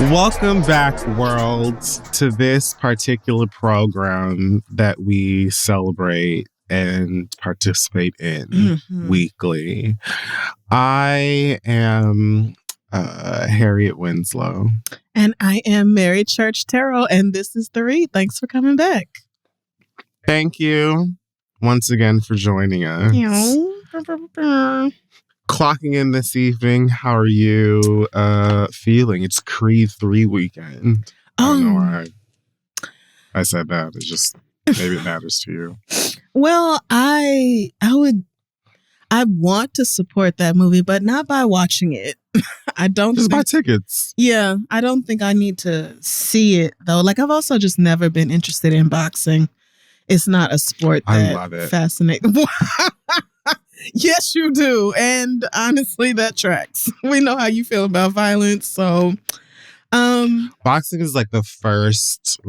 Welcome back, world, to this particular program that we celebrate and participate in weekly. I am Harriet Winslow. And I am Mary Church Terrell, and this is The Read. Thanks for coming back. Thank you once again for joining us. Clocking in this evening, how are you feeling? It's Creed 3 weekend. I don't know why I said that. It's just, maybe it matters to you. Well, I want to support that movie, but not by watching it. I don't just buy tickets. Yeah, I don't think I need to see it though. Like, I've also just never been interested in boxing. It's not a sport that I love it. Fascinates. Yes, you do. And honestly, that tracks. We know how you feel about violence. So boxing is like the first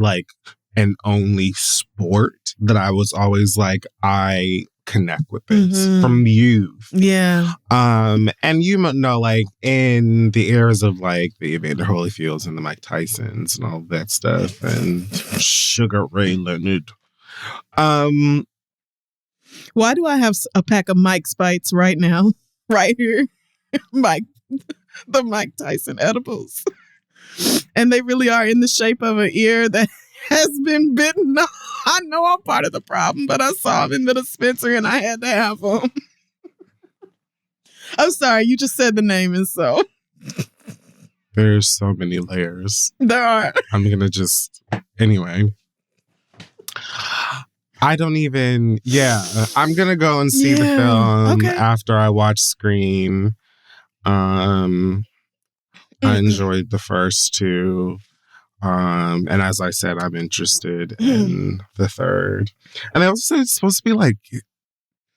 and only sport that I was always like, I connect with this from youth. Yeah. And you know, like in the eras of like the Evander Holyfields and the Mike Tysons and all that stuff and Sugar Ray Leonard. Why do I have a pack of Mike's Bites right now? Right here. The Mike Tyson edibles. And they really are in the shape of an ear that has been bitten. I know I'm part of the problem, but I saw them in the dispensary and I had to have them. I'm sorry, you just said the name and so. There's so many layers. There are. I'm going to just, anyway. I don't even, I'm going to go and see the film after I watch Scream. I enjoyed the first two. And as I said, I'm interested in the third. And I also said it's supposed to be like,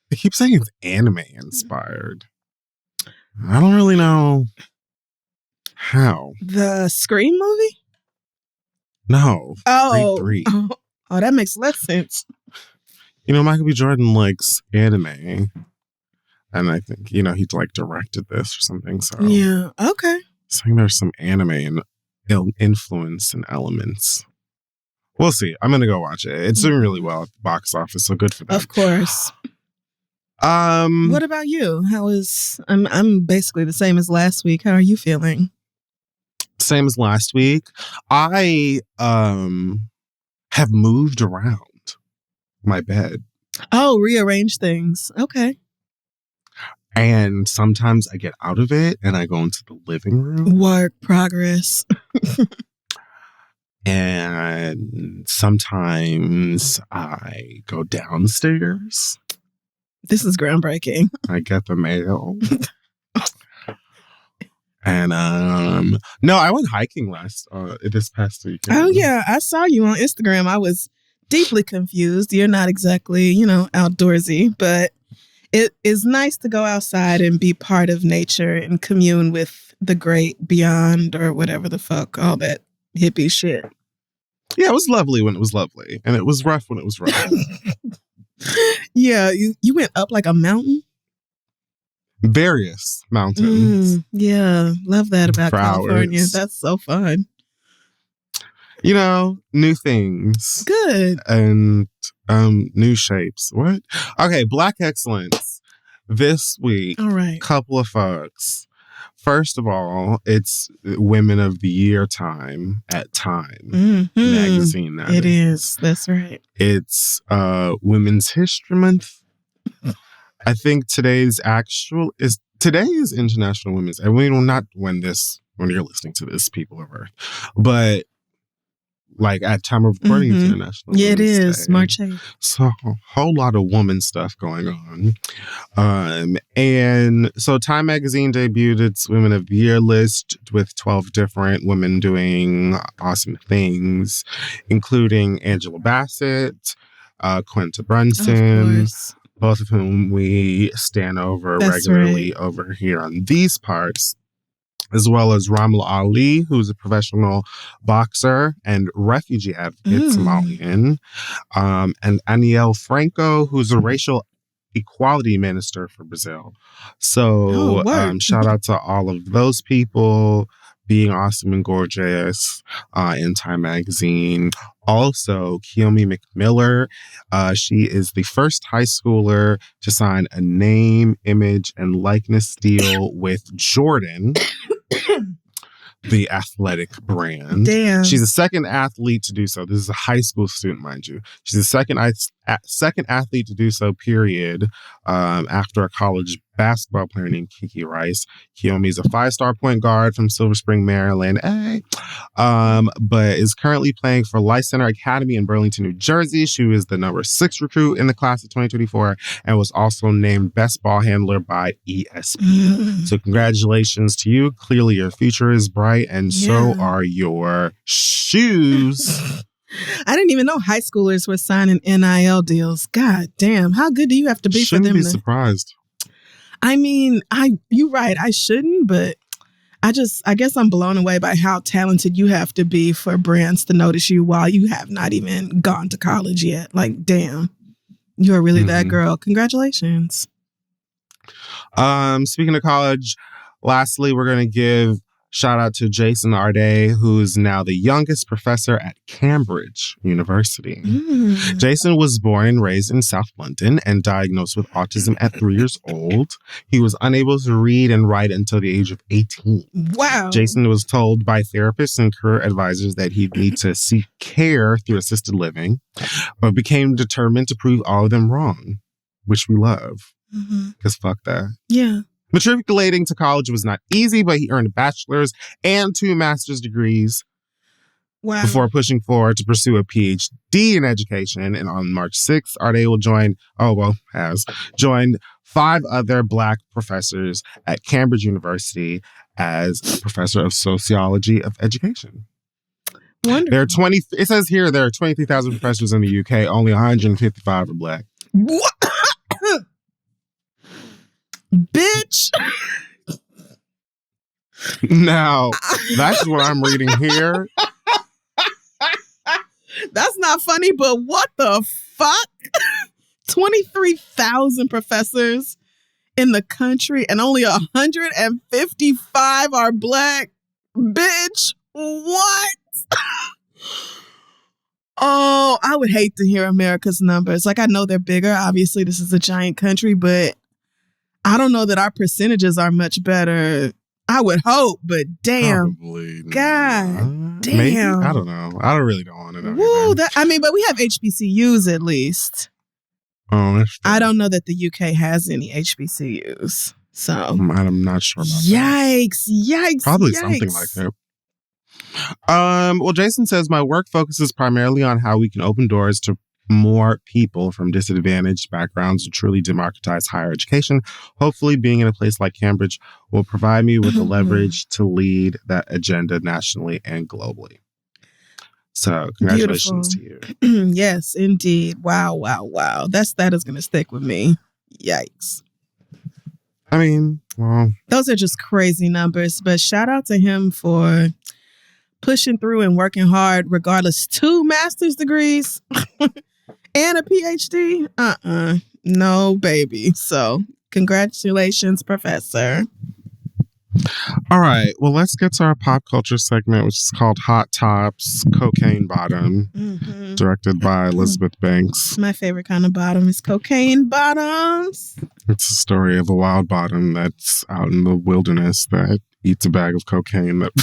they keep saying it's anime inspired. I don't really know how. The Scream movie? No. Oh. Creed 3. Oh, that makes less sense. You know, Michael B. Jordan likes anime. And I think, he like directed this or something. So yeah, okay. I think there's some anime and influence and elements. We'll see. I'm going to go watch it. It's doing really well at the box office, so good for them. Of course. What about you? I'm basically the same as last week. How are you feeling? Same as last week. I have moved around my bed. Oh, rearrange things. Okay. And sometimes I get out of it and I go into the living room. Work progress. And sometimes I go downstairs. This is groundbreaking. I get the mail. And no, I went hiking this past weekend. Oh yeah, I saw you on Instagram. I was deeply confused. You're not exactly, outdoorsy, but it is nice to go outside and be part of nature and commune with the great beyond or whatever the fuck, all that hippie shit. Yeah, it was lovely when it was lovely, and it was rough when it was rough. Yeah, you went up like a mountain? Various mountains. Yeah, love that about California. Hours. That's so fun. New things. Good. And new shapes. What? Okay, Black Excellence. This week, all right. Couple of folks. First of all, it's Women of the Year time at Time magazine. It is. That's right. It's Women's History Month. I think today is International Women's, and we will not when you're listening to this, people of Earth, but like at time of recording, it's International Women's it is Day. March 8th. So a whole lot of woman stuff going on. And so Time Magazine debuted its Women of the Year list with 12 different women doing awesome things, including Angela Bassett, Quinta Brunson, both of whom we stand over regularly over here on these parts, as well as Ramla Ali, who's a professional boxer and refugee advocate, Somalian, and Aniel Franco, who's a racial equality minister for Brazil. So shout out to all of those people. being awesome and gorgeous in Time Magazine. Also, Kiyomi McMiller, she is the first high schooler to sign a name, image, and likeness deal with Jordan, the athletic brand. Damn. She's the second athlete to do so. This is a high school student, mind you. She's the second athlete to do so, period, after a college basketball player named Kiki Rice. Kiyomi is a 5-star point guard from Silver Spring, Maryland, but is currently playing for Life Center Academy in Burlington, New Jersey. She was the number 6 recruit in the class of 2024 and was also named Best Ball Handler by ESPN. So congratulations to you. Clearly your future is bright, and so are your shoes. I didn't even know high schoolers were signing NIL deals. God damn. How good do you have to be Shouldn't for them be surprised. I mean, you're right. I shouldn't, but I guess I'm blown away by how talented you have to be for brands to notice you while you have not even gone to college yet. Like, damn, you're really that girl. Congratulations. Speaking of college, lastly, we're going to give shout out to Jason Arday, who's now the youngest professor at Cambridge University. Jason was born and raised in South London and diagnosed with autism at 3 years old. He was unable to read and write until the age of 18. Wow. Jason was told by therapists and career advisors that he'd need to seek care through assisted living, but became determined to prove all of them wrong, which we love. Because fuck that. Yeah. Matriculating to college was not easy, but he earned a bachelor's and 2 master's degrees before pushing forward to pursue a PhD in education. And on March 6th, Arday will has joined 5 other Black professors at Cambridge University as a professor of sociology of education. Wonderful. It says here there are 23,000 professors in the UK. Only 155 are Black. What? Bitch. Now, that's what I'm reading here. That's not funny, but what the fuck? 23,000 professors in the country and only 155 are Black. Bitch, what? Oh, I would hate to hear America's numbers. Like, I know they're bigger. Obviously, this is a giant country, but I don't know that our percentages are much better. I would hope, but damn. Probably. God damn. Maybe? I don't know. I don't want to know. Woo, but we have HBCUs at least. Oh, that's true. I don't know that the UK has any HBCUs. So I'm not sure about Yikes. Probably something like that. Well, Jason says, my work focuses primarily on how we can open doors to more people from disadvantaged backgrounds to truly democratize higher education. Hopefully, being in a place like Cambridge will provide me with the leverage to lead that agenda nationally and globally. So, congratulations Beautiful. To you. Yes, indeed. Wow. That is going to stick with me. Yikes. I mean, well, those are just crazy numbers, but shout out to him for pushing through and working hard regardless. 2 master's degrees and a PhD. No, baby. So congratulations, Professor. All right. Well, let's get to our pop culture segment, which is called Hot Tops Cocaine Bottom, directed by Elizabeth Banks. My favorite kind of bottom is cocaine bottoms. It's a story of a wild bottom that's out in the wilderness that eats a bag of cocaine that...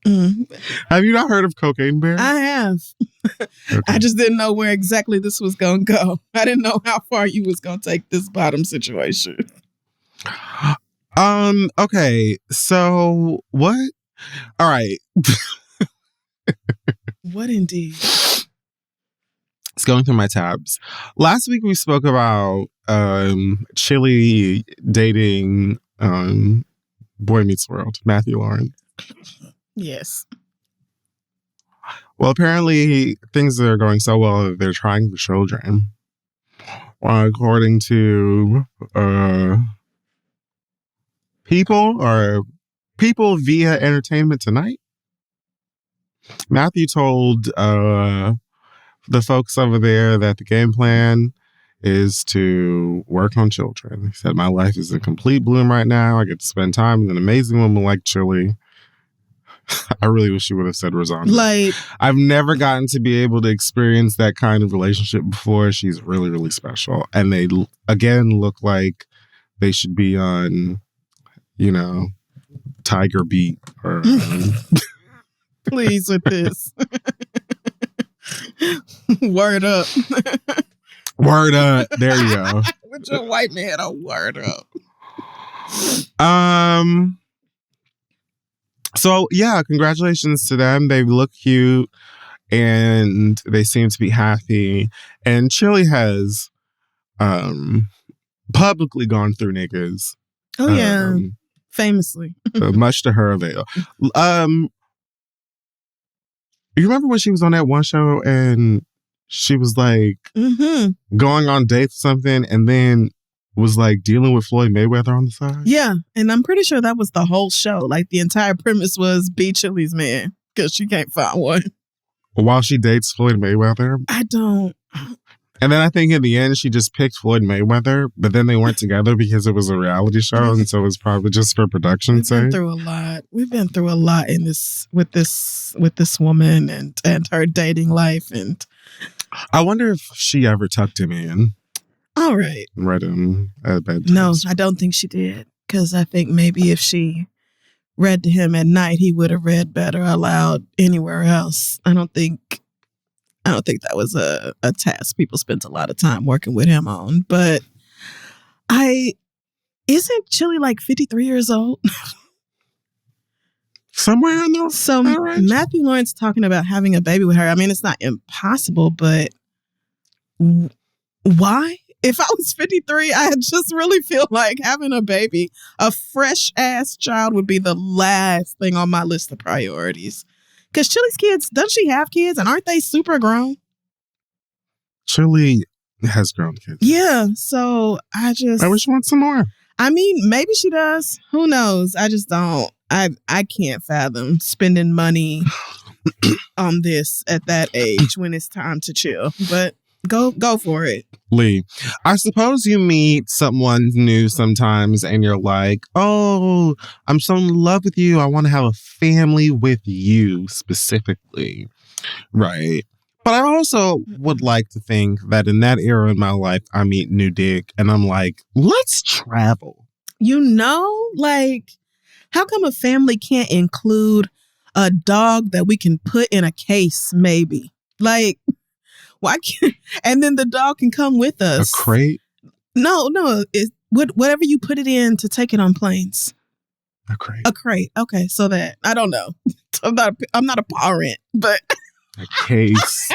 Have you not heard of Cocaine Bear? I have. Okay. I just didn't know where exactly this was going to go. I didn't know how far you was going to take this bottom situation. Okay. So what? All right. What indeed? It's going through my tabs. Last week we spoke about Chili dating Boy Meets World, Matthew Lauren. Yes. Well, apparently things are going so well that they're trying for children. According to people via Entertainment Tonight, Matthew told the folks over there that the game plan is to work on children. He said, my life is in complete bloom right now. I get to spend time with an amazing woman like Chili. I really wish she would have said Rosanna. Like, I've never gotten to be able to experience that kind of relationship before. She's really, really special. And they, again, look like they should be on, Tiger Beat or... please with this. Word up. Word up. There you go. With your white man, a word up. So yeah, congratulations to them. They look cute and they seem to be happy. And Chili has publicly gone through niggas. Oh yeah. Famously. Much to her avail. You remember when she was on that one show and she was like going on dates or something and then was like dealing with Floyd Mayweather on the side? Yeah. And I'm pretty sure that was the whole show. Like the entire premise was be Chili's man because she can't find one. While she dates Floyd Mayweather? I don't. And then I think in the end she just picked Floyd Mayweather, but then they weren't together because it was a reality show, and so it was probably just for production's sake. We've been through a lot. We've been through a lot in this with this woman and her dating life, and I wonder if she ever tucked him in. All right. Read him at bedtime. No, I don't think she did, because I think maybe if she read to him at night, he would have read better aloud anywhere else. I don't think that was a task people spent a lot of time working with him on. But isn't Chili like 53 years old? Somewhere in there. So Matthew Lawrence talking about having a baby with her. I mean, it's not impossible, but why? If I was 53, I just really feel like having a baby, a fresh ass child would be the last thing on my list of priorities. Because Chili's kids, doesn't she have kids? And aren't they super grown? Chili has grown kids. Yeah. So I wish she wants some more. I mean, maybe she does. Who knows? I just don't. I can't fathom spending money on this at that age when it's time to chill. But go for it. Lee, I suppose you meet someone new sometimes and you're like, oh, I'm so in love with you. I want to have a family with you specifically. Right. But I also would like to think that in that era in my life, I meet new dick and I'm like, let's travel. Like, how come a family can't include a dog that we can put in a case, maybe? Like, why can't? And then the dog can come with us. A crate? No. Whatever you put it in to take it on planes. A crate. A crate. Okay, so that I don't know. I'm not a parent, but a case.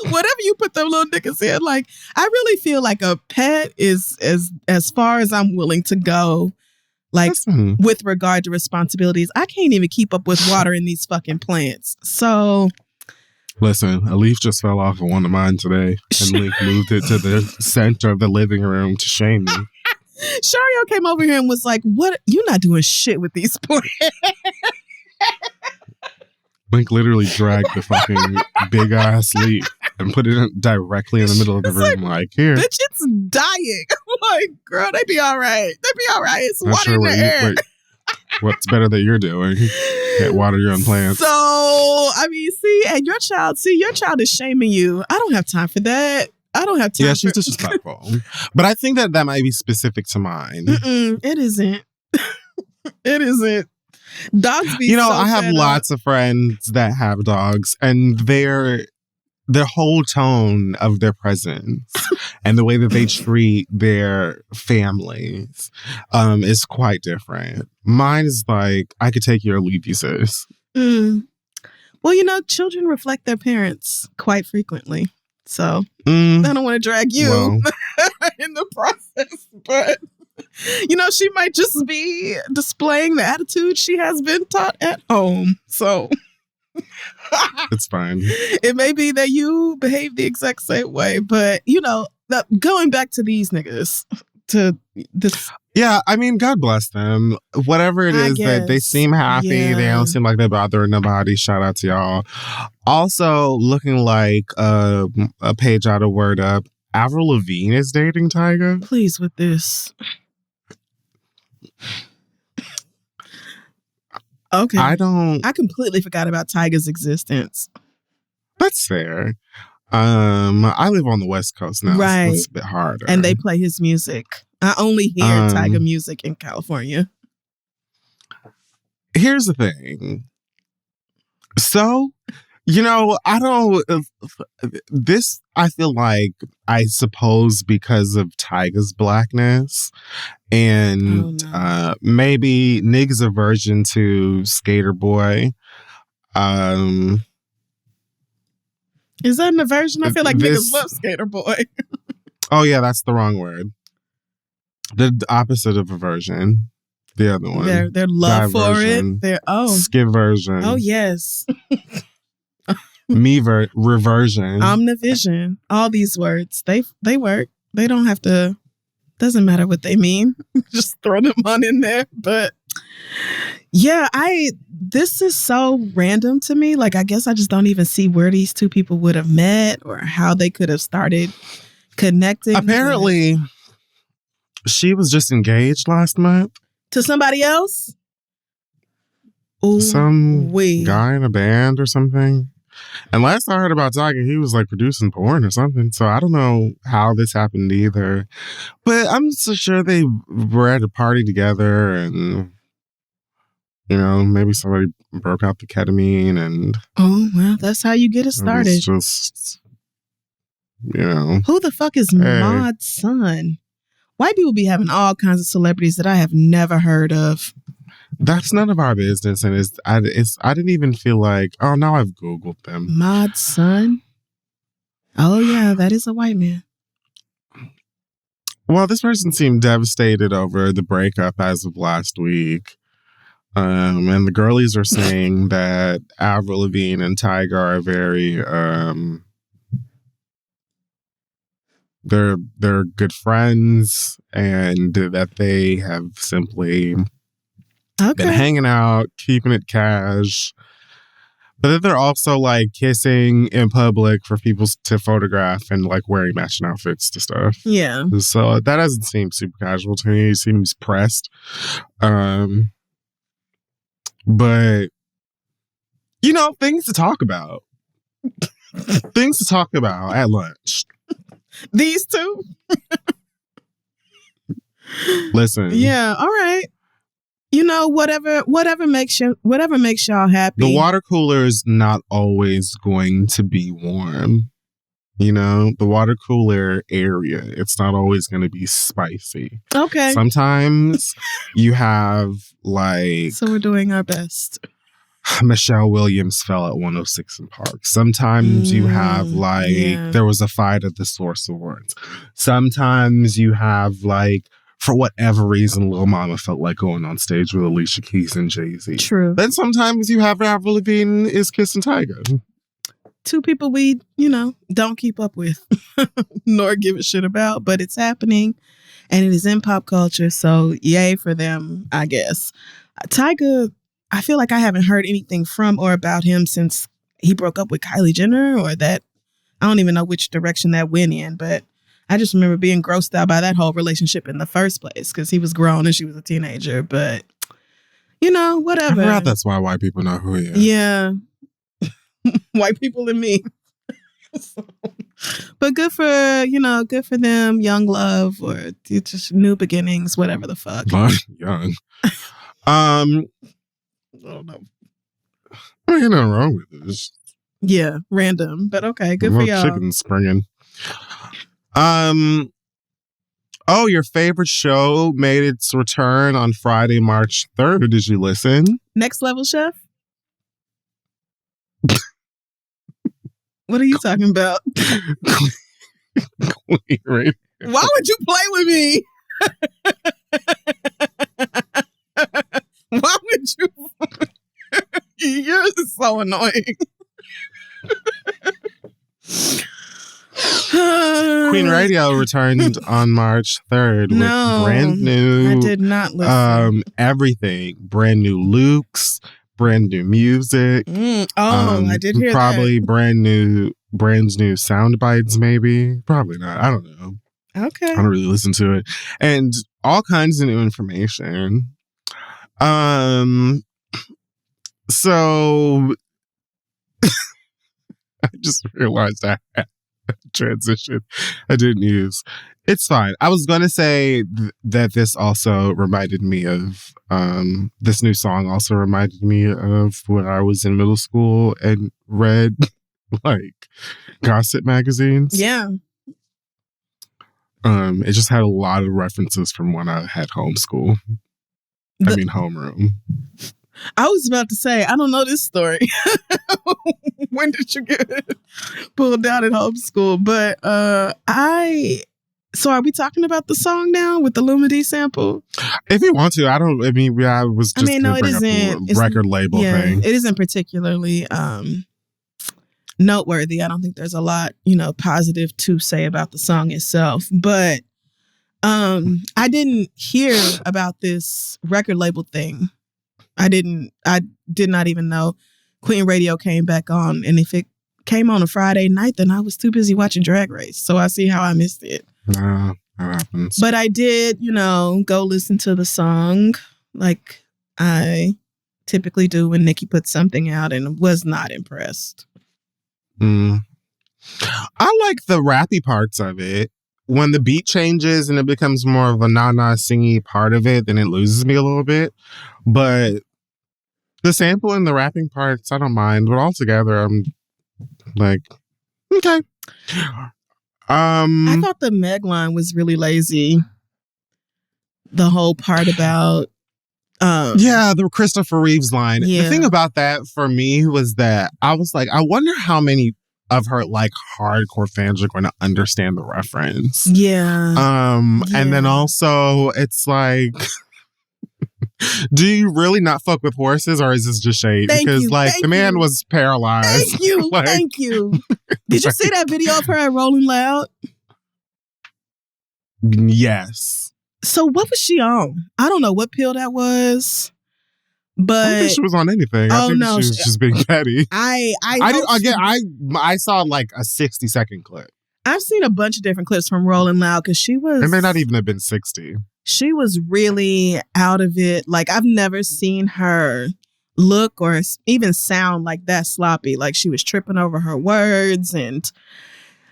Whatever you put them little niggas in, like I really feel like a pet is as far as I'm willing to go. Like with regard to responsibilities, I can't even keep up with watering these fucking plants. So. Listen, a leaf just fell off of one of mine today, and Link moved it to the center of the living room to shame me. Shario came over here and was like, "What? You're not doing shit with these plants." Link literally dragged the fucking big ass leaf and put it directly in the middle of the room. Like, here, bitch, it's dying. I'm like, girl, they be all right. It's not water sure in the air. What's better that you're doing? Can't water your own plants. So, I mean, and your child is shaming you. I don't have time for that. I don't have time. Yeah, she's disrespectful. But I think that might be specific to mine. It isn't. It isn't. Dogs be I have lots of friends that have dogs, and their whole tone of their presence and the way that they treat their families is quite different. Mine is like, I could take you or leave you, sis. Well, children reflect their parents quite frequently. So I don't want to drag you in the process, but she might just be displaying the attitude she has been taught at home. So it's fine. It may be that you behave the exact same way, but going back to these niggas, to this. Yeah, I mean, God bless them. Whatever it I is that they guess. seem happy, they Yeah. don't seem like they're bothering nobody. Shout out to y'all. Also, looking like a page out of Word Up, Avril Lavigne is dating Tyga. Please with this. Okay. I completely forgot about Tyga's existence. That's fair. I live on the West Coast now, Right. so it's a bit harder. And they play his music. I only hear Tyga music in California. Here's the thing. So, I feel like, I suppose because of Tyga's blackness and maybe Nig's aversion to Skater Boy. Is that an aversion? I feel like niggas love Skater Boy. Oh, yeah, that's the wrong word. The opposite of aversion. The other one. Their love Diversion. for it. Skiversion. Oh, yes. Reversion. Omnivision. All these words. They work. They don't have to. Doesn't matter what they mean. Just throw them on in there. But yeah, this is so random to me. Like, I guess I just don't even see where these two people would have met or how they could have started connecting. Apparently, she was just engaged last month. To somebody else? Ooh, some guy in a band or something. And last I heard about Tyga, he was like producing porn or something. So I don't know how this happened either. But I'm so sure they were at a party together and, maybe somebody broke out the ketamine and... Oh, well, that's how you get it started. It's just, Who the fuck is Maud's son? White people be having all kinds of celebrities that I have never heard of. That's none of our business, and I didn't even feel like, oh, now I've Googled them. Maud's son? Oh, yeah, that is a white man. Well, this person seemed devastated over the breakup as of last week. And the girlies are saying that Avril Lavigne and Tyga are very... They're good friends, and that they have simply been hanging out, keeping it cash. But then they're also like kissing in public for people to photograph and like wearing matching outfits to stuff. Yeah. So that doesn't seem super casual to me. He seems pressed. But things to talk about. Things to talk about at lunch. These two? Listen. Yeah, all right. Whatever makes y'all happy. The water cooler is not always going to be warm. The water cooler area, it's not always going to be spicy. Okay. Sometimes you have like... So we're doing our best. Michelle Williams fell at 106 in Park. Sometimes you have there was a fight at the Source Awards. Sometimes you have like, for whatever reason, Lil Mama felt like going on stage with Alicia Keys and Jay-Z. True. Then sometimes you have Avril Lavigne is kissing Tyga. Two people we, don't keep up with nor give a shit about, but it's happening and it is in pop culture. So yay for them, I guess. Tyga, I feel like I haven't heard anything from or about him since he broke up with Kylie Jenner, or that I don't even know which direction that went in, but I just remember being grossed out by that whole relationship in the first place because he was grown and she was a teenager. But, whatever. I forgot that's why white people know who he is. Yeah. White people and me. But good for them, young love or just new beginnings, whatever the fuck. Young. I don't know. Ain't nothing wrong with this. Yeah, random, but okay, good for y'all. Chicken springing. Oh, your favorite show made its return on Friday, March 3rd. Did you listen? Next Level Chef? What are you talking about? Right. Why would you play with me? Why would you? You're so annoying. Queen Radio returned on March 3rd with brand new. I did not listen. Everything. Brand new looks, brand new music. I did hear probably that. brand new sound bites, maybe. Probably not. I don't know. Okay. I don't really listen to it. And all kinds of new information. So I just realized I had a transition I didn't use. It's fine. I was going to say that this also reminded me of, this new song also reminded me of when I was in middle school and read like gossip magazines. Yeah. It just had a lot of references from when I had homeroom. I was about to say, I don't know this story. When did you get pulled down at homeschool? But so are we talking about the song now with the Lumidee sample? If you want to, I was just no, it isn't a record label thing. It isn't particularly noteworthy. I don't think there's a lot, positive to say about the song itself. But I didn't hear about this record label thing. I did not even know Queen Radio came back on. And if it came on a Friday night, then I was too busy watching Drag Race. So I see how I missed it. That happens. But I did, go listen to the song like I typically do when Nicki puts something out, and was not impressed. I like the rappy parts of it. When the beat changes and it becomes more of a na-na singy part of it, then it loses me a little bit. But the sample and the rapping parts, I don't mind. But altogether, I'm like, okay. I thought the Meg line was really lazy. The whole part about the Christopher Reeves line. Yeah. The thing about that for me was that I was like, I wonder how many of her like hardcore fans are going to understand the reference. Yeah. And then also it's like, do you really not fuck with horses, or is this just shade? Because the man was paralyzed. Thank you. Thank you. Did you see that video of her at Rolling Loud? Yes. So what was she on? I don't know what pill that was, but I don't think she was on anything. I think she was just being petty. I saw like a 60-second clip. I've seen a bunch of different clips from Rolling Loud because she was. It may not even have been 60. She was really out of it. Like, I've never seen her look or even sound like that sloppy. Like, she was tripping over her words and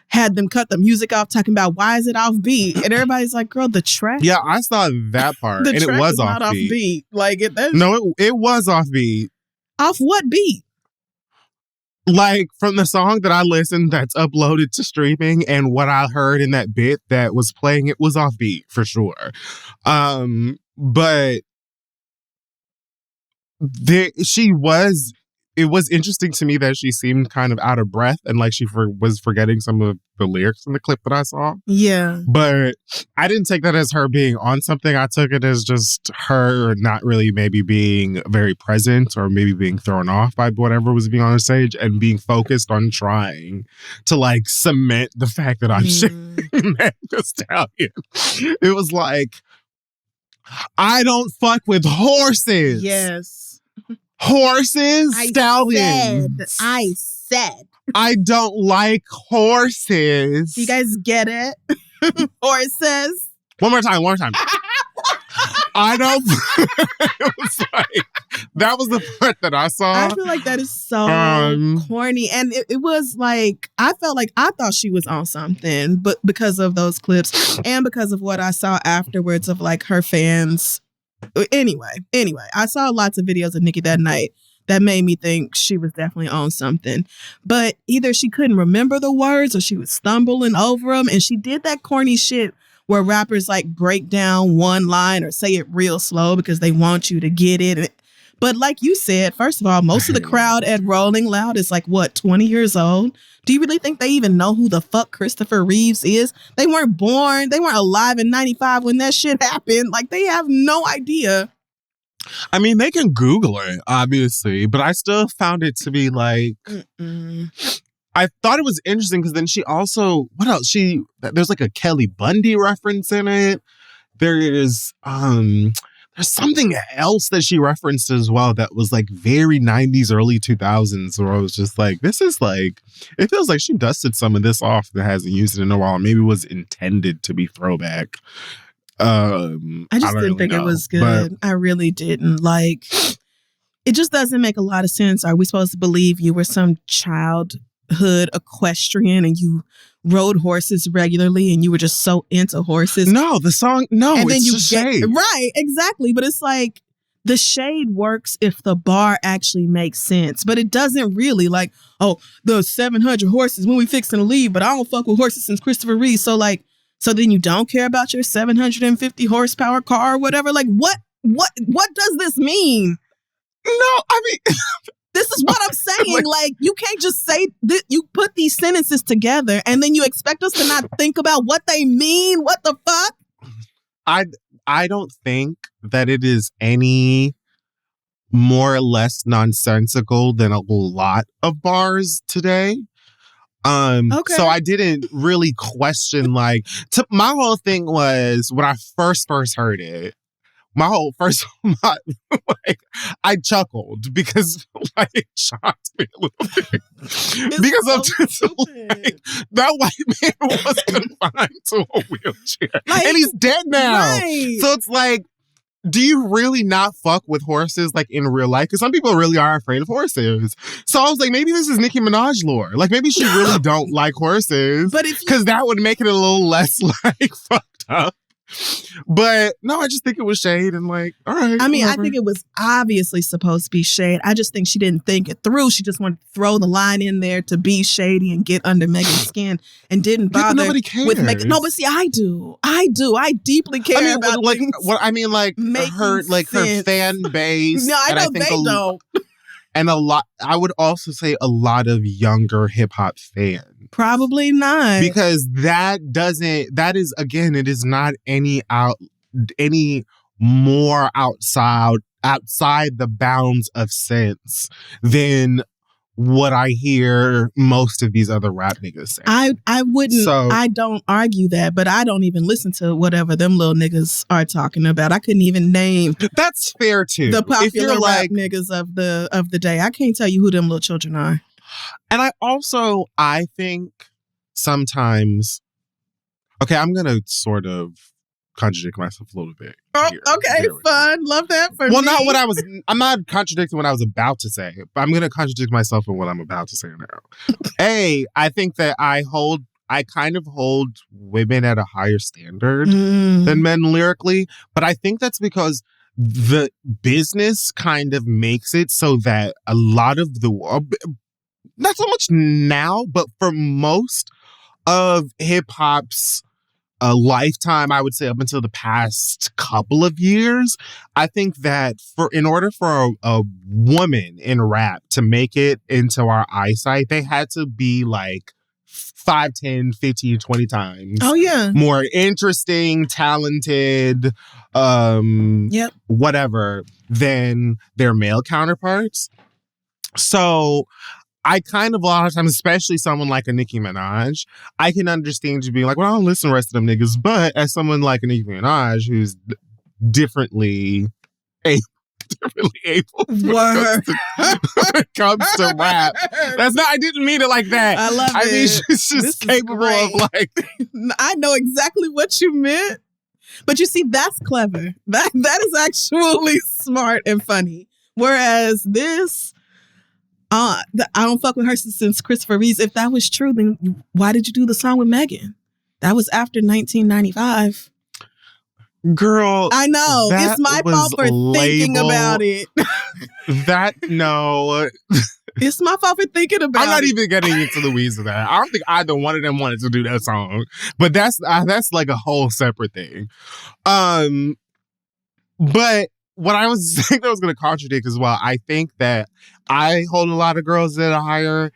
had them cut the music off, talking about why is it off beat? And everybody's like, girl, the track. Yeah, I saw that part. The and track it was is not off beat. Like, it was off beat. Off what beat? Like, from the song that I listened that's uploaded to streaming and what I heard in that bit that was playing, it was off beat for sure. But it was interesting to me that she seemed kind of out of breath and like she was forgetting some of the lyrics in the clip that I saw. Yeah. But I didn't take that as her being on something. I took it as just her not really maybe being very present or maybe being thrown off by whatever was being on the stage and being focused on trying to like cement the fact that I'm sharing Meg Thee Stallion. It was like, I don't fuck with horses. Yes. Horses, stallions. I said. I don't like horses. You guys get it? Horses. One more time. I don't. It was like, that was the part that I saw. I feel like that is so corny. And it was like, I thought she was on something, but because of those clips and because of what I saw afterwards of like her fans. Anyway, I saw lots of videos of Nicki that night that made me think she was definitely on something. But either she couldn't remember the words or she was stumbling over them. And she did that corny shit where rappers like break down one line or say it real slow because they want you to get it. But like you said, first of all, most of the crowd at Rolling Loud is like, 20 years old? Do you really think they even know who the fuck Christopher Reeves is? They weren't alive in 95 when that shit happened. Like, they have no idea. I mean, they can Google it, obviously, but I still found it to be like, I thought it was interesting because then she also, what else? There's like a Kelly Bundy reference in it. There's something else that she referenced as well that was like very 90s, early 2000s, where I was just like, this is like, it feels like she dusted some of this off that hasn't used it in a while. Maybe it was intended to be throwback. I just didn't think it was good. I really didn't. Like, it just doesn't make a lot of sense. Are we supposed to believe you were some childhood equestrian and you rode horses regularly and you were just so into horses? No, the song, no, and then it's shade. Right, exactly. But it's like, the shade works if the bar actually makes sense. But it doesn't really. Like, oh, the 700 horses when we fixing to leave, but I don't fuck with horses since Christopher Reeve. So like, so then you don't care about your 750 horsepower car or whatever? Like, what does this mean? No, I mean... This is what I'm saying. Like, you can't just say that. You put these sentences together and then you expect us to not think about what they mean. What the fuck? I don't think that it is any more or less nonsensical than a lot of bars today. Okay. So I didn't really question, like, my whole thing was when I first heard it, I chuckled because like it shocked me a little bit. Because so I'm just like, that white man was confined to a wheelchair. Like, and he's dead now. Right. So it's like, do you really not fuck with horses like in real life? Because some people really are afraid of horses. So I was like, maybe this is Nicki Minaj lore. Like maybe she really don't like horses. But because that would make it a little less like fucked up. But no, I just think it was shade and like, all right. I mean, whatever. I think it was obviously supposed to be shade. I just think she didn't think it through. She just wanted to throw the line in there to be shady and get under Megan's skin and didn't bother nobody cares. With Megan. No, but see, I do. I deeply care about like what I mean, like her fan base. No, I know they don't. And I would also say a lot of younger hip hop fans. Probably not. Because it is not any more outside the bounds of sense than what I hear most of these other rap niggas say. I don't argue that, but I don't even listen to whatever them little niggas are talking about. I couldn't even name. That's fair too. The popular rap niggas of the day. I can't tell you who them little children are. And I think sometimes, okay, I'm going to sort of contradict myself a little bit. Oh, okay, fun. Love that for me. Well, I'm not contradicting what I was about to say, but I'm going to contradict myself in what I'm about to say now. I think that I kind of hold women at a higher standard than men lyrically, but I think that's because the business kind of makes it so that a lot of not so much now, but for most of hip hop's lifetime, I would say up until the past couple of years, I think that in order for a woman in rap to make it into our eyesight, they had to be like 5, 10, 15, 20 times. Oh, yeah. More interesting, talented, whatever, than their male counterparts. So I kind of a lot of times, especially someone like a Nicki Minaj, I can understand you being like, well, I don't listen to the rest of them niggas. But as someone like a Nicki Minaj who's differently able when it comes to rap. I didn't mean it like that. I love it. I mean, she's just capable of like. I know exactly what you meant. But you see, that's clever. That is actually smart and funny. Whereas this, I don't fuck with her since Christopher Reeve. If that was true, then why did you do the song with Megan? That was after 1995. Girl, I know. It's my fault for thinking about it. It's my fault for thinking about it. I'm not even getting into the weeds of that. I don't think either one of them wanted to do that song. But that's like a whole separate thing. But what I was saying that I was going to contradict as well, I think that I hold a lot of girls at a higher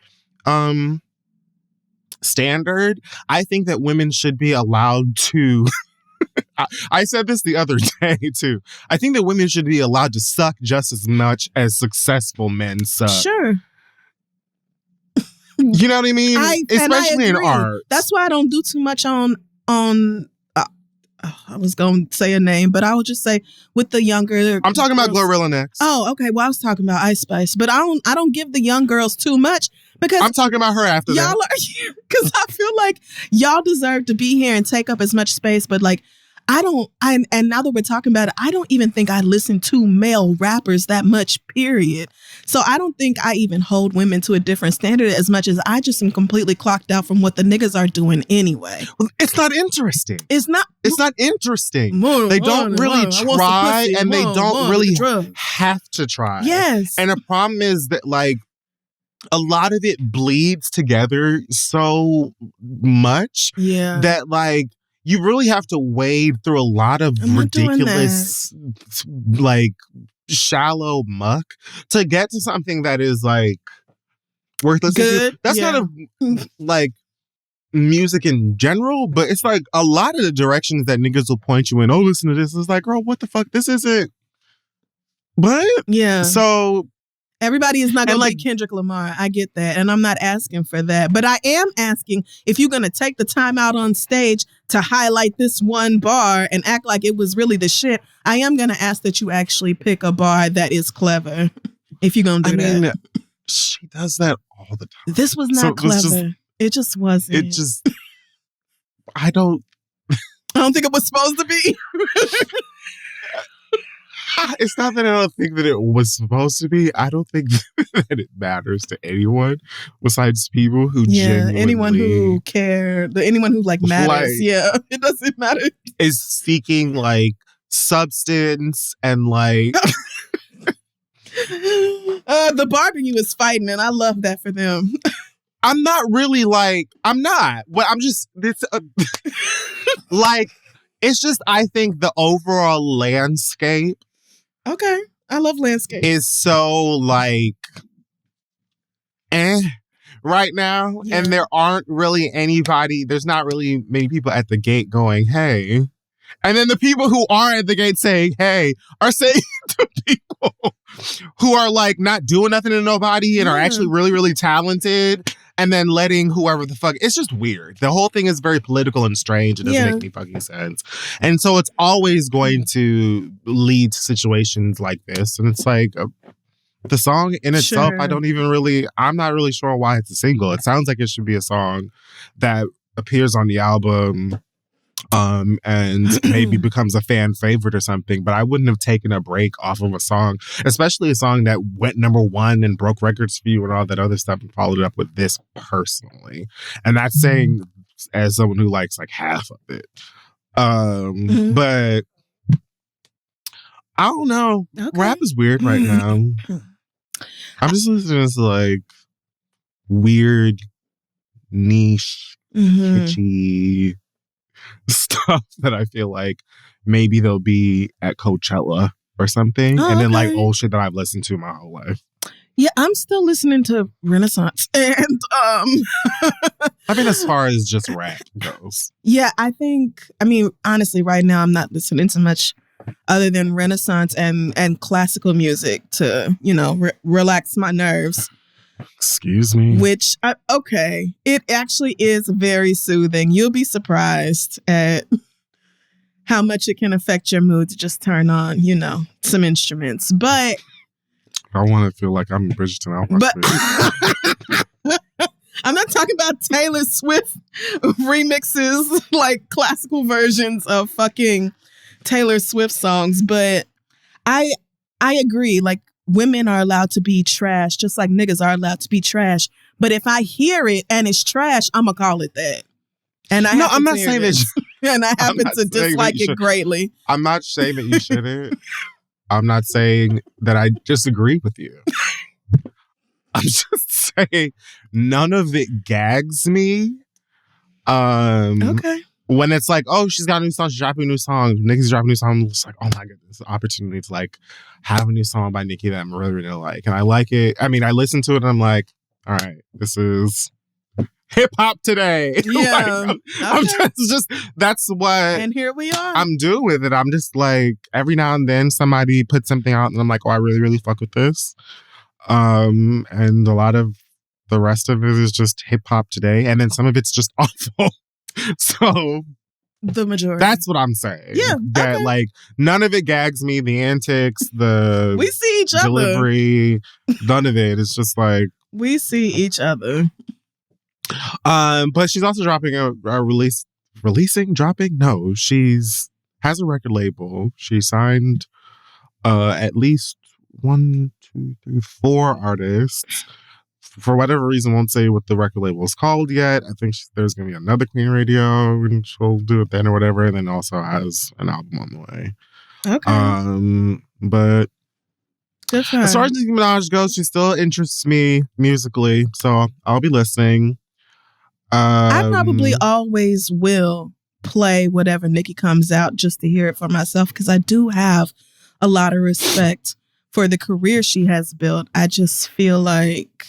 standard. I think that women should be allowed to... I said this the other day, too. I think that women should be allowed to suck just as much as successful men suck. Sure. You know what I mean? I Especially in agree. art. That's why I don't do too much on. I was going to say a name, but I would just say with the younger. I'm talking about girls. Glorilla next. Oh, okay. Well, I was talking about Ice Spice, but I don't give the young girls too much because I'm talking about her after y'all that. are, because I feel like y'all deserve to be here and take up as much space, but like and now that we're talking about it, I don't even think I listen to male rappers that much, period. So I don't think I even hold women to a different standard as much as I just am completely clocked out from what the niggas are doing anyway. Well, it's not interesting. It's not interesting. They don't really try, and they don't really have to try. Yes. And the problem is that, like, a lot of it bleeds together so much that, like, you really have to wade through a lot of ridiculous, like, shallow muck to get to something that is, like, worth listening to. That's not like music in general, but it's like a lot of the directions that niggas will point you in. Oh, listen to this. It's like, girl, what the fuck? This isn't. What? Yeah. So everybody is not going to be Kendrick Lamar. I get that. And I'm not asking for that. But I am asking if you're going to take the time out on stage to highlight this one bar and act like it was really the shit, I am going to ask that you actually pick a bar that is clever. If you're going to do that. She does that all the time. This was not clever. It just wasn't. It just... I don't think it was supposed to be. It's not that I don't think that it was supposed to be. I don't think that it matters to anyone besides people who genuinely... anyone who care, anyone who like matters. Like, it doesn't matter. Is seeking like substance and like... the bargaining was fighting, and I love that for them. I'm not really like... I'm not. Well, I'm just... like, it's just, I think the overall landscape... Okay. I love landscape. Is so like right now. Yeah. And there aren't really there's not really many people at the gate going, hey. And then the people who are at the gate saying, hey, are saying to people who are like not doing nothing to nobody and are actually really, really talented. And then letting whoever the fuck... It's just weird. The whole thing is very political and strange. It doesn't make any fucking sense. And so it's always going to lead to situations like this. And it's like... the song in itself, I'm not really sure why it's a single. It sounds like it should be a song that appears on the album and maybe becomes a fan favorite or something. But I wouldn't have taken a break off of a song, especially a song that went #1 and broke records for you and all that other stuff, and followed it up with this personally. And that's saying as someone who likes like half of it. But I don't know. Okay. Rap is weird right now. I'm just listening to like weird, niche, kitschy stuff that I feel like maybe they'll be at Coachella or something. And then like old shit that I've listened to my whole life. Yeah, I'm still listening to Renaissance. And I mean, as far as just rap goes. Yeah, I mean, honestly, right now I'm not listening to much other than Renaissance and classical music to, relax my nerves. Excuse me. Which, it actually is very soothing. You'll be surprised at how much it can affect your mood to just turn on, some instruments. But I want to feel like I'm Bridgerton. I'm not talking about Taylor Swift remixes, like classical versions of fucking Taylor Swift songs. But I agree. Like, women are allowed to be trash, just like niggas are allowed to be trash. But if I hear it and it's trash, I'm gonna call it that. And I'm not saying that. And I happen to dislike it greatly. I'm not saying that you shouldn't. I'm not saying that I disagree with you. I'm just saying none of it gags me. Okay. When it's like, oh, she's got a new song, she's dropping a new song, Nicki's dropping a new song, I'm just like, oh my goodness, the opportunity to like have a new song by Nicki that I'm really, really like. And I like it. I mean, I listen to it and I'm like, all right, this is hip hop today. Yeah. I'm just, that's what. And here we are. I'm doing with it. I'm just like, every now and then somebody puts something out and I'm like, oh, I really, really fuck with this. And a lot of the rest of it is just hip hop today, and then some of it's just awful. So The majority. that's what I'm saying. Yeah, That okay. like none of it gags me. The antics, the We see each other. delivery, none of it. It's just like. We see each other. But she's also dropping a dropping. No, she's has a record label. She signed at least 1, 2, 3, 4 artists. For whatever reason, won't say what the record label is called yet. I think there's gonna be another Queen Radio, and she'll do it then or whatever. And then also has an album on the way. Okay. But Good for her. as far as Nicki Minaj goes, she still interests me musically, so I'll be listening. I probably always will play whatever Nicki comes out just to hear it for myself, because I do have a lot of respect for the career she has built. I just feel like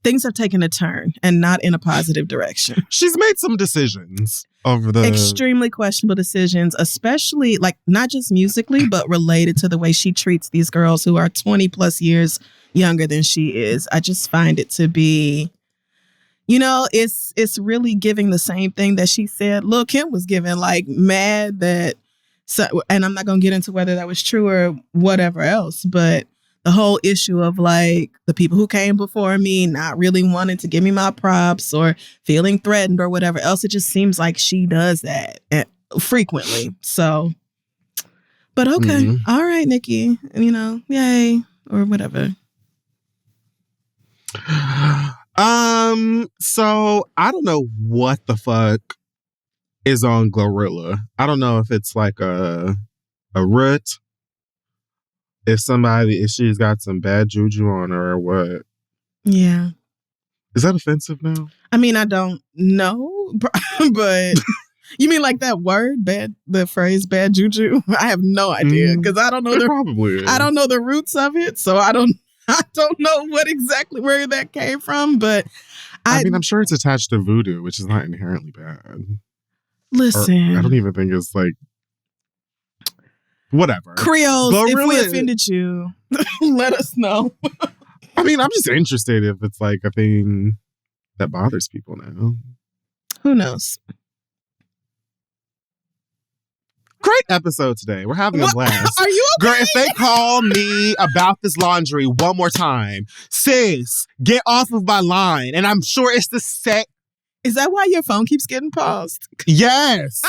things have taken a turn and not in a positive direction. She's made some decisions over the Extremely questionable decisions, especially like not just musically, but related to the way she treats these girls who are 20 plus years younger than she is. I just find it to be, you know, it's really giving the same thing that she said Lil' Kim was giving, like mad that, so, and I'm not going to get into whether that was true or whatever else, but the whole issue of like the people who came before me not really wanting to give me my props or feeling threatened or whatever else. It just seems like she does that frequently. So, but okay. All right, Nicki, you know, yay or whatever. So I don't know what the fuck is on Glorilla. I don't know if it's like a root. If she's got some bad juju on her or what. Yeah. Is that offensive now? I mean, I don't know, but you mean like that word, the phrase bad juju? I have no idea because I don't know I don't know the roots of it. So I don't know where that came from, but I mean, I'm sure it's attached to voodoo, which is not inherently bad. Listen. I don't even think it's like whatever. Creoles, if we offended you, let us know. I mean, I'm just interested if it's like a thing that bothers people now. Who knows? Great episode today. We're having a blast. Are you okay? Girl, if they call me about this laundry one more time, sis, get off of my line. And I'm sure it's the set. Is that why your phone keeps getting paused? Yes.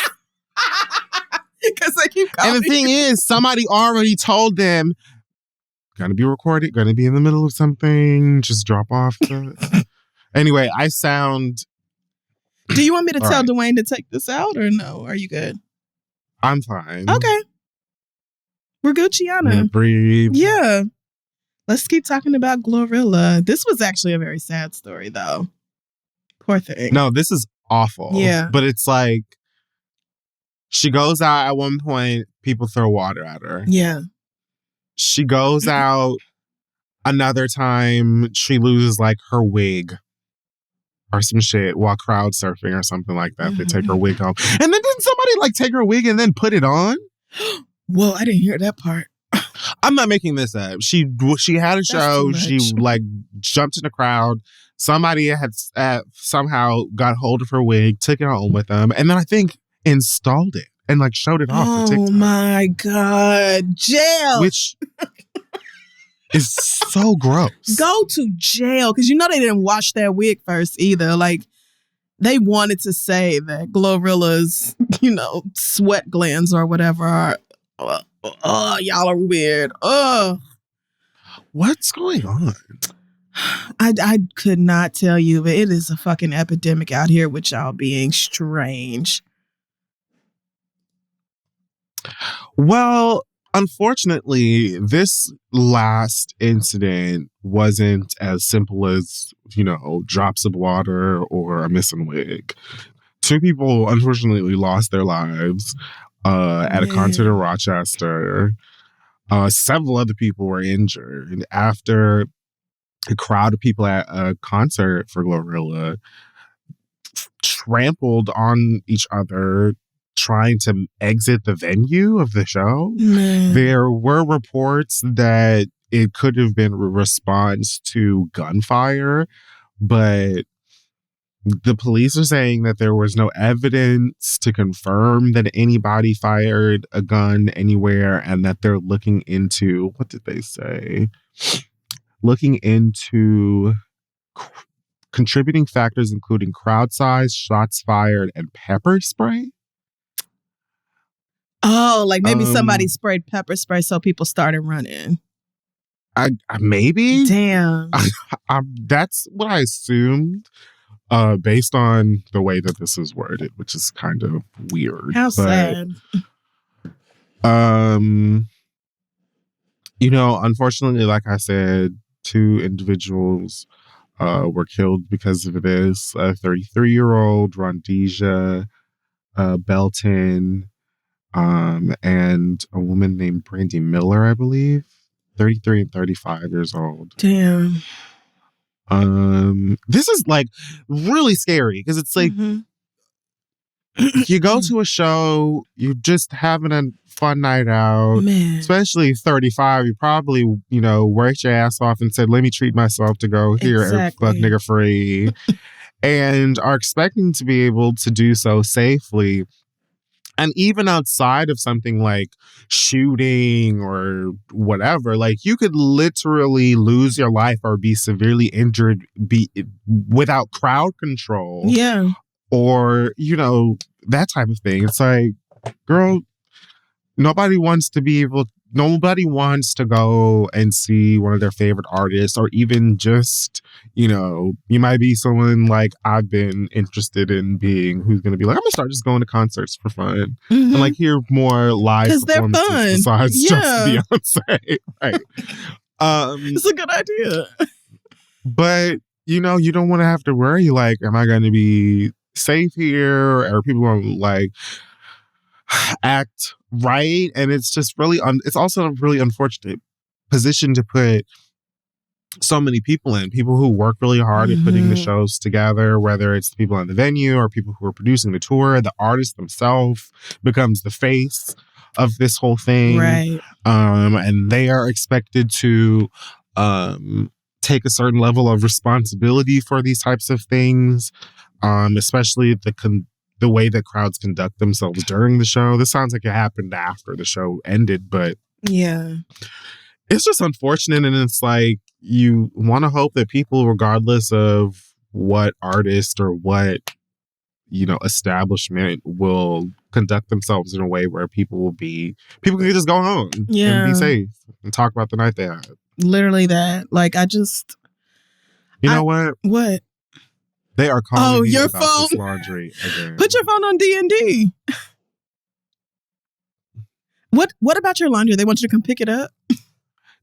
Because they keep calling. And the thing is, somebody already told them, gonna be recorded, gonna be in the middle of something, just drop off. Anyway, I sound... Do you want me to tell Dwayne to take this out or no? Are you good? I'm fine. Okay. We're good, Gianna. Breathe. Yeah. Let's keep talking about Glorilla. This was actually a very sad story, though. Poor thing. No, this is awful. Yeah. But it's like, she goes out at one point, people throw water at her. Yeah. She goes out another time, she loses like her wig or some shit while crowd surfing or something like that. They take her wig off. And then didn't somebody like take her wig and then put it on? Whoa, I didn't hear that part. I'm not making this up. She had a show. She like jumped in the crowd. Somebody had somehow got hold of her wig, took it home with them, and then I think installed it and like showed it off for TikTok. Oh my God. Jail. Which is so gross. Go to jail. Because you know they didn't wash that wig first either. Like they wanted to say that Glorilla's, you know, sweat glands or whatever are, y'all are weird. What's going on? I could not tell you, but it is a fucking epidemic out here with y'all being strange. Well, unfortunately, this last incident wasn't as simple as, you know, drops of water or a missing wig. 2 people unfortunately lost their lives at a concert in Rochester. Several other people were injured after a crowd of people at a concert for Glorilla trampled on each other trying to exit the venue of the show. Man. There were reports that it could have been a response to gunfire, but the police are saying that there was no evidence to confirm that anybody fired a gun anywhere, and that they're looking into, what did they say? Looking into contributing factors including crowd size, shots fired, and pepper spray. Oh, like maybe somebody sprayed pepper spray so people started running. I maybe. Damn. That's what I assumed, based on the way that this is worded, which is kind of weird. How sad. Unfortunately, like I said, 2 individuals were killed because of this. A 33-year-old, Rondija Belton, and a woman named Brandy Miller, I believe, 33 and 35 years old. Damn. This is like really scary because it's like you go to a show, you're just having a fun night out. Man. Especially 35, you probably, worked your ass off and said, let me treat myself to go here and fuck nigga free. And are expecting to be able to do so safely. And even outside of something like shooting or whatever, like you could literally lose your life or be severely injured without crowd control. Yeah. Or, that type of thing. It's like, girl, nobody wants to go and see one of their favorite artists, or even just, you might be someone like I've been interested in being, who's going to be like, I'm going to start just going to concerts for fun and like hear more live performances besides just Beyonce. Right. It's a good idea. But, you don't want to have to worry, like, am I going to be safe here? Or people going to like act right? And it's just really it's also a really unfortunate position to put so many people in, people who work really hard at putting the shows together, whether it's the people in the venue or people who are producing the tour. The artist themselves becomes the face of this whole thing, right? And they are expected to take a certain level of responsibility for these types of things, especially the way that crowds conduct themselves during the show. This sounds like it happened after the show ended, but yeah, it's just unfortunate. And it's like, you want to hope that people, regardless of what artist or what, establishment, will conduct themselves in a way where people can just go home and be safe and talk about the night they had. Literally that. Like, know what? What? They are calling me your about phone. this laundry again. Put your phone on D&D. What about your laundry? They want you to come pick it up?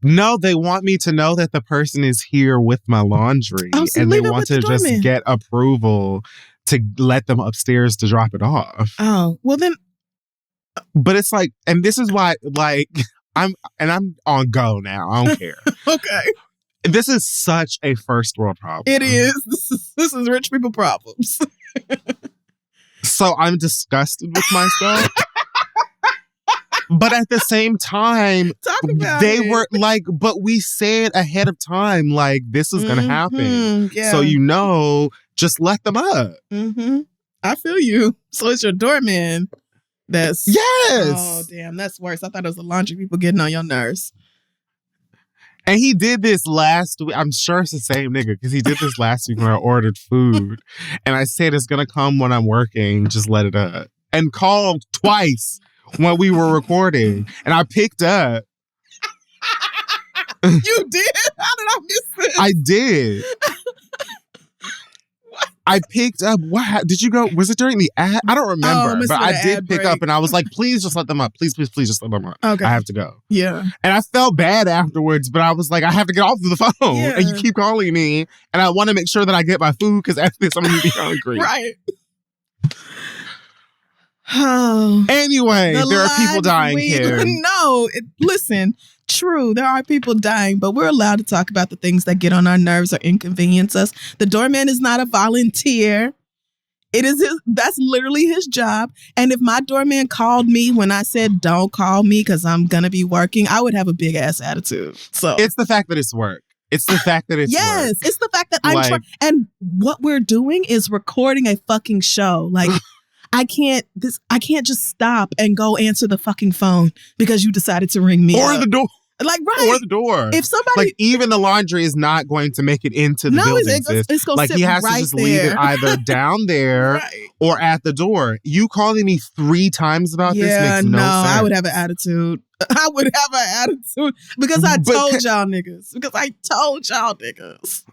No, they want me to know that the person is here with my laundry. Oh, so and they leave it want with to the just doorman. get approval to let them upstairs to drop it off. Oh, well then. But it's like, and this is why, like, I'm on go now. I don't care. Okay. This is such a first world problem. It is. This is rich people problems. So I'm disgusted with myself. But at the same time, were like, but we said ahead of time, like, this is going to happen. Yeah. So, just let them up. I feel you. So it's your doorman that's... Yes. Oh, damn. That's worse. I thought it was the laundry people getting on your nerves. And he did this last week. I'm sure it's the same nigga, because he did this last week when I ordered food. And I said, it's going to come when I'm working. Just let it up. And called twice when we were recording. And I picked up. You did? How did I miss this? I did. I picked up. What did you go? Was it during the ad? I don't remember, but I did pick up, and I was like, "Please, just let them up. Please, please, please, just let them up. Okay, I have to go." Yeah, and I felt bad afterwards, but I was like, "I have to get off of the phone." Yeah. And you keep calling me, and I want to make sure that I get my food, because after this, I'm gonna be hungry. Right. Oh. Anyway, there are people dying here. No, listen. True, there are people dying, but we're allowed to talk about the things that get on our nerves or inconvenience us. The doorman is not a volunteer. That's literally his job. And if my doorman called me when I said don't call me because I'm gonna be working, I would have a big ass attitude. So it's the fact that it's work. It's the fact that it's yes, work. it's the fact that I'm trying. And what we're doing is recording a fucking show. Like I can't just stop and go answer the fucking phone because you decided to ring me or up. the door. Like, right. Or the door. If somebody... Like, even the laundry is not going to make it into the building. It's going to like, sit he has right to just there. leave it either down there or at the door. You calling me 3 times about this makes no sense. I would have an attitude. I would have an attitude because I told y'all niggas. Because I told y'all niggas.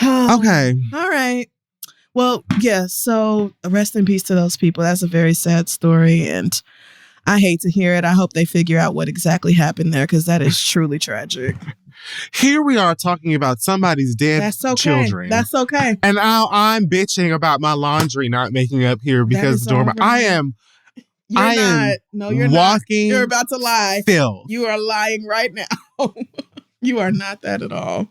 Okay. All right. Well, yeah, so rest in peace to those people. That's a very sad story, and I hate to hear it. I hope they figure out what exactly happened there because that is truly tragic. Here we are talking about somebody's dead children. That's okay. And now I'm bitching about my laundry not making up here because the door. I am walking. You're about to lie. Filth. You are lying right now. You are not that at all.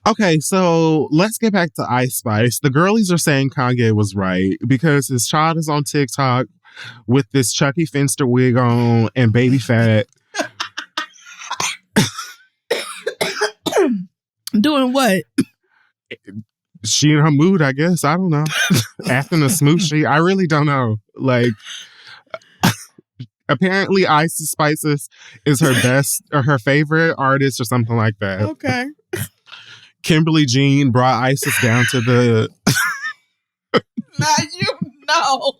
Okay, so let's get back to Ice Spice. The girlies are saying Kanye was right because his child is on TikTok with this Chucky Finster wig on and baby fat. Doing what? She in her mood, I guess. I don't know. Acting a smoochie. I really don't know. Like, apparently Ice Spices is her best or her favorite artist or something like that. Okay. Kimberly Jean brought Isis down to the... Now you know.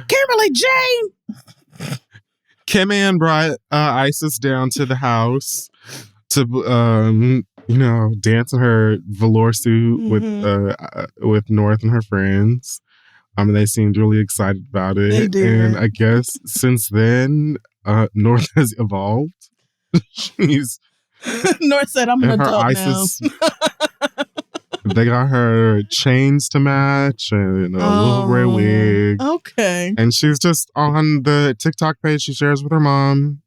Kimberly Jean! Kim Ann brought Isis down to the house to, dance in her velour suit with North and her friends. They seemed really excited about it. They did. And I guess since then, North has evolved. She's North said, "I'm an adult Isis, now." They got her chains to match and a little red wig. Okay. And she's just on the TikTok page she shares with her mom,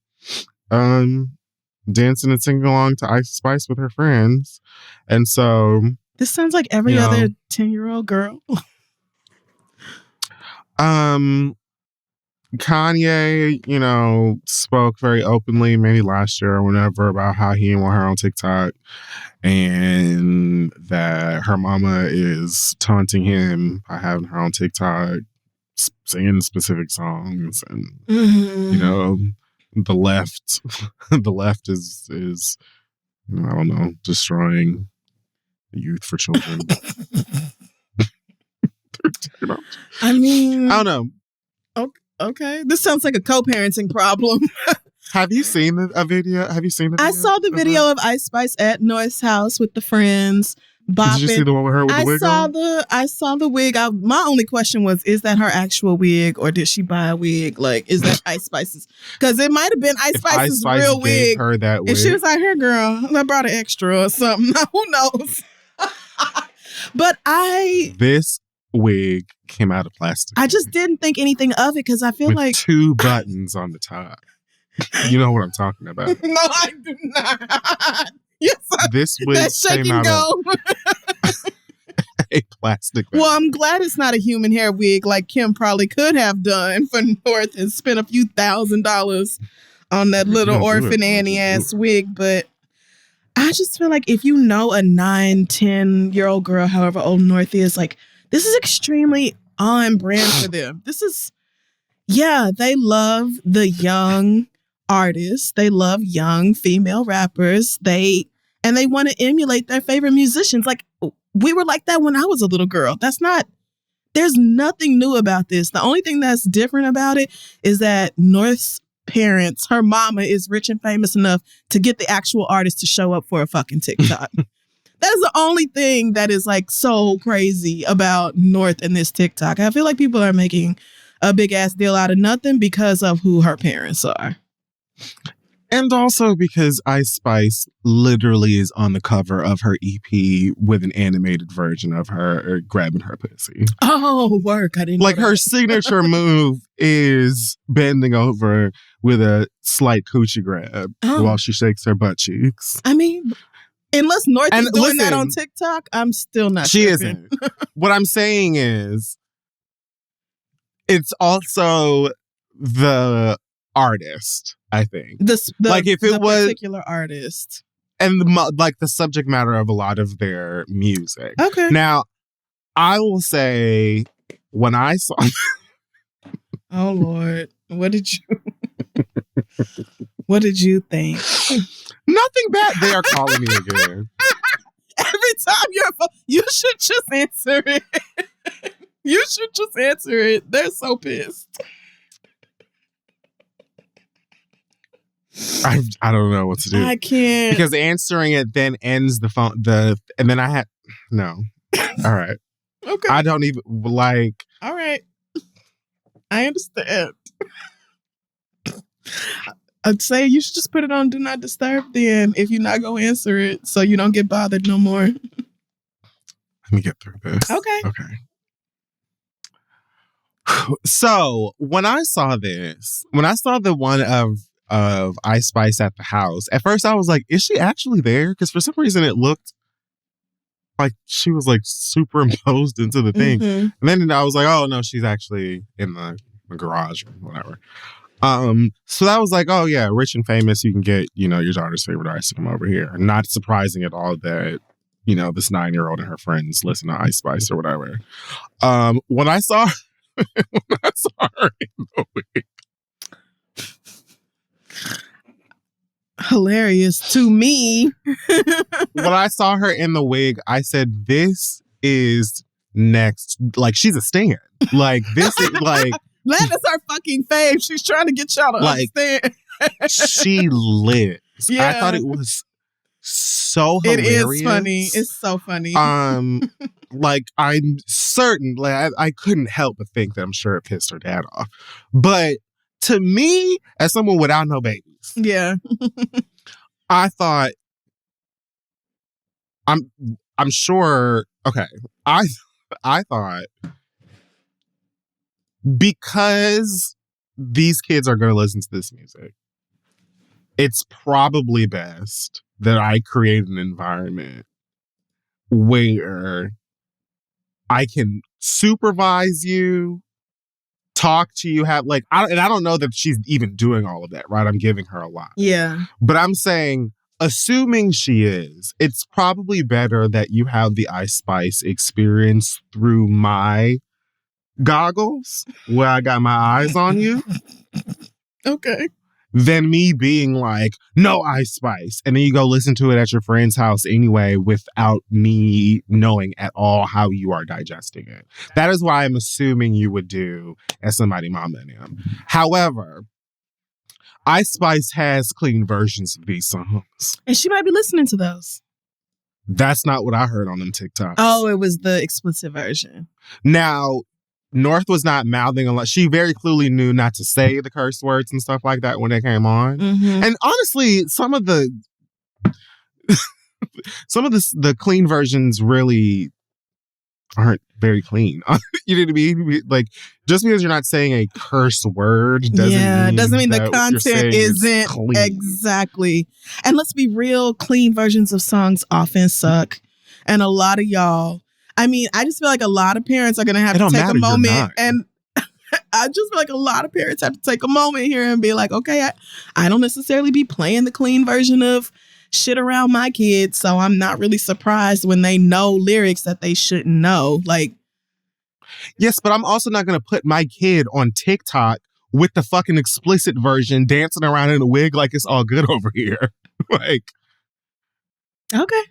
dancing and singing along to Ice Spice with her friends. And so this sounds like every other 10-year-old girl. Kanye, spoke very openly maybe last year or whenever about how he didn't want her on TikTok and that her mama is taunting him by having her on TikTok singing specific songs and the left is I don't know, destroying youth for children. I mean, I don't know. Okay. This sounds like a co-parenting problem. Have you seen a video? I saw the video of Ice Spice at North's house with the friends. Bopping. Did you see the one with her with the wig on? I saw the wig. My only question was, is that her actual wig or did she buy a wig? Like, is that Ice Spice's? Because it might have been Ice Spice's real wig. Her that wig. And she was like, here, girl, I brought an extra or something. Who knows? But This wig came out of plastic. I just didn't think anything of it because I feel with like 2 buttons on the top. You know what I'm talking about. No, I do not. Yes, this wig that shake came and out go. of a plastic bag. Well, I'm glad it's not a human hair wig like Kim probably could have done for North and spent a few $1,000s on that little orphan Annie ass wig. But I just feel like if you know a 9, 10-year-old girl, however old North is, like, this is extremely on brand for them. This is, they love the young artists. They love young female rappers. They want to emulate their favorite musicians. Like, we were like that when I was a little girl. There's nothing new about this. The only thing that's different about it is that North's parents, her mama, is rich and famous enough to get the actual artist to show up for a fucking TikTok. That is the only thing that is like so crazy about North and this TikTok. I feel like people are making a big ass deal out of nothing because of who her parents are. And also because Ice Spice literally is on the cover of her EP with an animated version of her grabbing her pussy. Oh, work. I didn't like know her that. signature move is bending over with a slight coochie grab while she shakes her butt cheeks. I mean, Unless North And is doing that on listen, TikTok, I'm still not she tripping. isn't. What I'm saying is, it's also the artist, I think. Like, if it the was, particular artist. and like the subject matter of a lot of their music. Okay. Now, I will say, when I saw, Oh Lord, what did you think? nothing bad. They are calling me again. Every time you should just answer it. You should just answer it. They're so pissed. I don't know what to do. I can't. Because answering it then ends the phone. And then I had no. All right. Okay. I don't even like. All right. I understand. I'd say you should just put it on Do Not Disturb then if you're not going to answer it so you don't get bothered no more. Let me get through this. Okay. Okay. So when I saw this, when I saw the one of Ice Spice at the house, at first I was like, is she actually there? Because for some reason it looked like she was like superimposed into the thing. Mm-hmm. And then I was like, oh no, she's actually in the garage or whatever. So that was like, oh yeah, rich and famous, you can get, your daughter's favorite artist to come over here. Not surprising at all that, this 9-year-old and her friends listen to Ice Spice or whatever. When I saw her in the wig. Hilarious to me. When I saw her in the wig, I said, this is next. Like, she's a stan. Like, this is like. That is her fucking fave. She's trying to get y'all to understand. She lit. Yeah. I thought it was so hilarious. It is funny. It's so funny. Like, I'm certain, like, I couldn't help but think that I'm sure it pissed her dad off. But to me, as someone without no babies, yeah, I thought, I'm sure. Okay, I thought, because these kids are going to listen to this music, it's probably best that I create an environment where I can supervise you, talk to you, have like, I don't know that she's even doing all of that, right? I'm giving her a lot. Yeah. But I'm saying, assuming she is, it's probably better that you have the Ice Spice experience through my goggles, where I got my eyes on you. Okay. Than me being like, no Ice Spice. And then you go listen to it at your friend's house anyway without me knowing at all how you are digesting it. That is why I'm assuming you would do as somebody mama and him. However, Ice Spice has clean versions of these songs. And she might be listening to those. That's not what I heard on them TikToks. Oh, it was the explicit version. Now, North was not mouthing a lot. She very clearly knew not to say the curse words and stuff like that when they came on. Mm-hmm. And honestly, some of the clean versions really aren't very clean. You know what I mean? Like, just because you're not saying a curse word doesn't mean the content isn't clean. Exactly. And let's be real, clean versions of songs often suck. And a lot of y'all, I mean, I just feel like a lot of parents are going to have to take a moment. And I just feel like a lot of parents have to take a moment here and be like, okay, I don't necessarily be playing the clean version of shit around my kids. So I'm not really surprised when they know lyrics that they shouldn't know. Like, yes, but I'm also not going to put my kid on TikTok with the fucking explicit version dancing around in a wig like it's all good over here. Like, okay.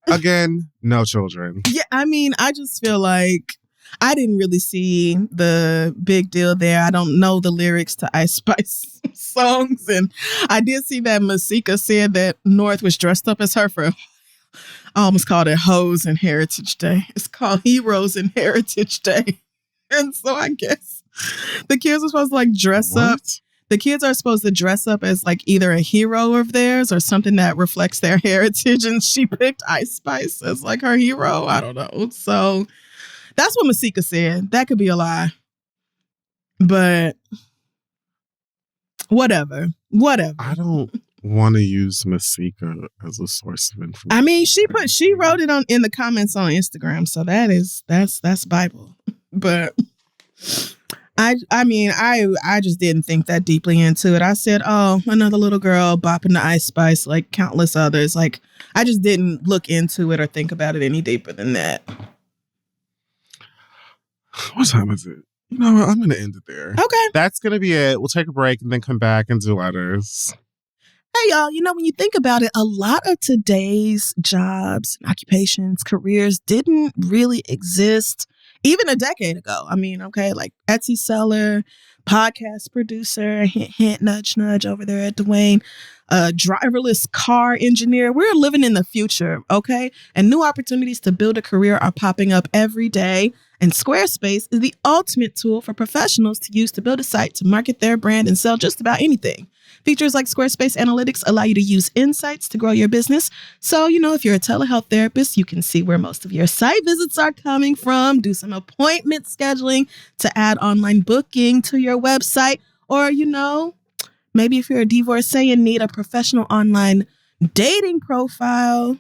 Again, no children. Yeah, I mean, I just feel like I didn't really see the big deal there. I don't know the lyrics to Ice Spice songs. And I did see that Masika said that North was dressed up as her for, I almost called it Hoes and Heritage Day. It's called Heroes and Heritage Day. And so I guess the kids are supposed to like dress up. The kids are supposed to dress up as like either a hero of theirs or something that reflects their heritage. And she picked Ice Spice as like her hero. I don't know. So that's what Masika said. That could be a lie. But whatever. I don't want to use Masika as a source of information. I mean, she wrote it in the comments on Instagram, so that's Bible. But I mean, I just didn't think that deeply into it. I said, oh, another little girl bopping the Ice Spice like countless others. Like, I just didn't look into it or think about it any deeper than that. What time is it? You know what? I'm going to end it there. Okay. That's going to be it. We'll take a break and then come back and do letters. Hey, y'all, when you think about it, a lot of today's jobs, occupations, careers didn't really exist even a decade ago. I mean, okay, like Etsy seller, podcast producer, hint, hint, nudge, nudge over there at Dwayne, driverless car engineer. We're living in the future, okay? And new opportunities to build a career are popping up every day. And Squarespace is the ultimate tool for professionals to use to build a site to market their brand and sell just about anything. Features like Squarespace Analytics allow you to use insights to grow your business. So, if you're a telehealth therapist, you can see where most of your site visits are coming from, do some appointment scheduling to add online booking to your website. Or, maybe if you're a divorcee and need a professional online dating profile.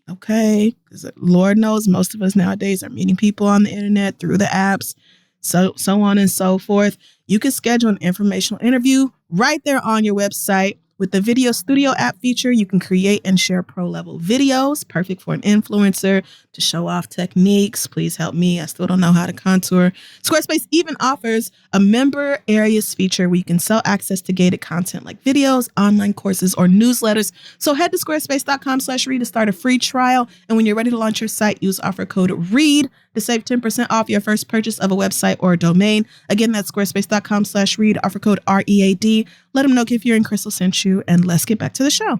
Okay, because Lord knows most of us nowadays are meeting people on the internet through the apps, so on and so forth. You can schedule an informational interview right there on your website. With the Video Studio app feature, you can create and share pro-level videos, perfect for an influencer to show off techniques. Please help me. I still don't know how to contour. Squarespace even offers a member areas feature where you can sell access to gated content like videos, online courses, or newsletters. So head to squarespace.com/read to start a free trial. And when you're ready to launch your site, use offer code READ to save 10% off your first purchase of a website or a domain. Again, that's squarespace.com/read, offer code READ. Let them know Kid Fury and Crystal sent you, and let's get back to the show.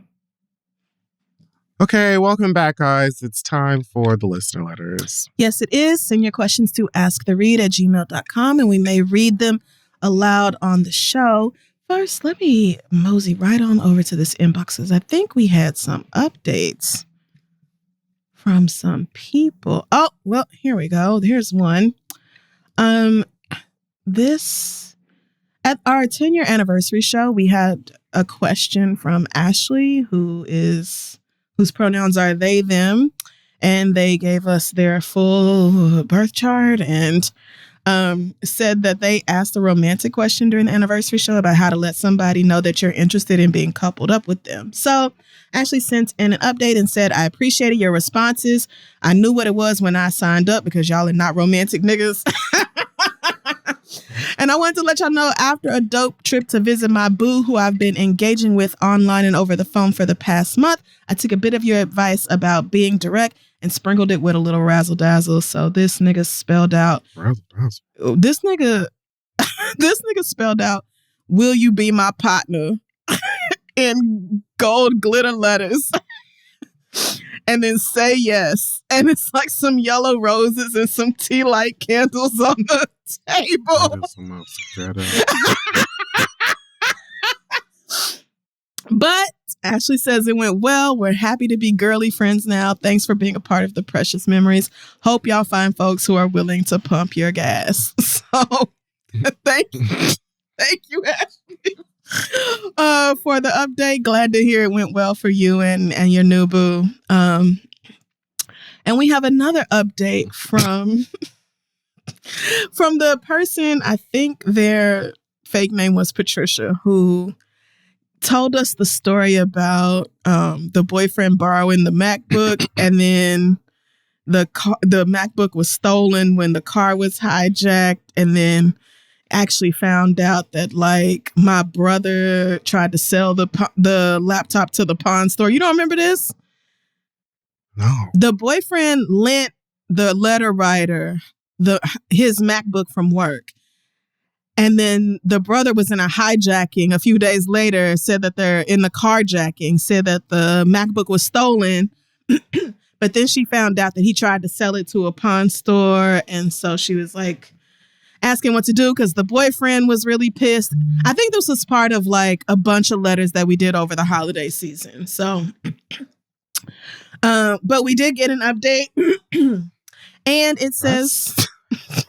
Okay, welcome back, guys. It's time for the listener letters. Yes, it is. Send your questions to asktheread@gmail.com, and we may read them aloud on the show. First, let me mosey right on over to this inbox, because I think we had some updates from some people. Oh, well, here we go. There's one. At our 10-year anniversary show, we had a question from Ashley, whose pronouns are they, them, and they gave us their full birth chart and said that they asked a romantic question during the anniversary show about how to let somebody know that you're interested in being coupled up with them. So Ashley sent in an update and said, I appreciated your responses. I knew what it was when I signed up because y'all are not romantic niggas. And I wanted to let y'all know, after a dope trip to visit my boo, who I've been engaging with online and over the phone for the past month, I took a bit of your advice about being direct and sprinkled it with a little razzle dazzle. So this nigga spelled out, this nigga spelled out, will you be my partner in gold glitter letters? And then say yes. And it's like some yellow roses and some tea light candles on the table. But Ashley says it went well. We're happy to be girly friends now. Thanks for being a part of the precious memories. Hope y'all find folks who are willing to pump your gas. So thank you, Ashley. For the update. Glad to hear it went well for you and your new boo. And we have another update from the person, I think their fake name was Patricia, who told us the story about the boyfriend borrowing the MacBook, and then the MacBook was stolen when the car was hijacked, and then actually found out that like my brother tried to sell the laptop to the pawn store. You don't remember this? No. The boyfriend lent the letter writer his MacBook from work. And then the brother was in a hijacking a few days later, said that they're in the carjacking, said that the MacBook was stolen. But then she found out that he tried to sell it to a pawn store. And so she was like asking what to do because the boyfriend was really pissed. I think this was part of like a bunch of letters that we did over the holiday season. So, but we did get an update. And it says,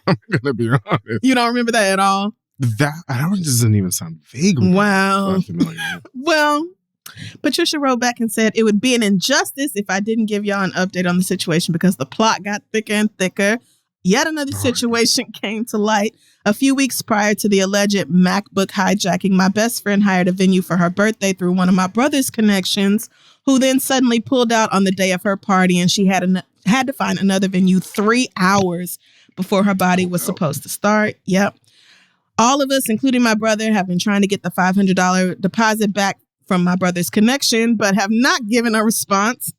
I'm gonna be honest, you don't remember that at all? That doesn't even sound vaguely wow familiar. Well, Patricia wrote back and said, it would be an injustice if I didn't give y'all an update on the situation because the plot got thicker and thicker. Yet another situation came to light. A few weeks prior to the alleged MacBook hijacking, my best friend hired a venue for her birthday through one of my brother's connections, who then suddenly pulled out on the day of her party, and she had to find another venue 3 hours before her body was supposed to start. Yep. All of us, including my brother, have been trying to get the $500 deposit back from my brother's connection, but have not given a response.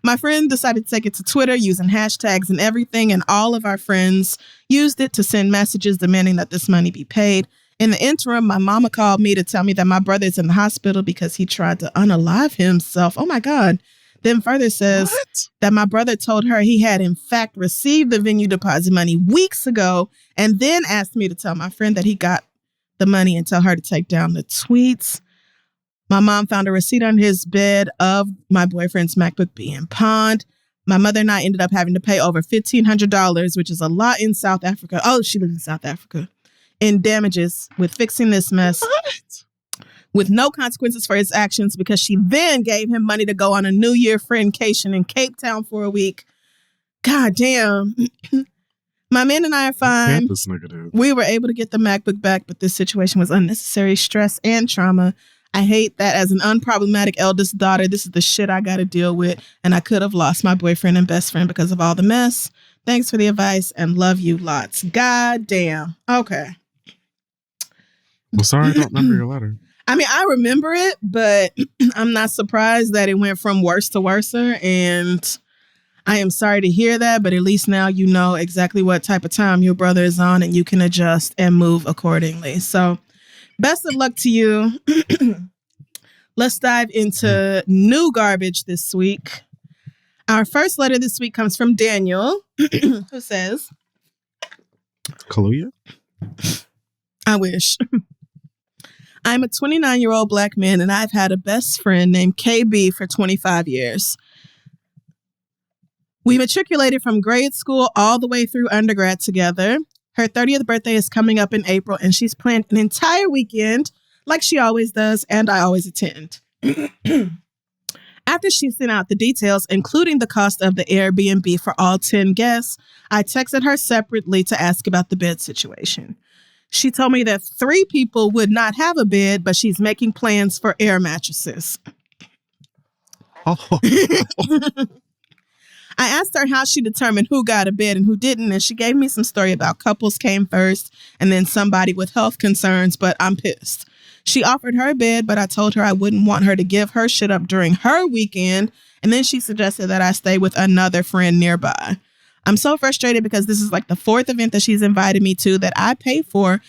My friend decided to take it to Twitter using hashtags and everything, and all of our friends used it to send messages demanding that this money be paid. In the interim, my mama called me to tell me that my brother's in the hospital because he tried to unalive himself. Oh my God. Then further says that my brother told her he had in fact received the venue deposit money weeks ago, and then asked me to tell my friend that he got the money and tell her to take down the tweets. My mom found a receipt on his bed of my boyfriend's MacBook being pawned. My mother and I ended up having to pay over $1,500, which is a lot in South Africa. Oh, she lives in South Africa. In damages with fixing this mess. What? With no consequences for his actions, because she then gave him money to go on a New Year friendcation in Cape Town for a week. God damn. My man and I are fine. This nigga dude. We were able to get the MacBook back, but this situation was unnecessary stress and trauma. I hate that as an unproblematic eldest daughter, this is the shit I got to deal with, and I could have lost my boyfriend and best friend because of all the mess. Thanks for the advice and love you lots. God damn. Okay. Well, sorry, I don't remember your letter. I mean, I remember it, but I'm not surprised that it went from worse to worser, and I am sorry to hear that, but at least now you know exactly what type of time your brother is on, and you can adjust and move accordingly. So, best of luck to you. Let's dive into new garbage this week. Our first letter this week comes from Daniel, who says, Kaluuya? I wish. I'm a 29-year-old Black man, and I've had a best friend named KB for 25 years. We matriculated from grade school all the way through undergrad together. Her 30th birthday is coming up in April, and she's planned an entire weekend, like she always does, and I always attend. After she sent out the details, including the cost of the Airbnb for all 10 guests, I texted her separately to ask about the bed situation. She told me that 3 people would not have a bed, but she's making plans for air mattresses. Oh. I asked her how she determined who got a bed and who didn't, and she gave me some story about couples came first and then somebody with health concerns, but I'm pissed. She offered her a bed, but I told her I wouldn't want her to give her shit up during her weekend, and then she suggested that I stay with another friend nearby. I'm so frustrated because this is like the 4th event that she's invited me to that I pay for,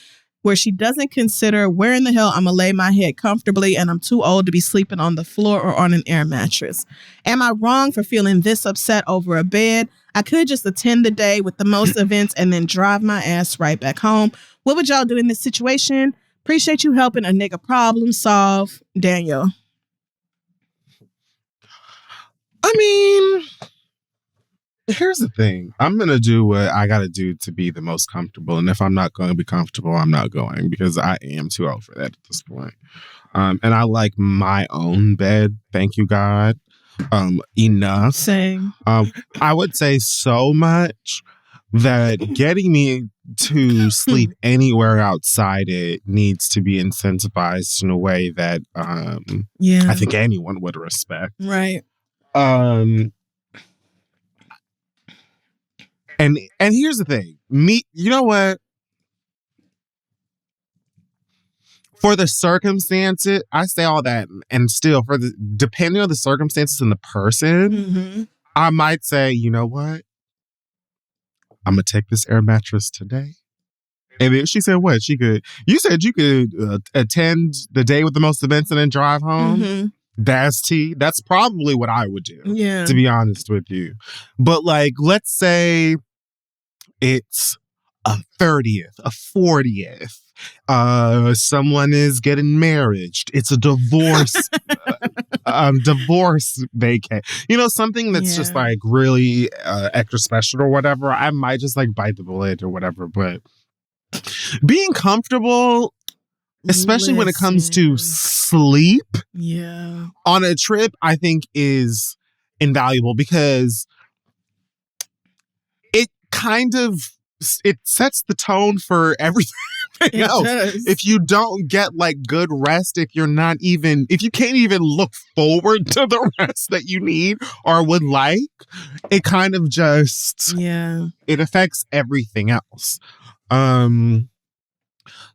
where she doesn't consider where in the hell I'm going to lay my head comfortably, and I'm too old to be sleeping on the floor or on an air mattress. Am I wrong for feeling this upset over a bed? I could just attend the day with the most events and then drive my ass right back home. What would y'all do in this situation? Appreciate you helping a nigga problem solve. Daniel. I mean, here's the thing. I'm going to do what I got to do to be the most comfortable. And if I'm not going to be comfortable, I'm not going, because I am too old for that at this point. And I like my own bed. Thank you, God. Enough. Same. I would say so much that getting me to sleep anywhere outside it needs to be incentivized in a way that I think anyone would respect. Right. And here's the thing. You know what? For the circumstances, I say all that, and still, depending on the circumstances and the person, I might say, you know what? I'm gonna take this air mattress today. And then she said, what? You said you could attend the day with the most events and then drive home? That's tea. That's probably what I would do, to be honest with you. But like, let's say it's a 30th, a 40th. Someone is getting married. It's a divorce, divorce vacay. You know, something that's just like really extra special or whatever. I might just like bite the bullet or whatever. But being comfortable especially when it comes to sleep Yeah. on a trip, I think is invaluable because it kind of it sets the tone for everything else. Does. If you don't get like good rest, if you can't even look forward to the rest that you need or would like, it kind of just it affects everything else.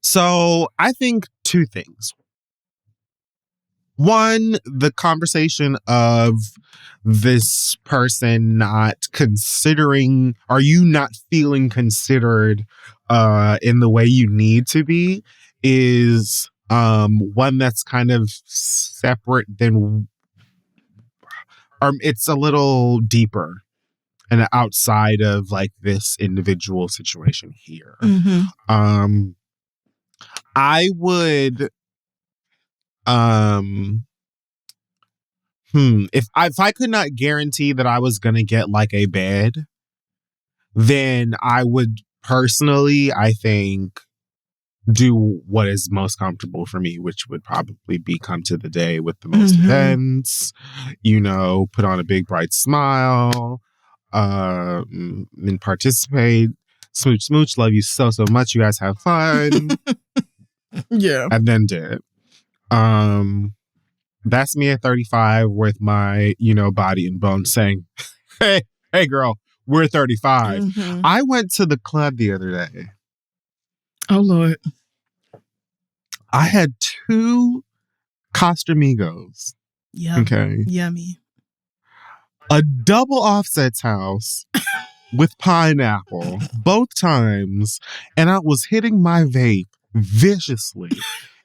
So I think two things. One, the conversation of this person not considering, are you not feeling considered in the way you need to be, is one that's kind of separate than, it's a little deeper and outside of like this individual situation here. Mm-hmm. I would if I could not guarantee that I was gonna get like a bed, then I would personally, I think, do what is most comfortable for me, which would probably be come to the day with the most events, put on a big bright smile, and participate. Smooch, love you so much. You guys have fun. Yeah. And then did. That's me at 35 with my, body and bones saying, hey girl, we're 35. Mm-hmm. I went to the club the other day. Oh, Lord. I had 2 Casamigos. Yeah. Okay. Yummy. A double Offset's house with pineapple both times. And I was hitting my vape viciously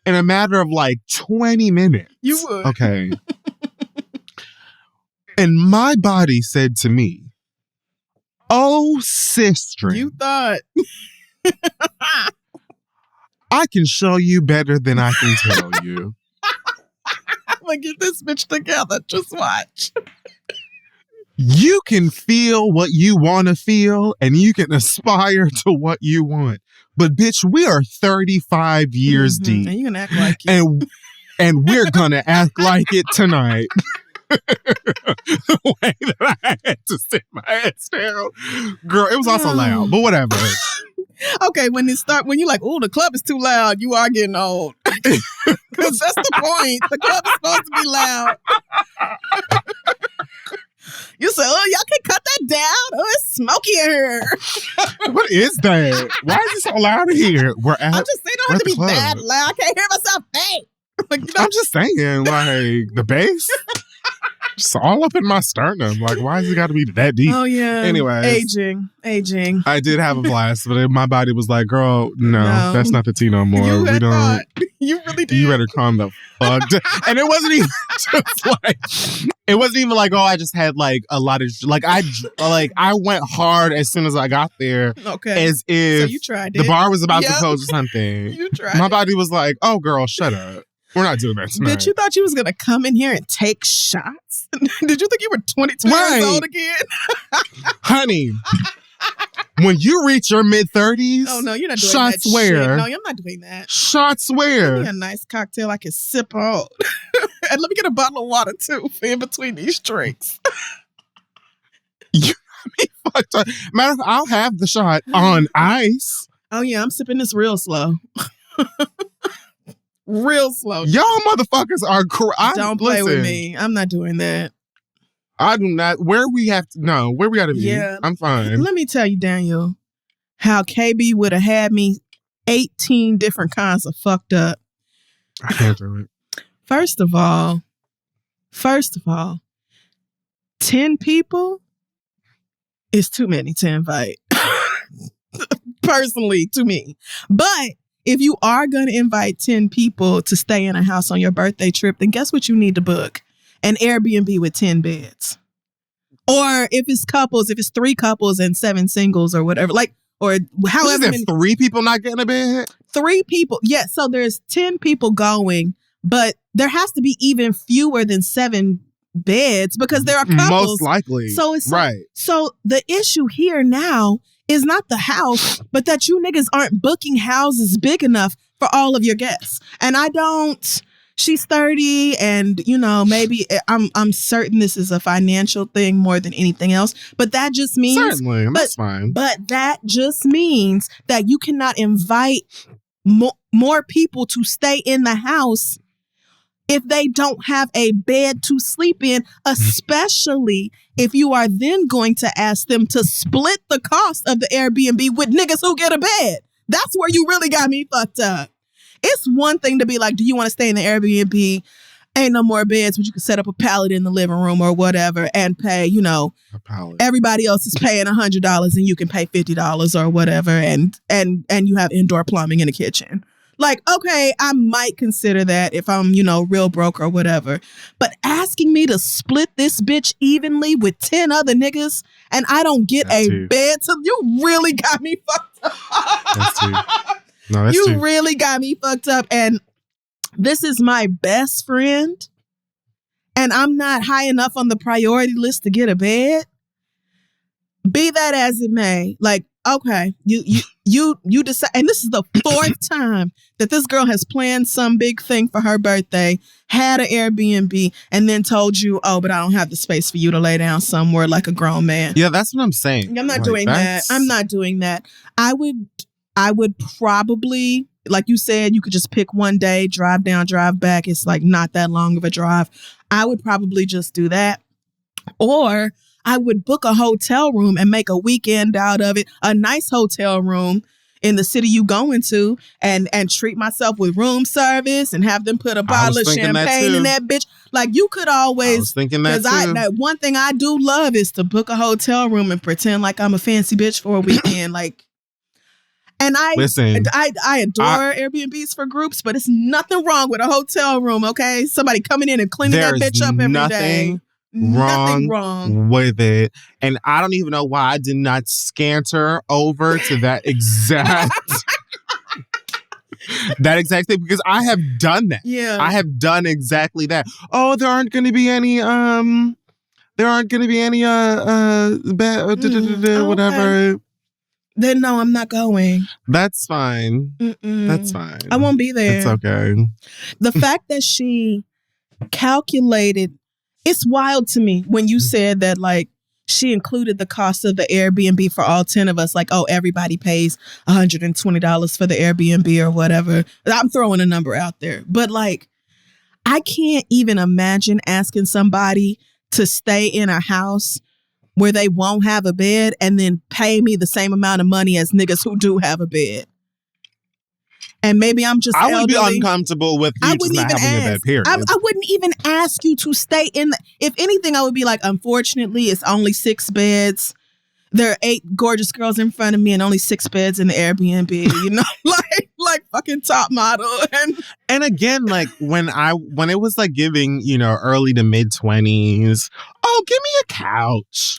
in a matter of like 20 minutes. You would. Okay. And my body said to me, oh, sister. You thought. I can show you better than I can tell you. I'm going to get this bitch together. Just watch. You can feel what you want to feel and you can aspire to what you want. But bitch, we are 35 years deep. And you're going to act like it. And we're going to act like it tonight. The way that I had to sit my ass down. Girl, it was also loud, but whatever. Okay, when you're like, oh, the club is too loud, you are getting old. Because that's the point. The club is supposed to be loud. You say, oh, y'all can cut that down. Oh, it's smoky in here. What is that? Why is it so loud in here? I'm just saying, it don't have to be that loud. I can't hear myself think. I'm just saying, like, the bass, just all up in my sternum. Like, why has it got to be that deep? Oh, yeah. Anyway. Aging. I did have a blast, but my body was like, girl, no. That's not the tea no more. You we don't. Thought. You really did. You better calm the fuck down. And it wasn't even just like, it wasn't even like, oh, I just had like a lot of, like, I went hard as soon as I got there. Okay. As if so you tried the bar was about to close or something. You tried. My body was like, oh, girl, shut up. We're not doing that tonight. Bitch, you thought you was going to come in here and take shots? Did you think you were 22 years old again? Honey, when you reach your mid-30s, oh, no, you're not doing shots that where? Shit. No, I'm not doing that. Shots where? Give me a nice cocktail I can sip on. And let me get a bottle of water, too, for in between these drinks. You got me fucked up. Matter of fact, I'll have the shot on ice. Oh, yeah, I'm sipping this real slow. Real slow. Y'all motherfuckers are don't play with me. I'm not doing that. I do not. Where we gotta be. Yeah. I'm fine. Let me tell you, Daniel, how KB would have had me 18 different kinds of fucked up. I can't do it. First of all, 10 people is too many to invite. Personally, to me. But if you are going to invite 10 people to stay in a house on your birthday trip, then guess what you need to book? An Airbnb with 10 beds. Or if it's couples, if it's 3 couples and 7 singles or whatever, like, or however many. 3 people not getting a bed? 3 people. Yeah, so there's 10 people going, but there has to be even fewer than 7 beds because there are couples. Most likely. So it's right. So the issue here now is not the house, but that you niggas aren't booking houses big enough for all of your guests. And I don't. She's 30, and maybe I'm certain this is a financial thing more than anything else. But that just means certainly that's fine. But that just means that you cannot invite more people to stay in the house if they don't have a bed to sleep in, especially if you are then going to ask them to split the cost of the Airbnb with niggas who get a bed. That's where you really got me fucked up. It's one thing to be like, do you want to stay in the Airbnb? Ain't no more beds, but you can set up a pallet in the living room or whatever and pay, everybody else is paying $100 and you can pay $50 or whatever. And you have indoor plumbing in the kitchen. Like, okay, I might consider that if I'm, real broke or whatever. But asking me to split this bitch evenly with 10 other niggas and I don't get bed to, you really got me fucked up. That's too. No, that's you really got me fucked up. And this is my best friend. And I'm not high enough on the priority list to get a bed. Be that as it may, like, okay, you decide, and this is the fourth time that this girl has planned some big thing for her birthday, had an Airbnb, and then told you, oh, but I don't have the space for you to lay down somewhere like a grown man. Yeah, that's what I'm saying. I'm not doing that. I'm not doing that. I would probably, like you said, you could just pick one day, drive down, drive back. It's like not that long of a drive. I would probably just do that. Or I would book a hotel room and make a weekend out of it, a nice hotel room in the city you going to, and treat myself with room service and have them put a bottle of champagne in that bitch. Like, you could always. I was thinking that too. One thing I do love is to book a hotel room and pretend like I'm a fancy bitch for a weekend. Like, and I adore Airbnbs for groups, but it's nothing wrong with a hotel room, okay? Somebody coming in and cleaning that bitch up every day. Nothing wrong with it. And I don't even know why I did not scanter over to that exact thing, because I have done that. Yeah. I have done exactly that. Oh, there aren't going to be any whatever. Then no, I'm not going. That's fine. That's fine. I won't be there. It's okay. The fact that she calculated, it's wild to me when you said that, like, she included the cost of the Airbnb for all 10 of us. Like, oh, everybody pays $120 for the Airbnb or whatever. I'm throwing a number out there. But, like, I can't even imagine asking somebody to stay in a house where they won't have a bed and then pay me the same amount of money as niggas who do have a bed. And maybe I'm just I would be uncomfortable with you just not having a bed, period. I wouldn't even ask you to stay in. If anything, I would be like, unfortunately, it's only 6 beds. There are 8 gorgeous girls in front of me and only 6 beds in the Airbnb, like fucking top model. And again, like when it was like giving, early to mid 20s, oh, give me a couch.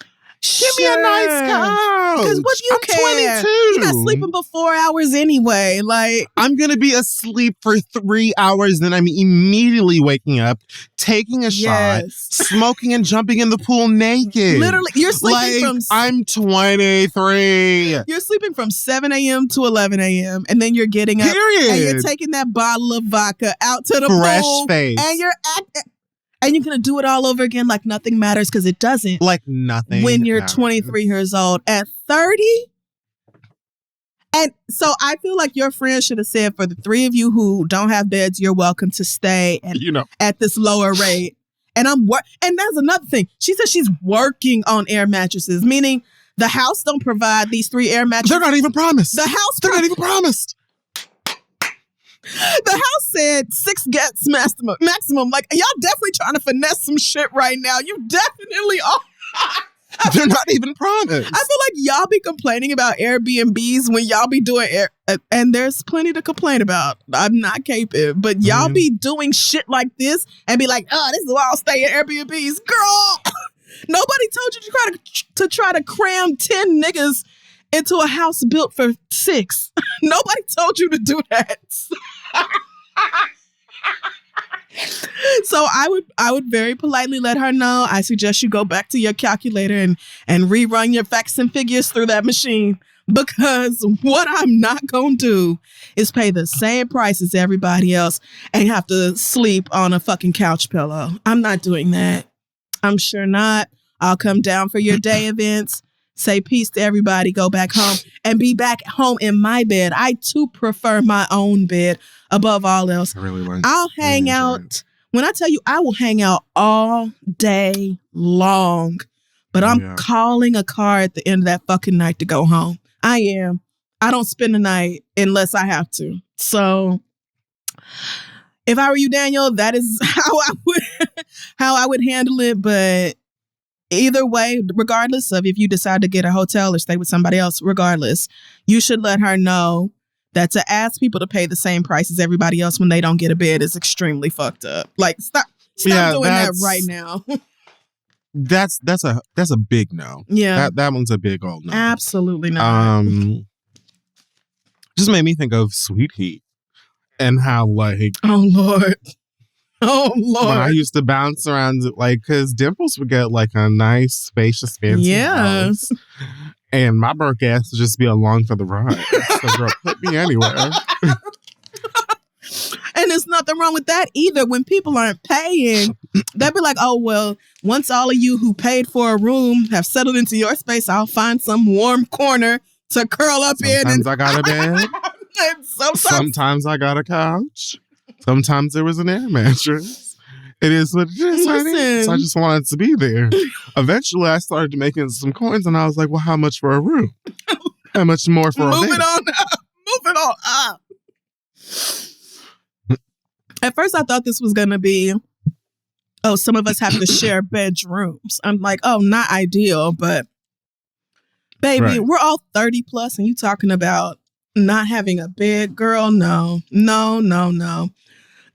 Give me a nice couch. Because what do you care? 22. You're not sleeping for 4 hours anyway. Like, I'm going to be asleep for 3 hours, then I'm immediately waking up, taking a shot, smoking and jumping in the pool naked. Literally, you're sleeping I'm 23. You're sleeping from 7 a.m. to 11 a.m. and then you're getting up. Period. And you're taking that bottle of vodka out to the Fresh pool. face. And you're going to do it all over again like nothing matters, because it doesn't. Like nothing when you're matters. 23 years old. At 30? And so I feel like your friend should have said, for the 3 of you who don't have beds, you're welcome to stay at this lower rate. And and that's another thing. She said she's working on air mattresses, meaning the house don't provide these 3 air mattresses. They're not even promised. They're not even promised. The house said 6 guests maximum. Like, y'all definitely trying to finesse some shit right now. You definitely are. They're not even promised. I feel like y'all be complaining about Airbnbs when y'all be doing and there's plenty to complain about. I'm not caping, but y'all be doing shit like this and be like, oh, this is why I'll stay at Airbnbs. Girl, nobody told you to try to cram 10 niggas into a house built for 6. Nobody told you to do that. So I would very politely let her know. I suggest you go back to your calculator and rerun your facts and figures through that machine. Because what I'm not going to do is pay the same price as everybody else and have to sleep on a fucking couch pillow. I'm not doing that. I'm sure not. I'll come down for your day events, say peace to everybody, go back home, and be back home in my bed. I too prefer my own bed above all else. I'll hang out. When I tell you, I will hang out all day long, but I'm calling a car at the end of that fucking night to go home. I am. I don't spend the night unless I have to. So if I were you, Daniel, that is how I would handle it. But either way, regardless of if you decide to get a hotel or stay with somebody else, regardless, you should let her know that to ask people to pay the same price as everybody else when they don't get a bed is extremely fucked up. Like, stop doing that right now. That's a big no. Yeah. That one's a big old no. Absolutely not. Just made me think of Sweet Heat and how, like, oh Lord. When I used to bounce around, like, because Dimples would get like a nice, spacious, fancy house. And my broke ass would just be along for the ride. So, girl, put me anywhere. And there's nothing wrong with that either. When people aren't paying, they'll be like, oh, well, once all of you who paid for a room have settled into your space, I'll find some warm corner to curl up in. Sometimes I got a bed. Sometimes I got a couch. Sometimes there was an air mattress. It is what it is, honey. So I just wanted to be there. Eventually, I started making some coins, and I was like, well, how much for a room? How much more for a bed? Moving on up. At first, I thought this was going to be, oh, some of us have to share bedrooms. I'm like, oh, not ideal, but baby, we're all 30 plus and you talking about not having a bed, girl. No.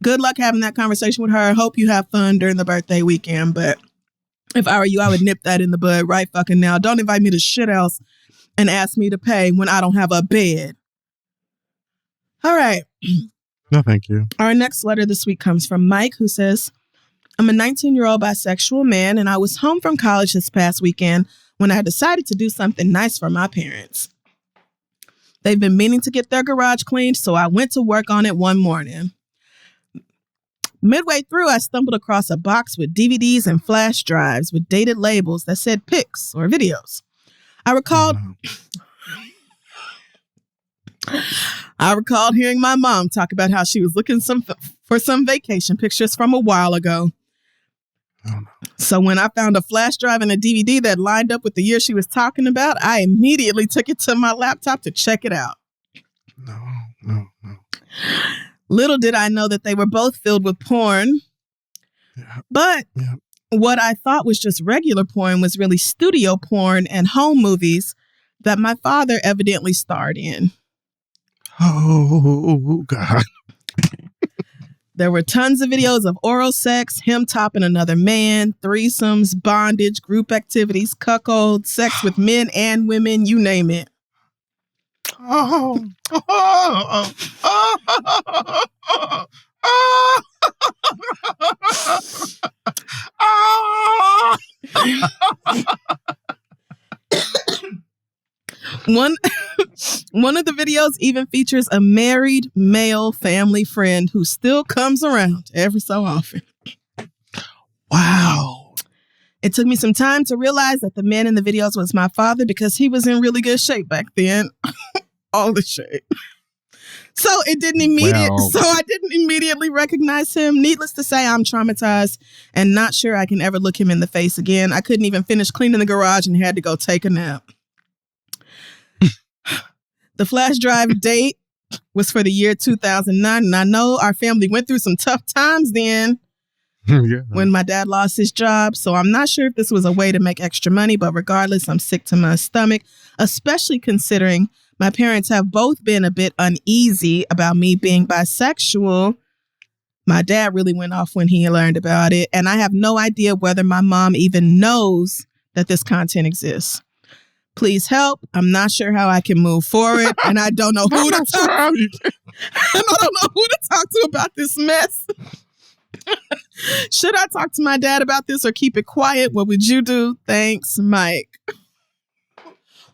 Good luck having that conversation with her. Hope you have fun during the birthday weekend. But if I were you, I would nip that in the bud right fucking now. Don't invite me to shit else and ask me to pay when I don't have a bed. All right. No, thank you. Our next letter this week comes from Mike, who says, I'm a 19-year-old bisexual man, and I was home from college this past weekend when I decided to do something nice for my parents. They've been meaning to get their garage cleaned, so I went to work on it one morning. Midway through, I stumbled across a box with DVDs and flash drives with dated labels that said pics or videos. I recalled hearing my mom talk about how she was looking for some vacation pictures from a while ago. Oh, no. So when I found a flash drive and a DVD that lined up with the year she was talking about, I immediately took it to my laptop to check it out. No. Little did I know that they were both filled with porn. Yeah. But what I thought was just regular porn was really studio porn and home movies that my father evidently starred in. Oh, God. There were tons of videos of oral sex, him topping another man, threesomes, bondage, group activities, cuckold, sex with men and women, you name it. One of the videos even features a married male family friend who still comes around every so often. Wow. It took me some time to realize that the man in the videos was my father because he was in really good shape back then. All the shape. So I didn't immediately recognize him. Needless to say, I'm traumatized and not sure I can ever look him in the face again. I couldn't even finish cleaning the garage and had to go take a nap. The flash drive date was for the year 2009, and I know our family went through some tough times then when my dad lost his job. So I'm not sure if this was a way to make extra money, but regardless, I'm sick to my stomach, especially considering my parents have both been a bit uneasy about me being bisexual. My dad really went off when he learned about it, and I have no idea whether my mom even knows that this content exists. Please help. I'm not sure how I can move forward, and I don't know who to talk to about this mess. Should I talk to my dad about this or keep it quiet? What would you do? Thanks, Mike.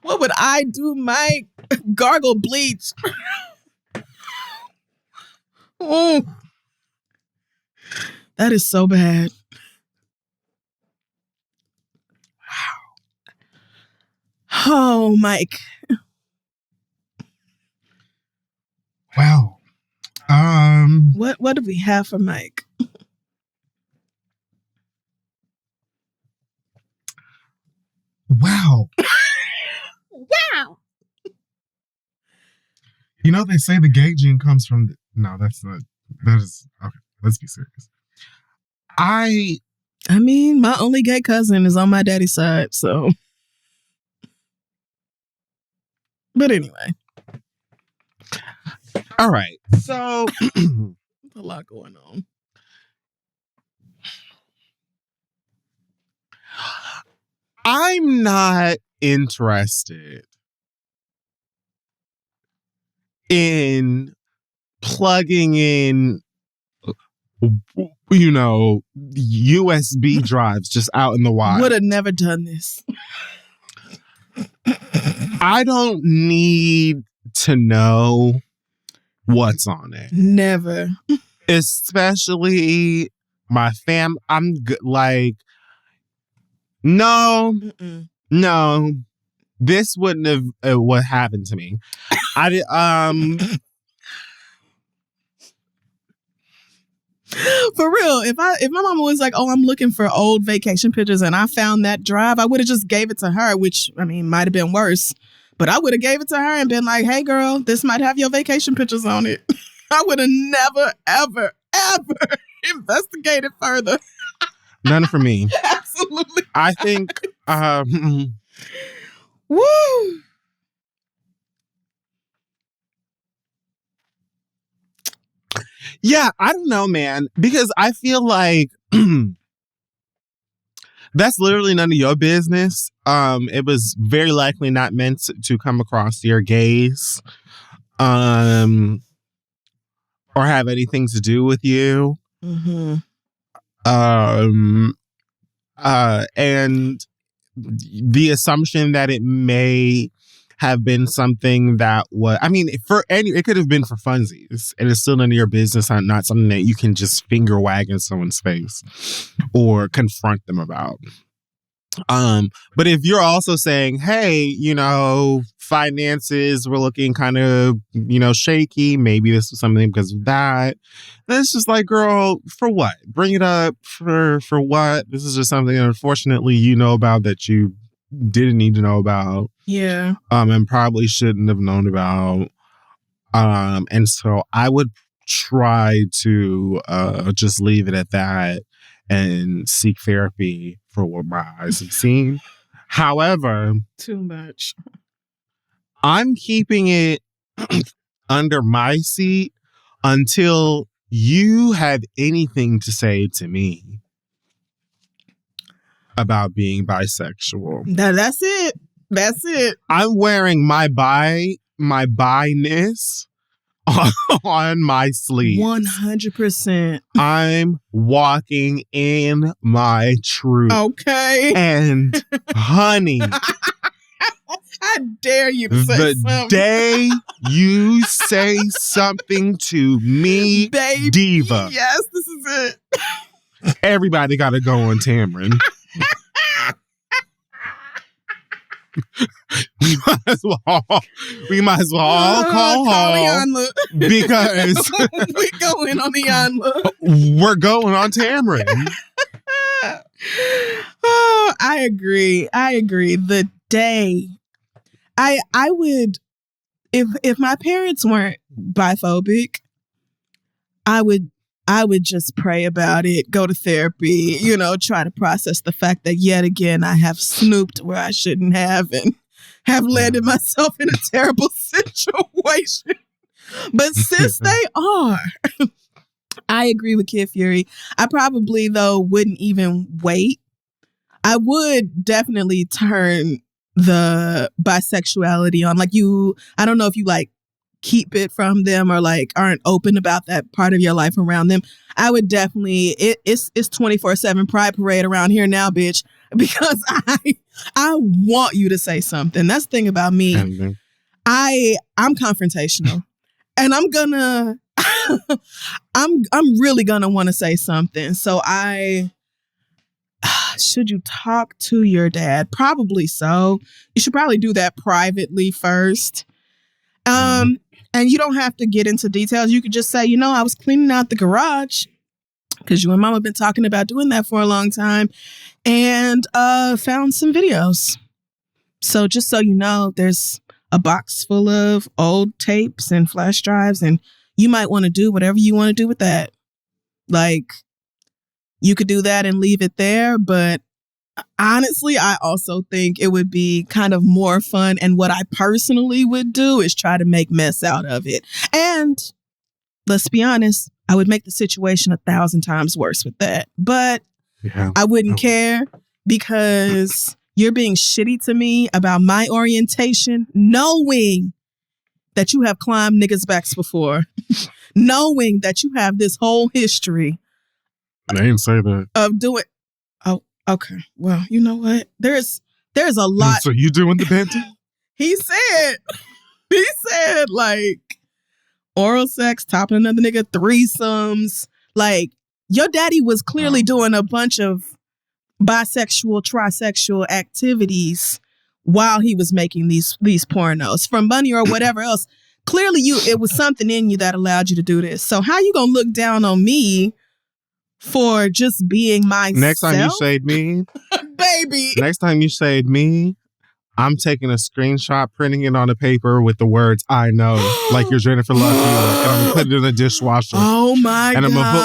What would I do, Mike? Gargle bleach. Oh, that is so bad. Oh, Mike. Wow. What do we have for Mike? Wow. Wow. You know, they say the gay gene comes from... No, that's not... That is... Okay, let's be serious. I mean, my only gay cousin is on my daddy's side, so... But anyway. All right. So... a lot going on. I'm not interested in plugging in, you know, USB drives just out in the wild. Would have never done this. I don't need to know what's on it. Never. Especially my fam. I'm like, no, no, this wouldn't have what happened to me. I did. For real, if my mama was like, "Oh, I'm looking for old vacation pictures," and I found that drive, I would have just gave it to her, which I mean might have been worse. But I would have gave it to her and been like, "Hey, girl, this might have your vacation pictures on it." I would have never, ever, ever investigated further. None for me. Absolutely. I think. Woo. Yeah, I don't know, man, because I feel like that's literally none of your business. It was very likely not meant to come across your gaze, or have anything to do with you. Mm-hmm. And the assumption that it may have been something that was, I mean, it could have been for funsies, and it's still none of your business, and not something that you can just finger wag in someone's face or confront them about. But if you're also saying, hey, you know, finances were looking kind of, you know, shaky, maybe this was something because of that, then it's just like, girl, for what? Bring it up for what? This is just something, unfortunately, you know about that you didn't need to know about. Yeah. And probably shouldn't have known about. And so I would try to just leave it at that and seek therapy for what my eyes have seen. However, too much. I'm keeping it under my seat until you have anything to say to me about being bisexual. That's it. That's it. I'm wearing my bi-ness on my sleeve. 100%. I'm walking in my truth. Okay. And honey, I dare you to say the something. day you say something to me, baby, diva. Yes, this is it. Everybody got to go on Tamron. we might as well all call Yanla. Because we're going on the Yanla. We're going on Tamron. Oh, I agree. The day I would, if my parents weren't biphobic, I would just pray about it, go to therapy, you know, try to process the fact that yet again I have snooped where I shouldn't have and have landed myself in a terrible situation. But since they are, I agree with Kid Fury. I probably, though, wouldn't even wait. I would definitely turn the bisexuality on. Like I don't know if you like keep it from them or like aren't open about that part of your life around them. I would definitely, it's 24/7 Pride Parade around here now, bitch, because I want you to say something. That's the thing about me. And I'm confrontational, and I'm gonna, I'm really gonna want to say something. So should you talk to your dad? Probably so. You should probably do that privately first. And you don't have to get into details. You could just say, I was cleaning out the garage because you and mom have been talking about doing that for a long time, and found some videos. So just so you know, there's a box full of old tapes and flash drives, and you might want to do whatever you want to do with that. Like, you could do that and leave it there, but honestly, I also think it would be kind of more fun. And what I personally would do is try to make mess out of it. And let's be honest, I would make the situation 1,000 times worse with that. But I wouldn't care because you're being shitty to me about my orientation, knowing that you have climbed niggas' backs before, knowing that you have this whole history. I didn't say that. Of doing. Oh, okay. Well, you know what? There's a lot. So you doing the bad thing? He said, like, oral sex, topping another nigga, threesomes. Like, your daddy was clearly doing a bunch of bisexual, trisexual activities while he was making these pornos for money or whatever else. Clearly, it was something in you that allowed you to do this. So how you gonna look down on me for just being myself? Next time you shade me, baby. Next time you shade me, I'm taking a screenshot, printing it on a paper with the words "I know," like you're Jennifer Love Hewitt, and I'm gonna put it in a dishwasher. Oh my god! And I'm gonna put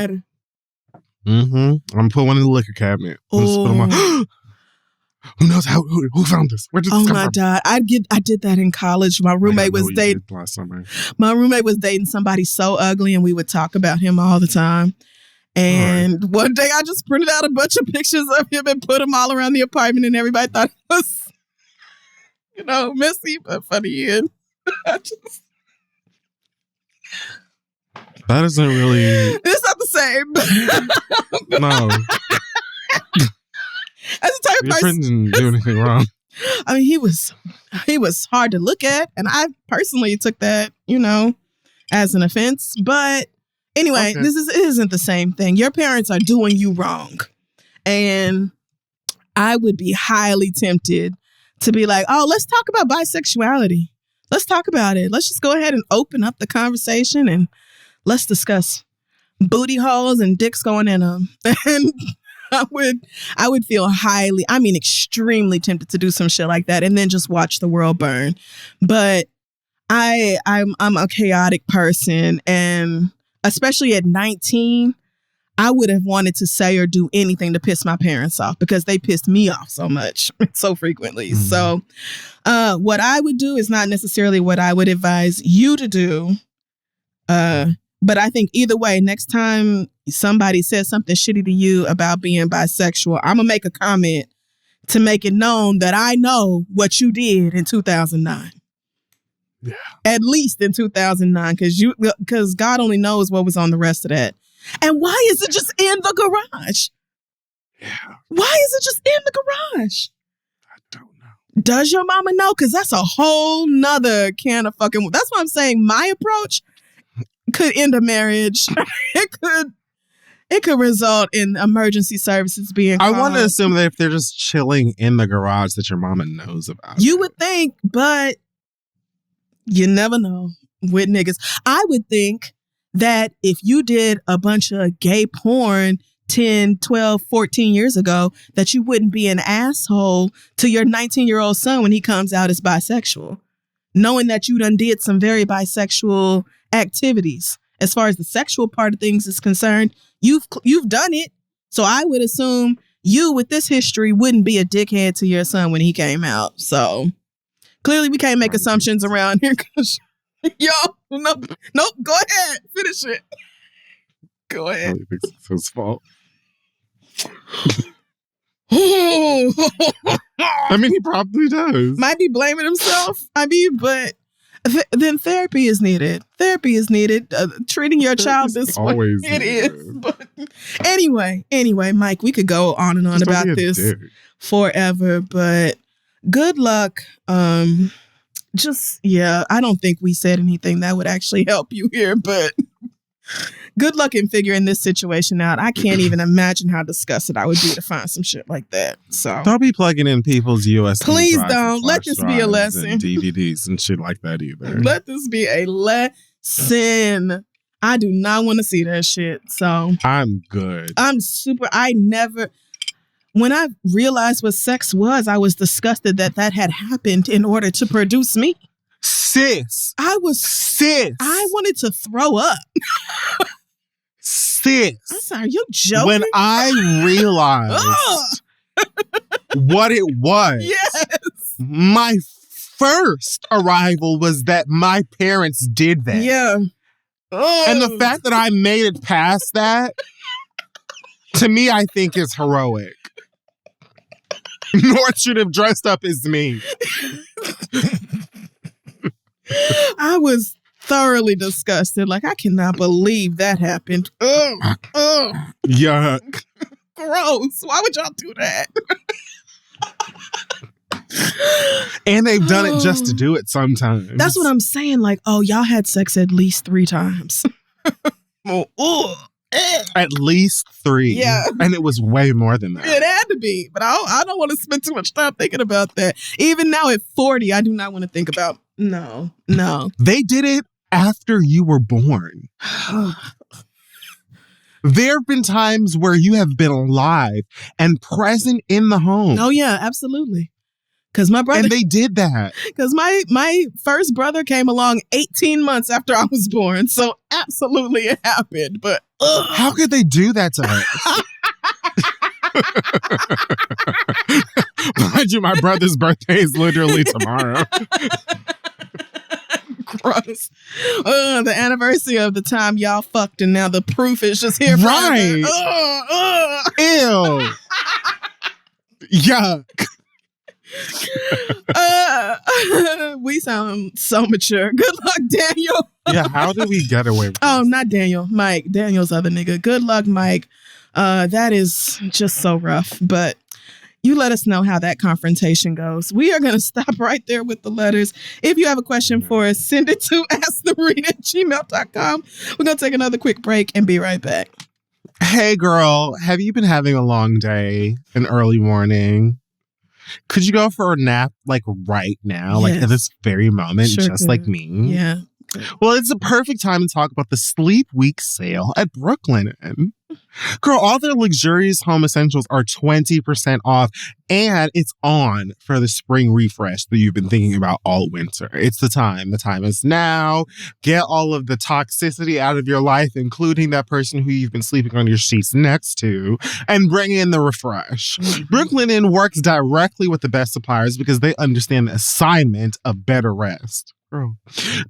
one. I'm gonna put one in the liquor cabinet. Who knows who found this? Where did this come from? God! I did that in college. My roommate was dating last summer. My roommate was dating somebody so ugly, and we would talk about him all the time. And one day I just printed out a bunch of pictures of him and put them all around the apartment, and everybody thought it was, messy but funny. And that isn't really. It's not the same. No. As a type of Your friend person, didn't do anything wrong. I mean, he was hard to look at, and I personally took that, as an offense. But anyway, Okay. It isn't the same thing. Your parents are doing you wrong, and I would be highly tempted to be like, "Oh, let's talk about bisexuality. Let's talk about it. Let's just go ahead and open up the conversation, and let's discuss booty holes and dicks going in them." And I would feel extremely tempted to do some shit like that and then just watch the world burn. But I'm a chaotic person, and especially at 19, I would have wanted to say or do anything to piss my parents off because they pissed me off so much, so frequently. Mm-hmm. So what I would do is not necessarily what I would advise you to do. But I think either way, next time somebody says something shitty to you about being bisexual, I'm going to make a comment to make it known that I know what you did in 2009. Yeah. At least in 2009, because God only knows what was on the rest of that. And why is it just in the garage? Yeah. Why is it just in the garage? I don't know. Does your mama know? Because that's a whole nother can of fucking... That's why I'm saying my approach could end a marriage. It could result in emergency services being called. I want to assume that if they're just chilling in the garage that your mama knows about You it. would think, but you never know with niggas. I would think that if you did a bunch of gay porn 10, 12, 14 years ago, that you wouldn't be an asshole to your 19-year-old son when he comes out as bisexual, knowing that you done did some very bisexual activities. As far as the sexual part of things is concerned, you've done it. So I would assume you, with this history, wouldn't be a dickhead to your son when he came out. So clearly we can't make assumptions around here. Nope, go ahead. Finish it. Go ahead. I think it's his fault. I mean, he probably does. Might be blaming himself. But then therapy is needed. Therapy is needed. Treating your child this way. It is. But anyway, Mike, we could go on and on about this. forever. But good luck. I don't think we said anything that would actually help you here, but good luck in figuring this situation out. I can't even imagine how disgusted I would be to find some shit like that. So don't be plugging in people's USB please drives and don't. Let flash this be a drives lesson. and DVDs and shit like that either. Let this be a lesson. I do not want to see that shit. So I'm good. When I realized what sex was, I was disgusted that had happened in order to produce me. Sis. I wanted to throw up. Sis. I'm sorry, you joking? When I realized what it was, yes, my first arrival was that my parents did that. Yeah. And the fact that I made it past that, to me, I think is heroic. North should have dressed up as me. I was thoroughly disgusted. Like, I cannot believe that happened. Ugh. Yuck. Gross. Why would y'all do that? And they've done it just to do it sometimes. That's what I'm saying. Like, oh, y'all had sex at least 3 times. At least 3. Yeah. And it was way more than that. It had to be. But I don't want to spend too much time thinking about that. Even now at 40, I do not want to think about, no. They did it after you were born. There have been times where you have been alive and present in the home. Oh, yeah, absolutely. Because my brother... And they did that. Because my first brother came along 18 months after I was born. So absolutely it happened. But how could they do that to us? Mind you, my brother's birthday is literally tomorrow. Gross. The anniversary of the time y'all fucked and now the proof is just here. Right. Ew. Yuck. We sound so mature. Good luck, Daniel. Yeah, how did we get away with this? Oh, not Daniel. Mike. Daniel's other nigga. Good luck, Mike. That is just so rough. But you let us know how that confrontation goes. We are going to stop right there with the letters. If you have a question for us, send it to asktheread@gmail.com. We're going to take another quick break and be right back. Hey, girl, have you been having a long day, an early morning? Could you go for a nap like right now, like at this very moment, Sure just could. like me? Yeah. Well, it's a perfect time to talk about the Sleep Week sale at Brooklinen. Girl, all their luxurious home essentials are 20% off, and it's on for the spring refresh that you've been thinking about all winter. It's the time. The time is now. Get all of the toxicity out of your life, including that person who you've been sleeping on your sheets next to, and bring in the refresh. Brooklinen works directly with the best suppliers because they understand the assignment of better rest. Girl.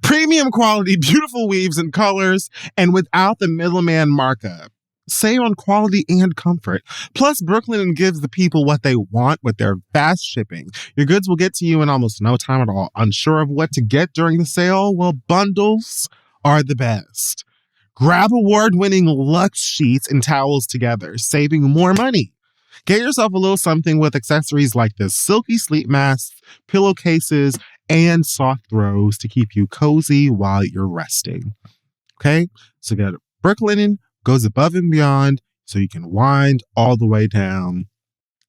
Premium quality, beautiful weaves and colors, and without the middleman markup. Save on quality and comfort. Plus, Brooklinen gives the people what they want with their fast shipping. Your goods will get to you in almost no time at all. Unsure of what to get during the sale? Well, bundles are the best. Grab award-winning luxe sheets and towels together, saving more money. Get yourself a little something with accessories like this: silky sleep masks, pillowcases, and soft throws to keep you cozy while you're resting. Okay? So get Brooklinen, goes above and beyond so you can wind all the way down.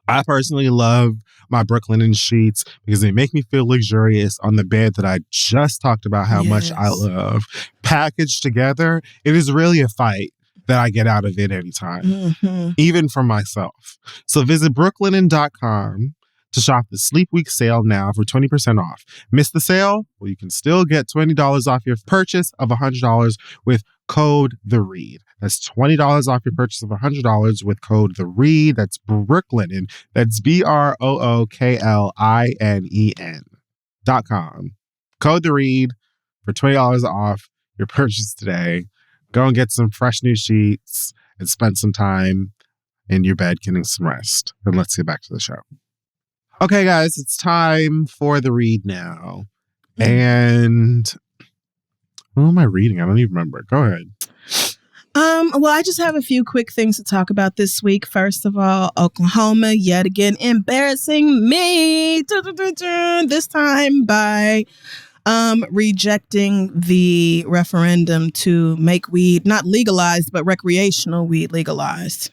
I personally love my Brooklinen sheets because they make me feel luxurious on the bed that I just talked about how much I love. Packaged together, it is really a fight that I get out of it anytime, even for myself. So visit brooklinen.com to shop the Sleep Week sale now for 20% off. Miss the sale? Well, you can still get $20 off your purchase of $100 with code THEREAD. That's $20 off your purchase of $100 with code THEREAD. That's Brooklinen. That's BROOKLINEN.com. Code THEREAD for $20 off your purchase today. Go and get some fresh new sheets and spend some time in your bed getting some rest. And let's get back to the show. Okay, guys, it's time for the read now. And who am I reading? I don't even remember. Go ahead. Well, I just have a few quick things to talk about this week. First of all, Oklahoma yet again embarrassing me this time by rejecting the referendum to make weed not legalized, but recreational weed legalized.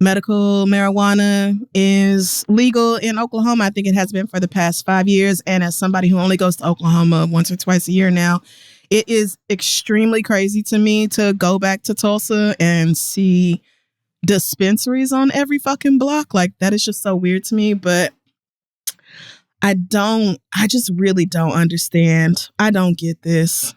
Medical marijuana is legal in Oklahoma. I think it has been for the past 5 years. And as somebody who only goes to Oklahoma once or twice a year now, it is extremely crazy to me to go back to Tulsa and see dispensaries on every fucking block. Like, that is just so weird to me. But I just really don't understand. I don't get this.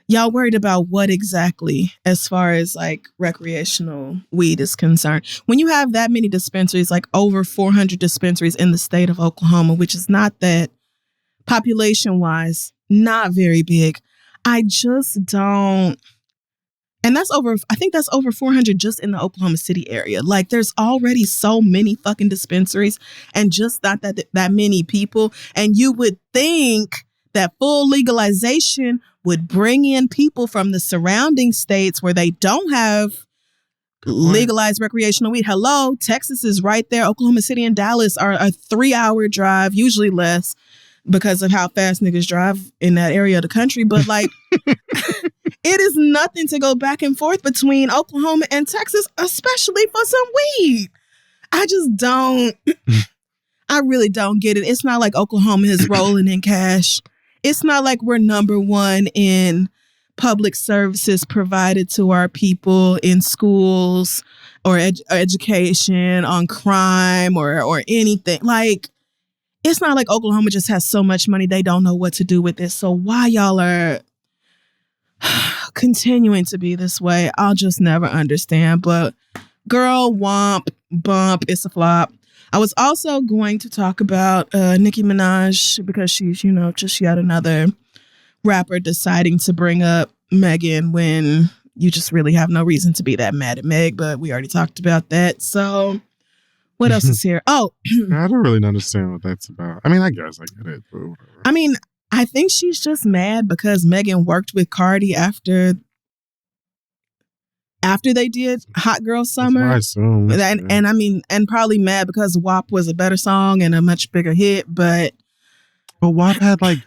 Y'all worried about what exactly as far as like recreational weed is concerned? When you have that many dispensaries, like over 400 dispensaries in the state of Oklahoma, which is not that population wise, not very big. I just don't. And I think that's over 400 just in the Oklahoma City area. Like, there's already so many fucking dispensaries and just not that many people. And you would think that full legalization would bring in people from the surrounding states where they don't have legalized recreational weed. Hello, Texas is right there. Oklahoma City and Dallas are a 3-hour drive, usually less because of how fast niggas drive in that area of the country. But like, it is nothing to go back and forth between Oklahoma and Texas, especially for some weed. I just don't. I really don't get it. It's not like Oklahoma is rolling in cash. It's not like we're number one in public services provided to our people in schools or education, on crime or anything. Like, it's not like Oklahoma just has so much money they don't know what to do with it. So why y'all are continuing to be this way, I'll just never understand. But girl, womp, bump, it's a flop. I was also going to talk about Nicki Minaj because she's, just yet another rapper deciding to bring up Megan when you just really have no reason to be that mad at Meg, but we already talked about that. So what else is here? Oh, I don't really understand what that's about. I mean, I guess I get it, but whatever. I mean, I think she's just mad because Megan worked with Cardi after they did Hot Girl Summer. I assume. And I mean, and probably mad because WAP was a better song and a much bigger hit, but WAP had like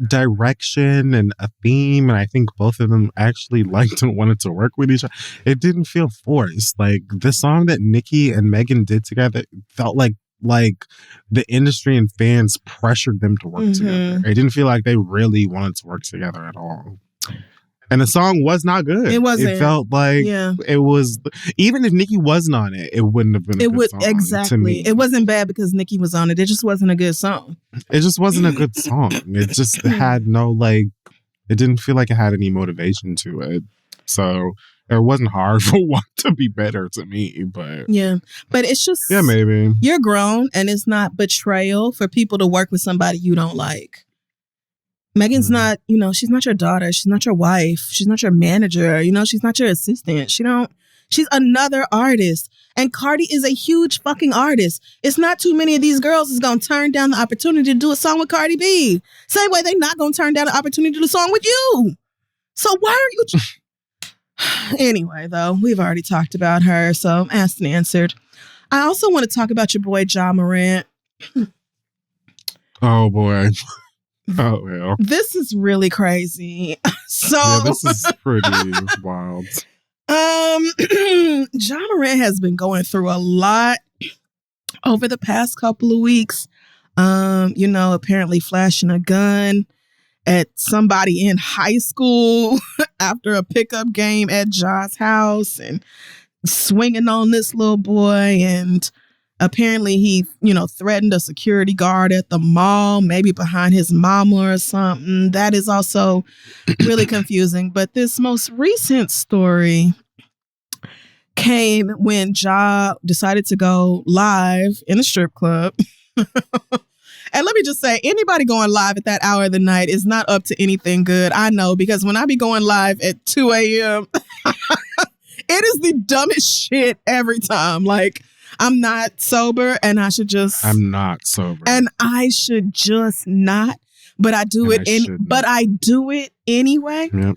direction and a theme, and I think both of them actually liked and wanted to work with each other. It didn't feel forced. Like, the song that Nicki and Megan did together felt like the industry and fans pressured them to work together. It didn't feel like they really wanted to work together at all. And the song was not good. It wasn't. It felt like it was, even if Nicki wasn't on it, it wouldn't have been a good song. Exactly. To me. It wasn't bad because Nicki was on it. It just wasn't a good song. It just wasn't a good song. It just had no, it didn't feel like it had any motivation to it. So it wasn't hard for one to be better to me, but... Yeah, but it's just... Yeah, maybe. You're grown, and it's not betrayal for people to work with somebody you don't like. Megan's not, she's not your daughter. She's not your wife. She's not your manager. She's not your assistant. She's another artist. And Cardi is a huge fucking artist. It's not too many of these girls is going to turn down the opportunity to do a song with Cardi B. Same way they not going to turn down the opportunity to do a song with you. So why are you... Anyway, though, we've already talked about her, so asked and answered. I also want to talk about your boy, Ja Morant. Oh, boy. Oh, well. This is really crazy. Yeah, this is pretty wild. Ja Morant has been going through a lot over the past couple of weeks. Apparently flashing a gun at somebody in high school after a pickup game at Ja's house and swinging on this little boy. And apparently he, threatened a security guard at the mall, maybe behind his mama or something. That is also really confusing. But this most recent story came when Ja decided to go live in a strip club. And let me just say, anybody going live at that hour of the night is not up to anything good. I know, because when I be going live at 2 a.m., it is the dumbest shit every time. Like, I'm not sober and I should just... I'm not sober. And I should just not, but I do it. But I do it anyway. Yep.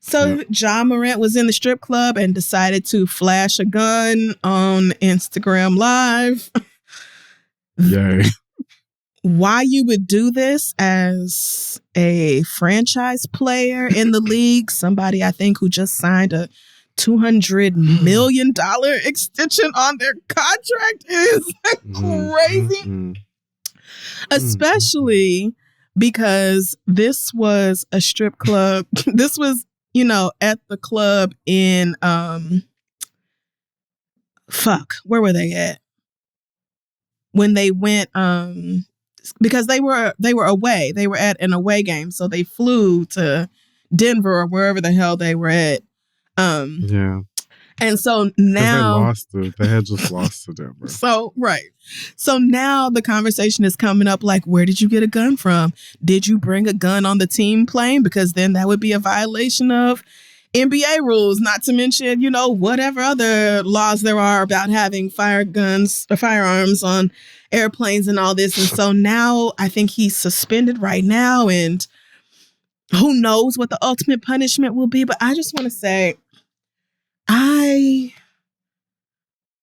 So Ja Morant was in the strip club and decided to flash a gun on Instagram Live. Yay. Why you would do this as a franchise player in the league, somebody I think who just signed a $200 million extension on their contract is crazy. Especially because this was a strip club. This was, at the club in where were they at? When they went because they were away. They were at an away game. So they flew to Denver or wherever the hell they were at. Yeah. And so now they had just lost to Denver. So now the conversation is coming up like, where did you get a gun from? Did you bring a gun on the team plane? Because then that would be a violation of NBA rules, not to mention, whatever other laws there are about having firearms on airplanes and all this. And so now I think he's suspended right now, and who knows what the ultimate punishment will be. But I just want to say,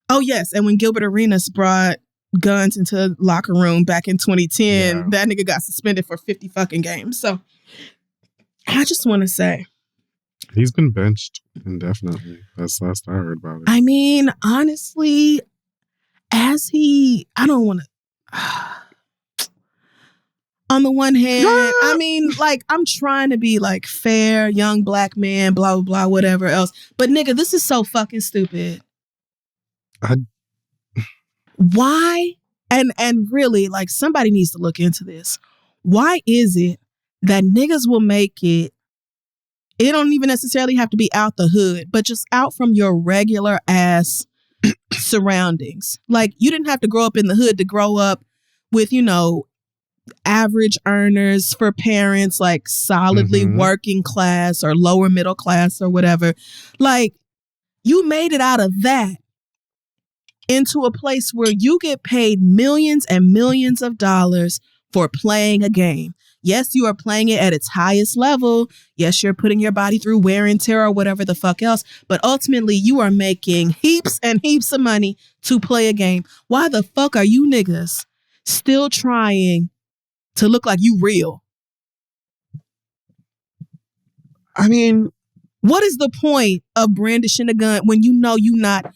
oh yes, and when Gilbert Arenas brought guns into the locker room back in 2010, that nigga got suspended for 50 fucking games. So I just want to say, he's been benched indefinitely. That's last I heard about it. I mean, honestly, I don't want to. On the one hand, I mean, like, I'm trying to be like fair, young black man, blah, blah, blah, whatever else. But nigga, this is so fucking stupid. Why? And really, like, somebody needs to look into this. Why is it that niggas will make it? It don't even necessarily have to be out the hood, but just out from your regular ass surroundings. Like, you didn't have to grow up in the hood to grow up with, average earners for parents, like solidly working class or lower middle class or whatever. Like, you made it out of that into a place where you get paid millions and millions of dollars for playing a game. Yes, you are playing it at its highest level. Yes, you're putting your body through wear and tear or whatever the fuck else. But ultimately, you are making heaps and heaps of money to play a game. Why the fuck are you niggas still trying to look like you real? I mean, what is the point of brandishing a gun when you know you're not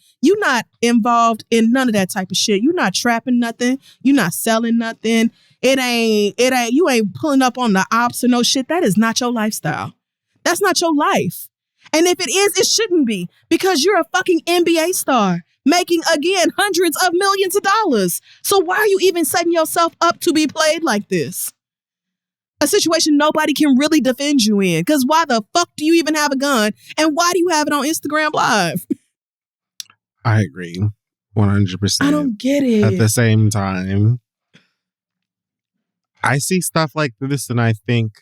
involved in none of that type of shit? You're not trapping nothing. You're not selling nothing. You ain't pulling up on the ops or no shit. That is not your lifestyle. That's not your life. And if it is, it shouldn't be, because you're a fucking NBA star making, again, hundreds of millions of dollars. So why are you even setting yourself up to be played like this? A situation nobody can really defend you in. Because why the fuck do you even have a gun? And why do you have it on Instagram Live? I agree. 100%. I don't get it. At the same time, I see stuff like this and I think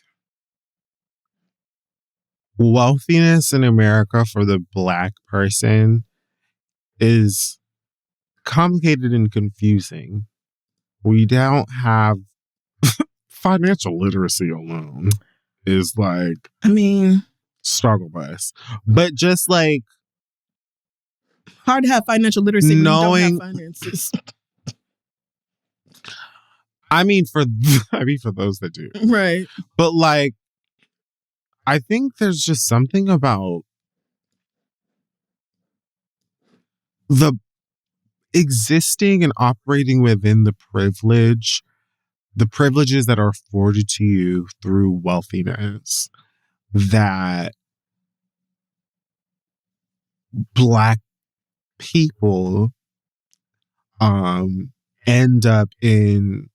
wealthiness in America for the Black person is complicated and confusing. We don't have financial literacy alone is like, I mean, struggle bus. But just like, hard to have financial literacy when you don't have finances. I mean, for those that do. Right. But like, I think there's just something about the existing and operating within the privileges that are afforded to you through wealthiness, that Black people end up in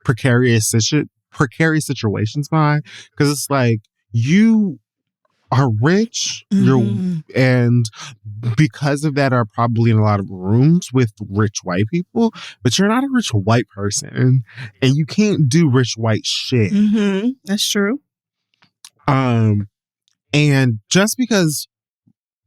precarious situations by, because it's like, you are rich, and because of that are probably in a lot of rooms with rich white people, but you're not a rich white person and you can't do rich white shit. That's true. And just because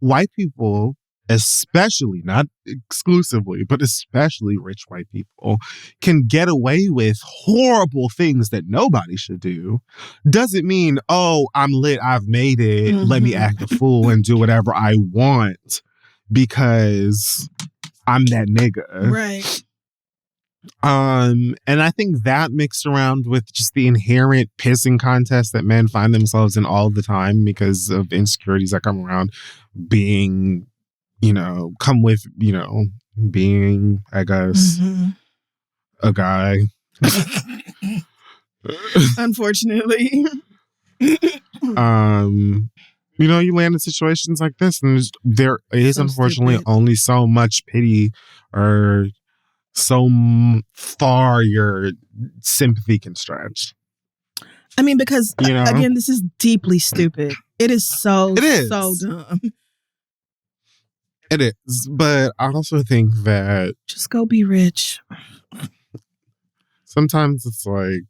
white people especially, not exclusively, but especially rich white people, can get away with horrible things that nobody should do, doesn't mean, oh, I'm lit, I've made it, let me act a fool and do whatever I want because I'm that nigga. Right. And I think that mixed around with just the inherent pissing contest that men find themselves in all the time because of insecurities that come around being, come with, being, I guess, a guy. Unfortunately. You land in situations like this, and there is So unfortunately stupid. only so much pity or so far your sympathy can stretch. I mean, because again, this is deeply stupid. It is so dumb. It is, but I also think that just go be rich. Sometimes it's like,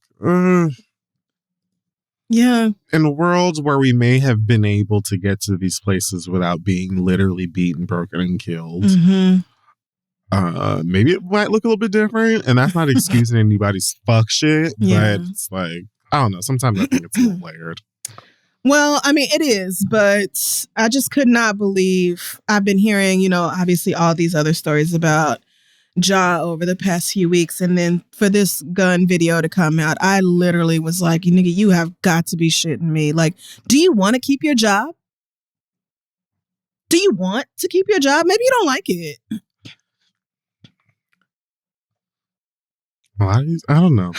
yeah. In worlds where we may have been able to get to these places without being literally beaten, broken, and killed, maybe it might look a little bit different. And that's not excusing anybody's fuck shit, but it's like, I don't know. Sometimes I think it's a little layered. Well, I mean, it is, but I just could not believe I've been hearing, obviously all these other stories about Ja over the past few weeks. And then for this gun video to come out, I literally was like, nigga, you have got to be shitting me. Like, do you want to keep your job? Do you want to keep your job? Maybe you don't like it. Well, I don't know.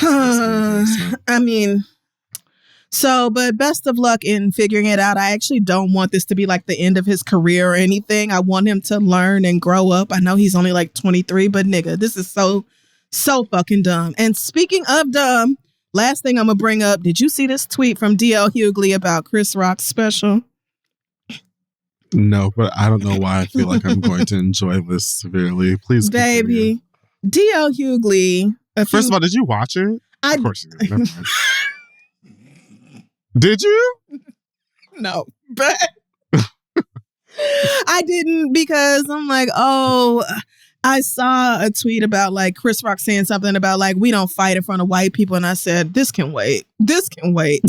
I mean... but best of luck in figuring it out. I actually don't want this to be like the end of his career or anything. I want him to learn and grow up. I know he's only like 23, but nigga, this is so fucking dumb. And speaking of dumb, last thing I'm going to bring up, did you see this tweet from D.L. Hughley about Chris Rock's special? No, but I don't know why I feel like I'm going to enjoy this severely. Please continue. Baby, D.L. Hughley. First of all, did you watch it? Of course you did. Never mind. Did you? No, but I didn't because I'm like, oh, I saw a tweet about like Chris Rock saying something about like, we don't fight in front of white people. And I said, this can wait. This can wait.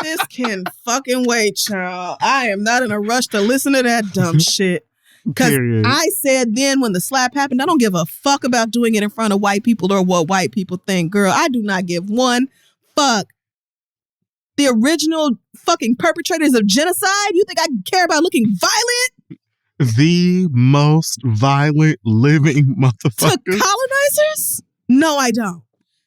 This can fucking wait, child. I am not in a rush to listen to that dumb shit. Because I said then when the slap happened, I don't give a fuck about doing it in front of white people or what white people think. Girl, I do not give one fuck. The original fucking perpetrators of genocide? You think I care about looking violent? The most violent living motherfucker. To colonizers? No, I don't.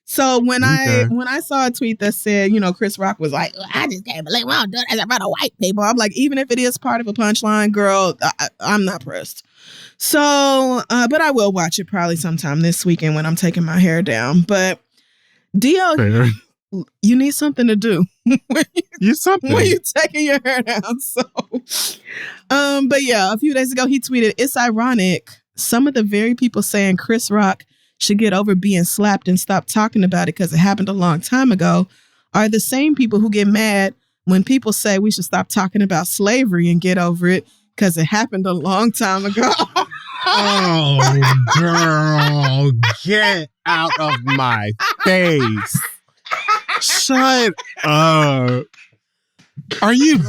So when I saw a tweet that said, Chris Rock was like, I just can't believe we don't do that in front of white people. I'm like, even if it is part of a punchline, girl, I'm not pressed. So, but I will watch it probably sometime this weekend when I'm taking my hair down. But D.L., you need something to do when you're taking your hair down. So, but yeah, a few days ago he tweeted, "It's ironic. Some of the very people saying Chris Rock should get over being slapped and stop talking about it because it happened a long time ago are the same people who get mad when people say we should stop talking about slavery and get over it because it happened a long time ago." Oh, girl, get out of my face. Shut up. Are you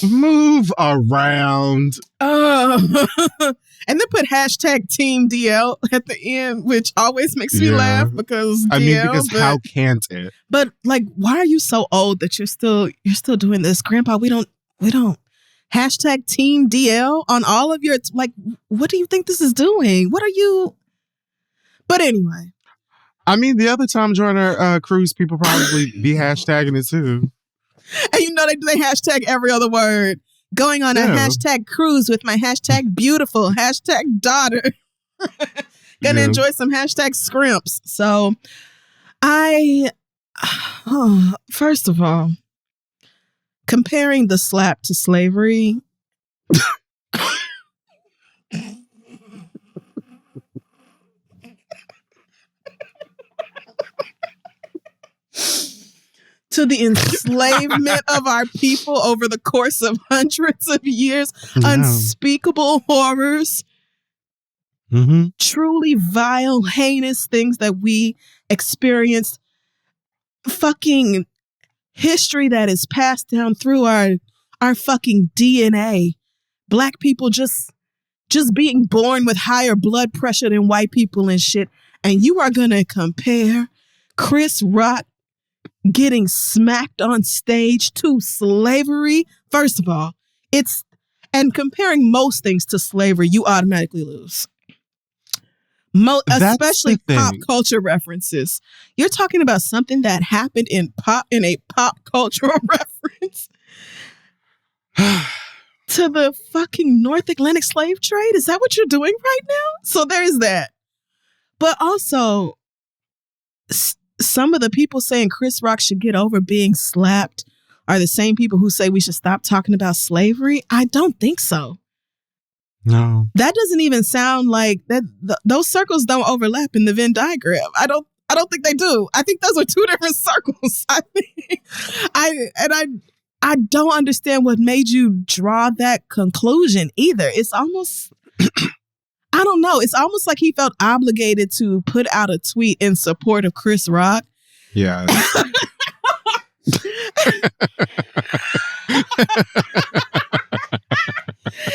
move around? And then put hashtag Team DL at the end, which always makes me laugh because how can't it? But like, why are you so old that you're still doing this, Grandpa? We don't hashtag Team DL on all of your like. What do you think this is doing? What are you? But anyway. I mean, the other Tom Joyner cruise people probably be hashtagging it too. And they hashtag every other word. Going on a hashtag cruise with my hashtag beautiful, hashtag daughter. Gonna enjoy some hashtag scrimps. So first of all, comparing the slap to slavery. to the enslavement of our people over the course of hundreds of years, unspeakable horrors, truly vile, heinous things that we experienced, fucking history that is passed down through our fucking DNA. Black people just being born with higher blood pressure than white people and shit. And you are going to compare Chris Rock getting smacked on stage to slavery? First of all, and comparing most things to slavery, you automatically lose. Especially pop culture references. You're talking about something that happened in a pop cultural reference to the fucking North Atlantic slave trade? Is that what you're doing right now? So there's that. But also, some of the people saying Chris Rock should get over being slapped are the same people who say we should stop talking about slavery. I don't think so. No. That doesn't even sound like that. Those circles don't overlap in the Venn diagram. I don't think they do. I think those are two different circles. I don't understand what made you draw that conclusion either. It's almost I don't know. It's almost like he felt obligated to put out a tweet in support of Chris Rock. Yeah.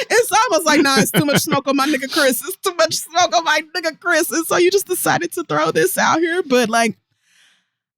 It's almost like, nah, it's too much smoke on my nigga Chris. It's too much smoke on my nigga Chris. And so you just decided to throw this out here. But like,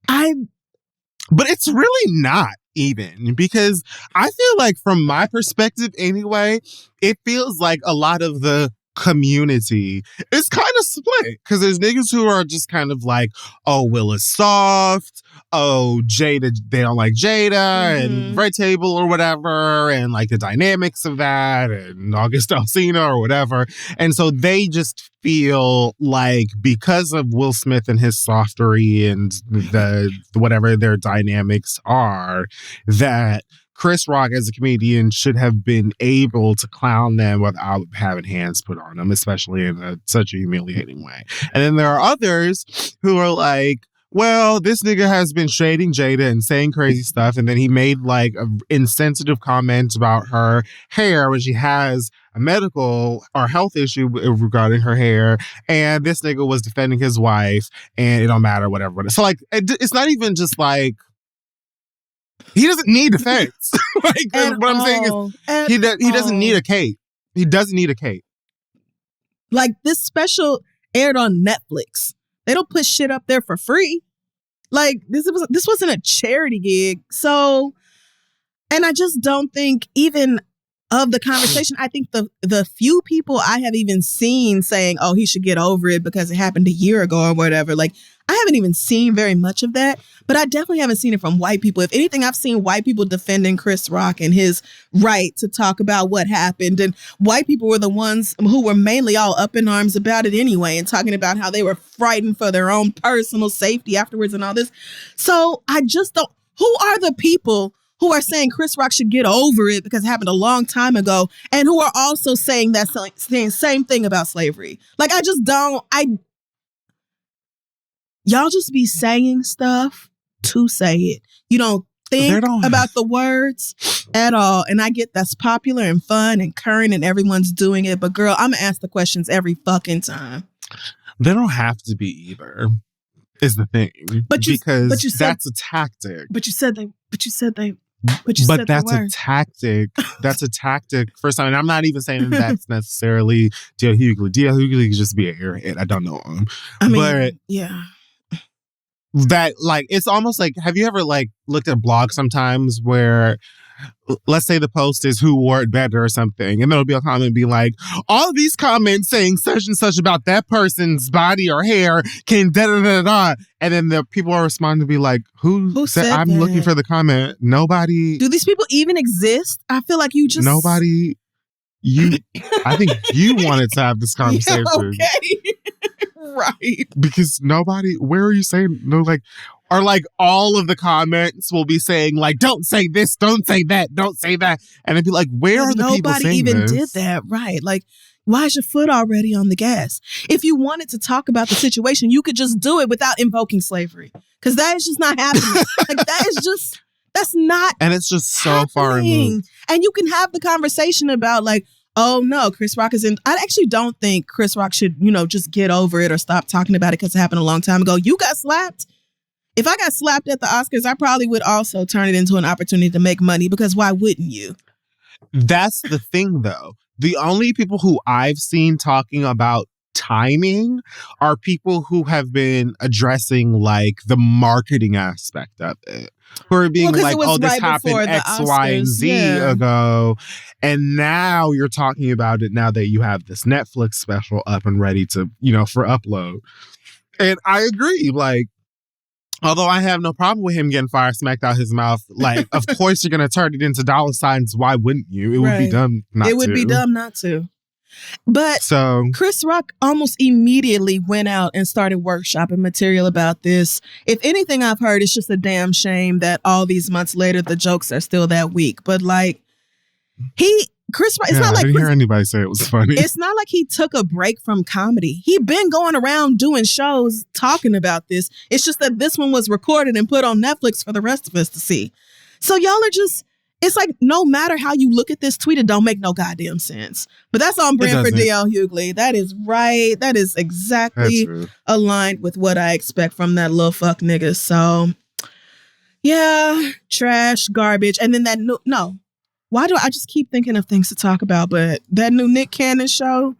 But it's really not even, because I feel like from my perspective anyway, it feels like a lot of the community is kind of split, because there's niggas who are just kind of like, oh, Will is soft, oh, Jada, they don't like Jada and Red Table or whatever, and like the dynamics of that, and August Alsina or whatever. And so they just feel like because of Will Smith and his softery and the whatever their dynamics are, that Chris Rock as a comedian should have been able to clown them without having hands put on them, especially in such a humiliating way. And then there are others who are like, well, this nigga has been shading Jada and saying crazy stuff. And then he made like an insensitive comment about her hair when she has a medical or health issue regarding her hair. And this nigga was defending his wife and it don't matter, whatever. So like, it's not even just like, he doesn't need defense. Like, what I'm saying is he doesn't need a cape. He doesn't need a cape. Like, this special aired on Netflix. They don't put shit up there for free. Like, this wasn't a charity gig. So, and I just don't think even of the conversation, I think the few people I have even seen saying, oh, he should get over it because it happened a year ago or whatever, like, I haven't even seen very much of that, but I definitely haven't seen it from white people. If anything, I've seen white people defending Chris Rock and his right to talk about what happened. And white people were the ones who were mainly all up in arms about it anyway and talking about how they were frightened for their own personal safety afterwards and all this. So I just don't, who are the people who are saying Chris Rock should get over it because it happened a long time ago, and who are also saying that same thing about slavery? Like, I just don't, y'all just be saying stuff to say it. You don't think about the words at all. And I get that's popular and fun and current and everyone's doing it. But girl, I'm going to ask the questions every fucking time. They don't have to be either, is the thing. But you said, that's a tactic. But that's a tactic. That's a tactic. First time, and I'm not even saying that's necessarily D.L. Hughley. D.L. Hughley could just be an airhead. I don't know him. I mean, but yeah. That, like, it's almost like, have you ever, like, looked at blogs sometimes where, let's say the post is who wore it better or something, and there'll be a comment be like, all of these comments saying such and such about that person's body or hair can da-da-da-da-da, and then the people are responding to be like, who said I'm that? Looking for the comment. Nobody. Do these people even exist? I feel like you just... Nobody. I think you wanted to have this conversation. Yeah, okay. Right. Because nobody, where are you saying, no, like, Or like all of the comments will be saying like, don't say this, don't say that, don't say that. And it'd be like, where are the people saying nobody even this? did that, right? Like, why is your foot already on the gas? If you wanted to talk about the situation, you could just do it without invoking slavery. Because that is just not happening. Like, that's not And it's just so happening. far removed. And you can have the conversation about like, oh no, Chris Rock is in. I actually don't think Chris Rock should, just get over it or stop talking about it because it happened a long time ago. You got slapped. If I got slapped at the Oscars, I probably would also turn it into an opportunity to make money because why wouldn't you? That's the thing, though. The only people who I've seen talking about timing are people who have been addressing like the marketing aspect of it. Who are being like, oh, this happened X, Y, and Z ago. And now you're talking about it now that you have this Netflix special up and ready to, for upload. And I agree. Like, although I have no problem with him getting fire smacked out his mouth, like, of course you're going to turn it into dollar signs. Why wouldn't you? It would be dumb not to. It would be dumb not to. But Chris Rock almost immediately went out and started workshopping material about this. If anything I've heard, it's just a damn shame that all these months later, the jokes are still that weak. But like, Chris Rock, it's not like I didn't hear anybody say it was funny. It's not like he took a break from comedy. He'd been going around doing shows talking about this. It's just that this one was recorded and put on Netflix for the rest of us to see. So y'all are just, it's like no matter how you look at this tweet, it don't make no goddamn sense. But that's on brand for DL Hughley. That is right. That is exactly aligned with what I expect from that little fuck nigga. So yeah, trash, garbage. And then that why do I just keep thinking of things to talk about? But that new Nick Cannon show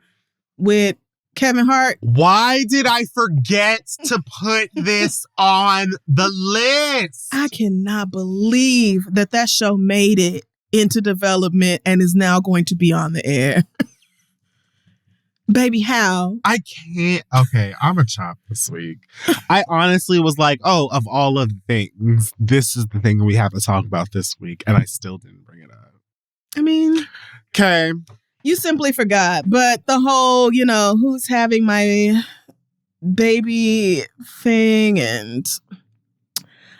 with Kevin Hart. Why did I forget to put this on the list? I cannot believe that show made it into development and is now going to be on the air. Baby, how? I can't. Okay, I'm a chop this week. I honestly was like, oh, of all of the things, this is the thing we have to talk about this week. And I still didn't bring it up. I mean, okay. You simply forgot. But the whole, who's having my baby thing. And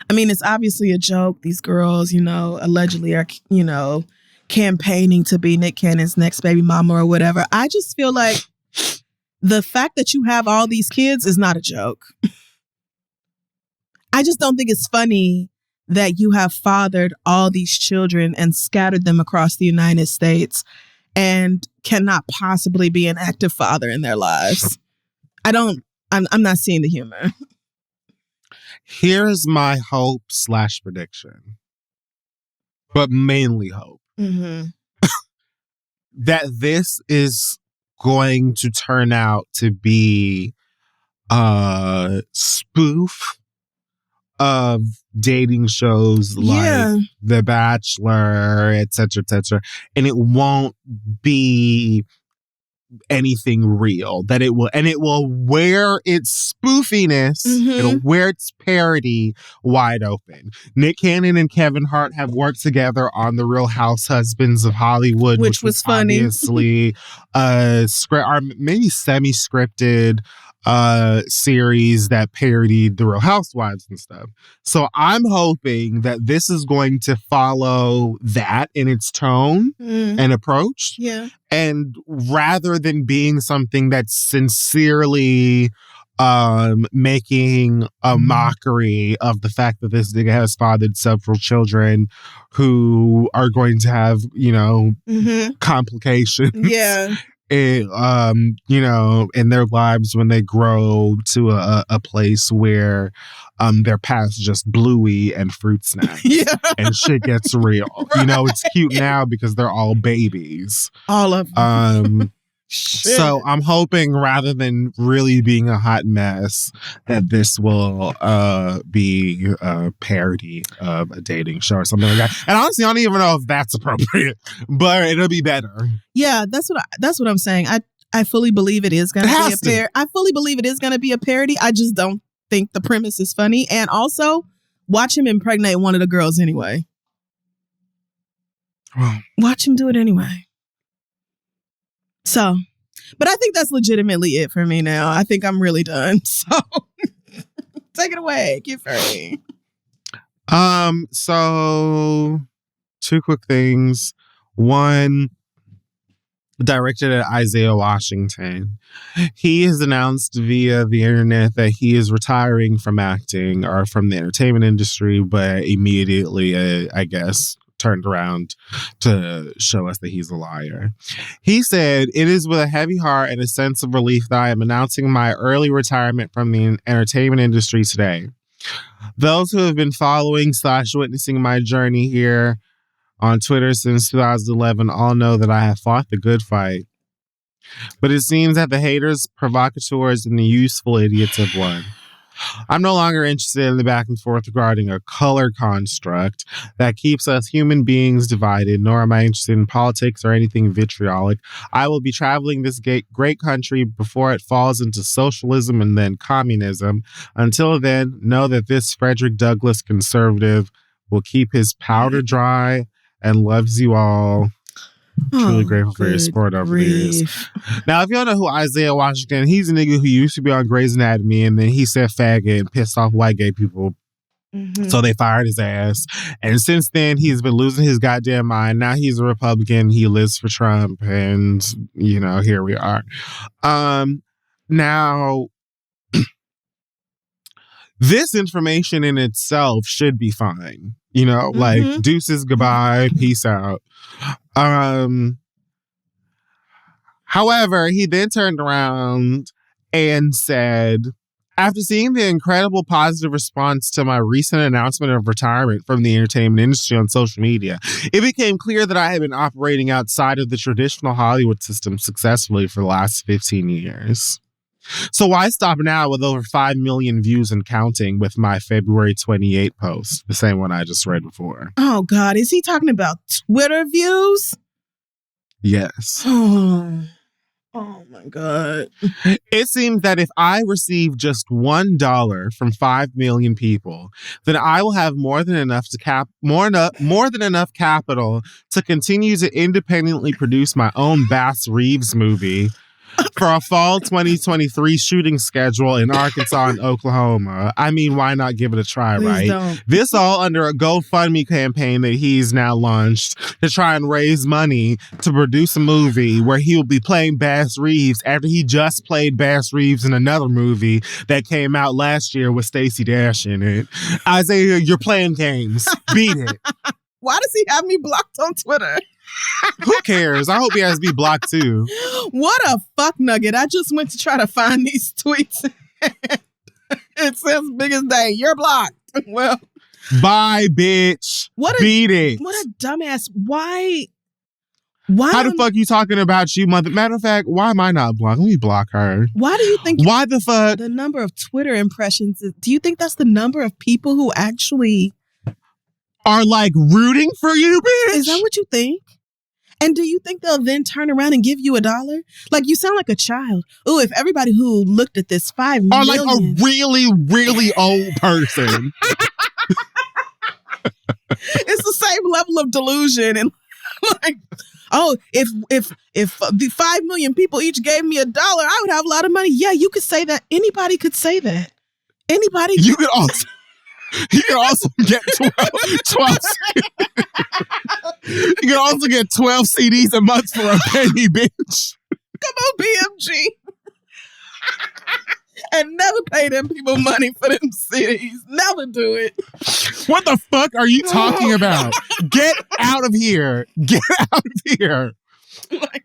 I mean, it's obviously a joke. These girls, allegedly are, campaigning to be Nick Cannon's next baby mama or whatever. I just feel like the fact that you have all these kids is not a joke. I just don't think it's funny that you have fathered all these children and scattered them across the United States and cannot possibly be an active father in their lives. I'm not seeing the humor. Here's my hope / prediction, but mainly hope. Mm-hmm. That this is going to turn out to be a spoof of dating shows like The Bachelor, etc., etc., and it won't be anything real. That it will wear its spoofiness, it'll wear its parody wide open. Nick Cannon and Kevin Hart have worked together on The Real House Husbands of Hollywood, which was funny. Obviously script or maybe semi-scripted series that parodied The Real Housewives and stuff. So I'm hoping that this is going to follow that in its tone and approach. Yeah. And rather than being something that's sincerely making a mockery of the fact that this nigga has fathered several children who are going to have, complications. Yeah. In their lives when they grow to a place where they're past just Bluey and fruit snacks and shit gets real. Right. It's cute now because they're all babies. All of them. So I'm hoping rather than really being a hot mess that this will be a parody of a dating show or something like that. And honestly, I don't even know if that's appropriate, but it'll be better. Yeah, that's what I'm saying. I fully believe it is going to be a parody. I fully believe it is going to be a parody. I just don't think the premise is funny. And also, watch him impregnate one of the girls anyway. Watch him do it anyway. So, but I think that's legitimately it for me now. I think I'm really done. So, take it it away, Kid Fury. So two quick things. One, directed at Isaiah Washington. He has announced via the internet that he is retiring from acting or from the entertainment industry, but immediately, I guess, turned around to show us that he's a liar. He said, "It is with a heavy heart and a sense of relief that I am announcing my early retirement from the entertainment industry today. Those who have been following / witnessing my journey here on Twitter since 2011 all know that I have fought the good fight. But it seems that the haters, provocateurs, and the useful idiots have won. I'm no longer interested in the back and forth regarding a color construct that keeps us human beings divided, nor am I interested in politics or anything vitriolic. I will be traveling this great country before it falls into socialism and then communism. Until then, know that this Frederick Douglass conservative will keep his powder dry and loves you all. Truly grateful for your support over the years." Now, if you don't know who Isaiah Washington, he's a nigga who used to be on Grey's Anatomy, and then he said faggot and pissed off white gay people. So they fired his ass. And since then, he's been losing his goddamn mind. Now he's a Republican. He lives for Trump. And, you know, here we are. Now, this information in itself should be fine. You know, like, deuces, goodbye, peace out. However, he then turned around and said, "After seeing the incredible positive response to my recent announcement of retirement from the entertainment industry on social media, it became clear that I had been operating outside of the traditional Hollywood system successfully for the last 15 years. So why stop now with over 5 million views and counting with my February 28 post?" The same one I just read before. Oh, God. Is he talking about Twitter views? Yes. Oh, my God. It seems that if I receive just $1 from 5 million people, then I will have more than enough capital to continue to independently produce my own Bass Reeves movie for a fall 2023 shooting schedule in Arkansas and Oklahoma. I mean, why not give it a try, Please right? don't. This all under a GoFundMe campaign that he's now launched to try and raise money to produce a movie where he will be playing Bass Reeves after he just played Bass Reeves in another movie that came out last year with Stacey Dash in it. Isaiah, you're playing games. Beat it. Why does he have me blocked on Twitter? Who cares? I hope he has to be blocked too. What a fuck nugget. I just went to try to find these tweets. It says biggest day. You're blocked. Well, bye, bitch. Beat it. What a dumbass. Why? How the fuck you talking about you, mother? Matter of fact, why am I not blocked? Let me block her. Why do you think? Why the fuck? The number of Twitter impressions. Do you think that's the number of people who actually are like rooting for you, bitch? Is that what you think? And do you think they'll then turn around and give you $1? Like, you sound like a child. Ooh, if everybody who looked at this 5 million. Or like a really, really old person. It's the same level of delusion. And like, oh, if the 5 million people each gave me $1, I would have a lot of money. Yeah, you could say that. Anybody could say that. Anybody. You could also get 12 You can also get 12 CDs a month for a penny, bitch. Come on, BMG. And never pay them people money for them CDs. Never do it. What the fuck are you talking about? Get out of here. Get out of here. Like,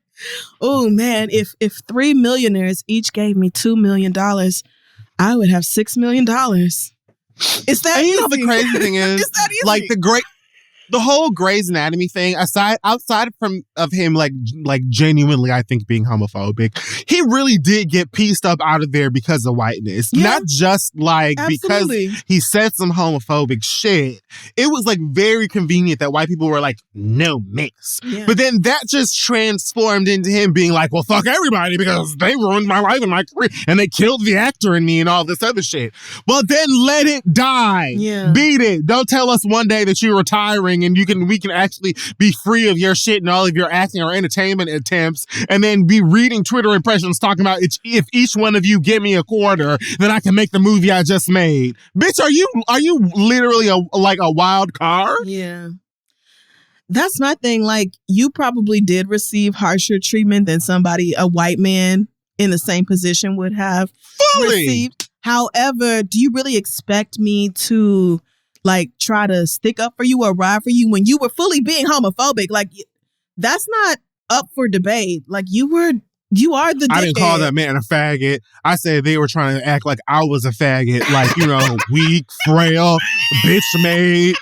oh, man, if 3 millionaires each gave me $2 million, I would have $6 million. It's that and easy. You know the crazy thing is, it's that easy. Like the whole Grey's Anatomy thing, outside of him like genuinely, I think, being homophobic, he really did get pieced up out of there because of whiteness. Yeah. Not just like Absolutely. Because he said some homophobic shit. It was like very convenient that white people were like, no mix. Yeah. But then that just transformed into him being like, well, fuck everybody because they ruined my life and my career and they killed the actor in me and all this other shit. Well, then let it die. Yeah. Beat it. Don't tell us one day that you're retiring thing, and we can actually be free of your shit and all of your acting or entertainment attempts, and then be reading Twitter impressions talking about if each one of you give me a quarter, then I can make the movie I just made. Bitch, are you literally a wild card? Yeah. That's my thing. Like, you probably did receive harsher treatment than a white man in the same position would have received. However, do you really expect me to like try to stick up for you or ride for you when you were fully being homophobic? Like, that's not up for debate. Like, you are the dickhead. I didn't call that man a faggot. I said they were trying to act like I was a faggot, like, weak, frail, bitch made.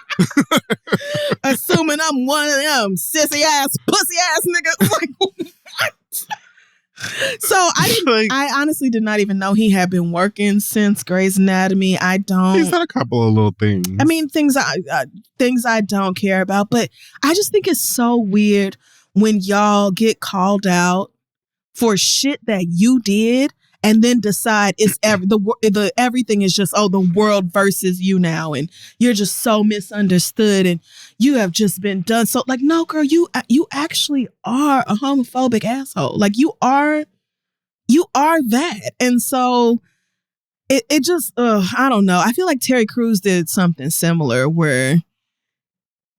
Assuming I'm one of them sissy ass, pussy ass niggas. Like, what? So I honestly did not even know he had been working since Grey's Anatomy. He's done a couple of little things. I mean, things I don't care about, but I just think it's so weird when y'all get called out for shit that you did and then decide it's everything is just, the world versus you now, and you're just so misunderstood and you have just been done. So like, no, girl, you actually are a homophobic asshole. Like, you are that. And so it just, I don't know. I feel like Terry Crews did something similar where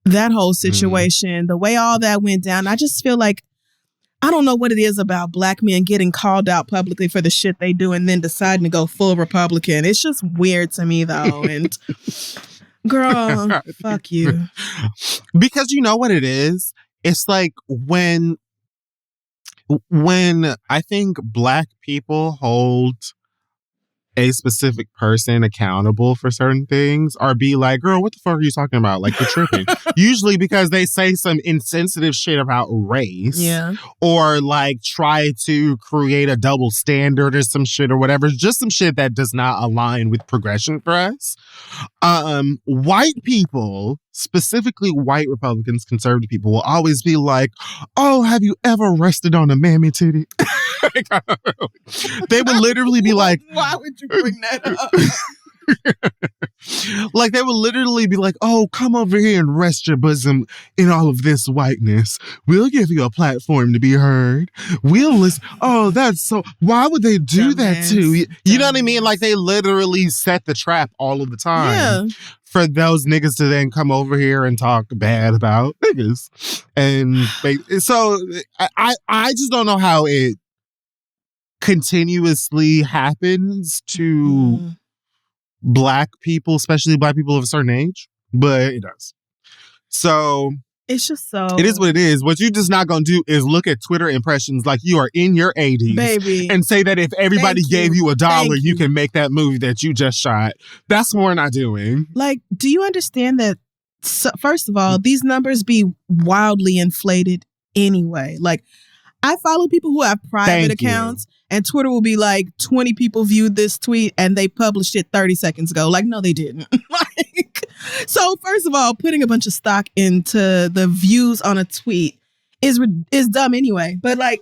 that whole situation, the way all that went down, I just feel like, I don't know what it is about black men getting called out publicly for the shit they do and then deciding to go full Republican. It's just weird to me, though. And girl, fuck you. Because you know what it is? It's like when I think black people hold a specific person accountable for certain things, or be like, girl, what the fuck are you talking about? Like, you're tripping. Usually because they say some insensitive shit about race. Yeah. Or like try to create a double standard or some shit or whatever. Just some shit that does not align with progression for us. White people, specifically white Republicans, conservative people, will always be like, oh, have you ever rested on a mammy titty? They would literally be like, why would you bring that up? Like, they would literally be like, oh, come over here and rest your bosom in all of this whiteness. We'll give you a platform to be heard. We'll listen. Oh, that's so, why would they do that to you? You know what I mean? Like, they literally set the trap all of the time. Yeah. For those niggas to then come over here and talk bad about niggas. And so I just don't know how it continuously happens to black people, especially black people of a certain age, but it does. So it's just so, it is what it is. What you just not gonna do is look at Twitter impressions like you are in your 80s, baby, and say that if everybody gave you $1, you can make that movie that you just shot. That's what we're not doing. Like, do you understand that? So, first of all, these numbers be wildly inflated anyway. Like, I follow people who have private accounts, and Twitter will be like, 20 people viewed this tweet and they published it 30 seconds ago. Like, no, they didn't. So first of all, putting a bunch of stock into the views on a tweet is dumb anyway. But like,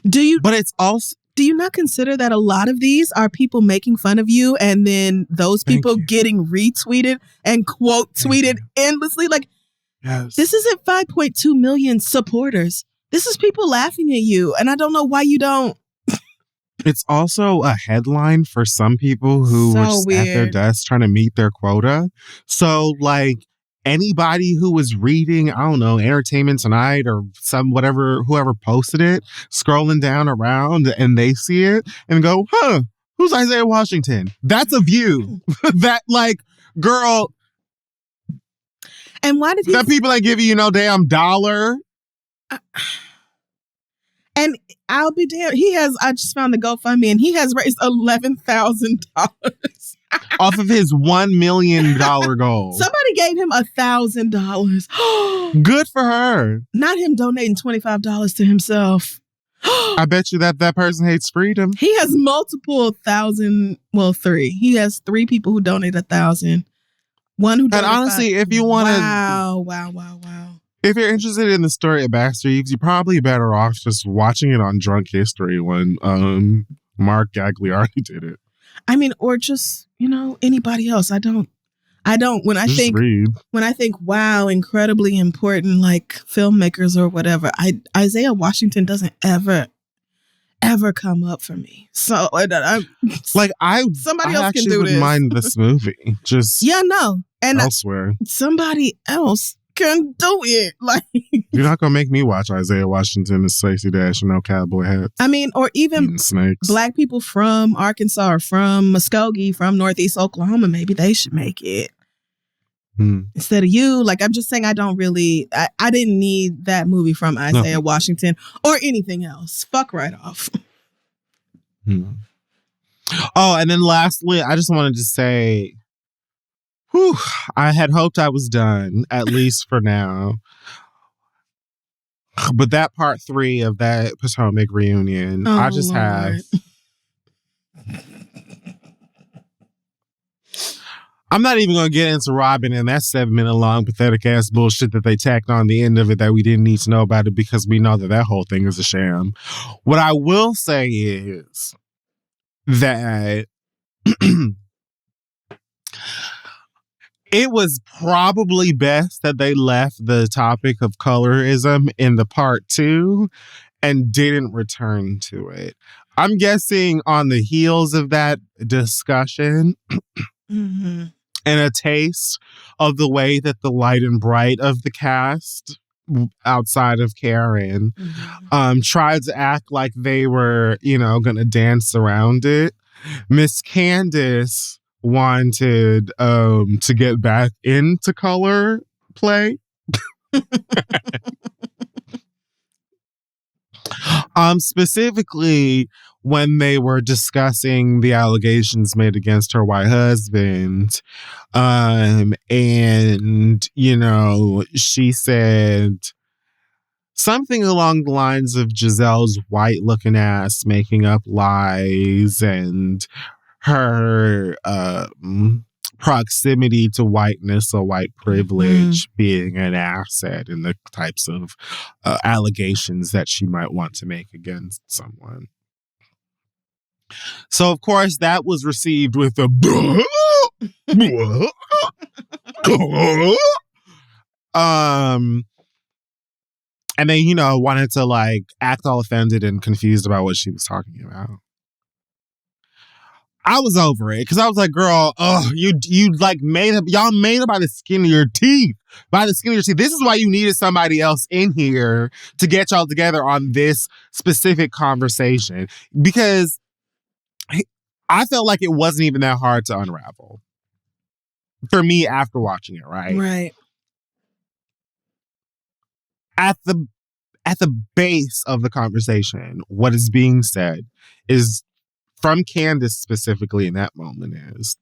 it's also, do you not consider that a lot of these are people making fun of you, and then those people getting retweeted and quote tweeted endlessly? Like, yes. This isn't 5.2 million supporters. This is people laughing at you, and I don't know why you don't. It's also a headline for some people who were just at their desk trying to meet their quota. So, like, anybody who was reading, I don't know, Entertainment Tonight or whoever posted it, scrolling down around and they see it and go, huh, who's Isaiah Washington? That's a view. That, like, girl. And why did that people ain't give you no damn dollar? And I'll be damned. I just found the GoFundMe, and he has raised $11,000 off of his $1 million goal. Somebody gave him $1,000. Good for her. Not him donating $25 to himself. I bet you that person hates freedom. He has multiple thousand. Well, 3. He has 3 people who donate 1,000. One who donated. And honestly, if you want to, wow. If you're interested in the story of Baxter Eves, you're probably better off just watching it on Drunk History when Mark Gagliardi did it. I mean, or just, anybody else. I don't I don't Just read. when I think wow, incredibly important like filmmakers or whatever, Isaiah Washington doesn't ever come up for me. So Like somebody I else actually can do wouldn't this. mind this movie. Just Yeah, no. And elsewhere. somebody else can do it. Like You're not gonna make me watch Isaiah Washington and Stacey Dash and no cowboy hats. I mean, or even Eating snakes. Black people from Arkansas or from Muskogee, from Northeast Oklahoma, maybe they should make it. Instead of you. Like, I'm just saying I didn't need that movie from Isaiah Washington or anything else. Fuck right off. Oh, and then lastly, I just wanted to say, I had hoped I was done, at least for now. But that part 3 of that Potomac reunion, I just have... I'm not even going to get into Robin and that 7-minute long pathetic ass bullshit that they tacked on the end of it that we didn't need to know about it because we know that whole thing is a sham. What I will say is that it was probably best that they left the topic of colorism in the part 2 and didn't return to it. I'm guessing on the heels of that discussion and a taste of the way that the light and bright of the cast outside of Karen tried to act like they were, gonna dance around it. Miss Candace wanted to get back into color play. Specifically when they were discussing the allegations made against her white husband. And, she said something along the lines of Giselle's white looking ass making up lies and her proximity to whiteness or white privilege being an asset in the types of allegations that she might want to make against someone. So, of course, that was received with a and they, wanted to act all offended and confused about what she was talking about. I was over it because I was like, girl, y'all made it by the skin of your teeth. By the skin of your teeth. This is why you needed somebody else in here to get y'all together on this specific conversation. Because I felt like it wasn't even that hard to unravel. For me, after watching it, right? Right. At the base of the conversation, what is being said is, from Candace specifically in that moment, is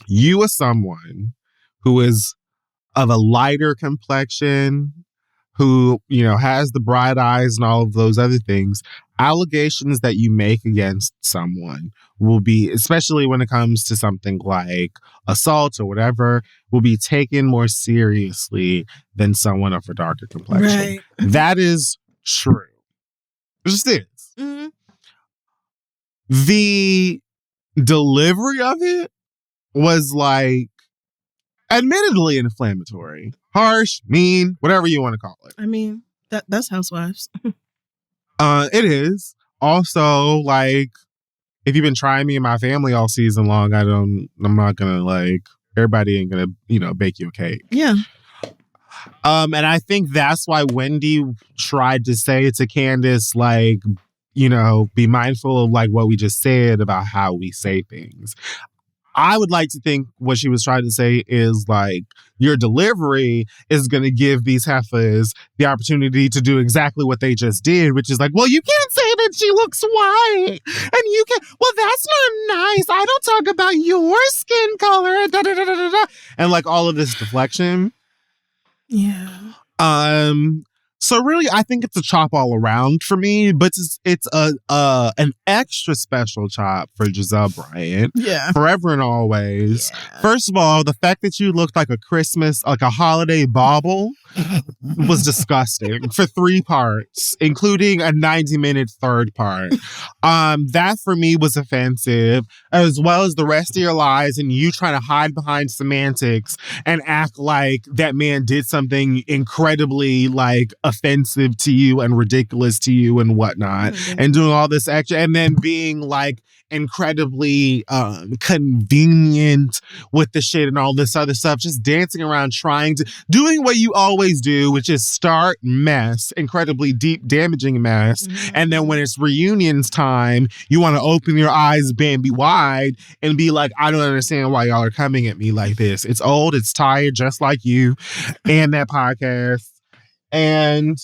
you as someone who is of a lighter complexion, who, has the bright eyes and all of those other things, allegations that you make against someone will be, especially when it comes to something like assault or whatever, will be taken more seriously than someone of a darker complexion. Right. That is true. It just is. Mm-hmm. The delivery of it was admittedly inflammatory, harsh, mean, whatever you want to call it. I mean, that's Housewives. It is. Also, if you've been trying me and my family all season long, I'm not gonna everybody ain't gonna, bake you a cake. Yeah. And I think that's why Wendy tried to say to Candace, be mindful of what we just said about how we say things. I would like to think what she was trying to say is your delivery is going to give these heifers the opportunity to do exactly what they just did, which is well, you can't say that she looks white. And you can, well, that's not nice. I don't talk about your skin color. Da, da, da, da, da. And all of this deflection. Yeah. So really, I think it's a chop all around for me, but it's an extra special chop for Gizelle Bryant. Yeah. Forever and always. Yeah. First of all, the fact that you looked like a holiday bauble was disgusting for 3 parts, including a 90-minute third part. That for me was offensive, as well as the rest of your lies and you trying to hide behind semantics and act like that man did something incredibly like offensive to you and ridiculous to you and whatnot, and doing all this extra, and then being like incredibly convenient with the shit and all this other stuff, just dancing around doing what you always do, which is start mess, incredibly deep, damaging mess. And then when it's reunions time, you want to open your eyes Bambi wide and be like, I don't understand why y'all are coming at me like this. It's old, it's tired, just like you and that podcast. And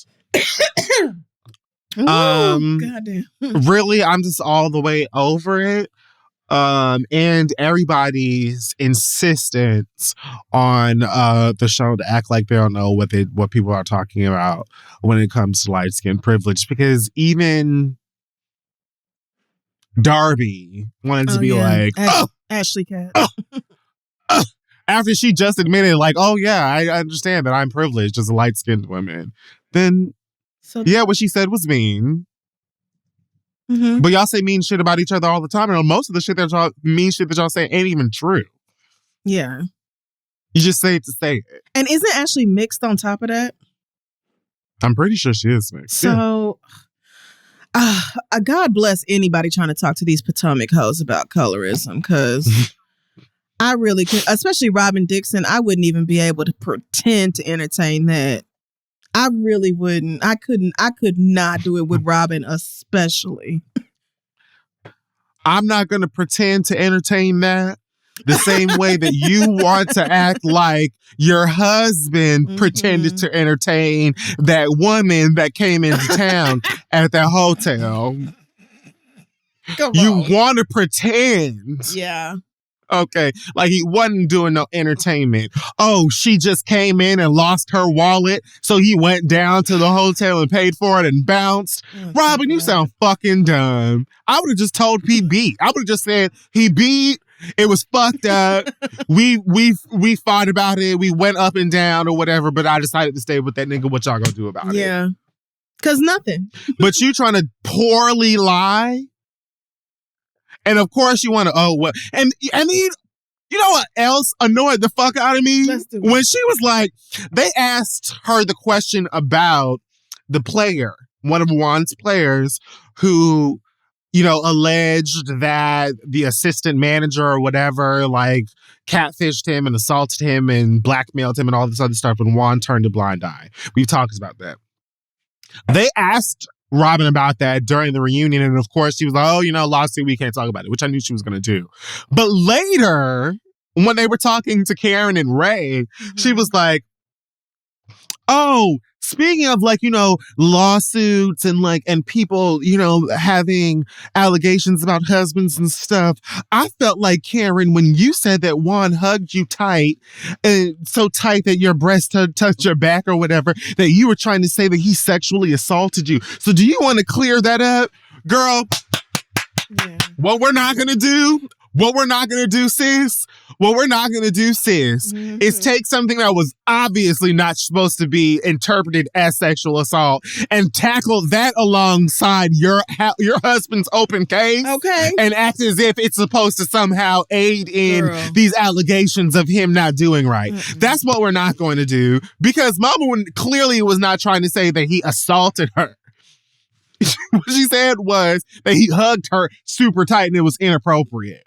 goddamn. Really, I'm just all the way over it. And everybody's insistence on the show to act like they don't know what people are talking about when it comes to light skin privilege, because even Darby wanted to be like, Ashley Cat. After she just admitted, like, oh yeah, I understand that I'm privileged as a light skinned woman. Then what she said was mean. Mm-hmm. But y'all say mean shit about each other all the time. And most of the shit that y'all say ain't even true. Yeah. You just say it to say it. And isn't Ashley mixed on top of that? I'm pretty sure she is mixed. So, God bless anybody trying to talk to these Potomac hoes about colorism, because I really could, especially Robin Dixon, I wouldn't even be able to pretend to entertain that. I really wouldn't. I could not do it with Robin, especially. I'm not going to pretend to entertain that the same way that you want to act like your husband pretended to entertain that woman that came into town at that hotel. You want to pretend. Yeah. Okay, like he wasn't doing no entertainment. Oh, she just came in and lost her wallet, so he went down to the hotel and paid for it and bounced. Robin, you sound fucking dumb. I would have just told he beat. I would have just said he beat. It was fucked up. We fought about it. We went up and down or whatever, but I decided to stay with that nigga. What y'all gonna do about it? Yeah, because nothing. But you trying to poorly lie? And of course you want to, and I mean, you know what else annoyed the fuck out of me? When she was like, they asked her the question about the player, one of Juan's players, who, you know, alleged that the assistant manager or whatever, like, catfished him and assaulted him and blackmailed him and all this other stuff, and Juan turned a blind eye. We've talked about that. They asked Robin about that during the reunion, and of course she was like, oh, you know, lawsuit, we can't talk about it, which I knew she was going to do. But later, when they were talking to Karen and Ray, she was like, oh, speaking of, like, you know, lawsuits and like, and people, you know, having allegations about husbands and stuff, I felt like, Karen, when you said that Juan hugged you tight, so tight that your breast touched your back or whatever, that you were trying to say that he sexually assaulted you. So do you want to clear that up? Girl, what we're not going to do, sis, is take something that was obviously not supposed to be interpreted as sexual assault and tackle that alongside your husband's open case. Okay. And act as if it's supposed to somehow aid in these allegations of him not doing right. That's what we're not going to do, because Mama clearly was not trying to say that he assaulted her. What she said was that he hugged her super tight and it was inappropriate.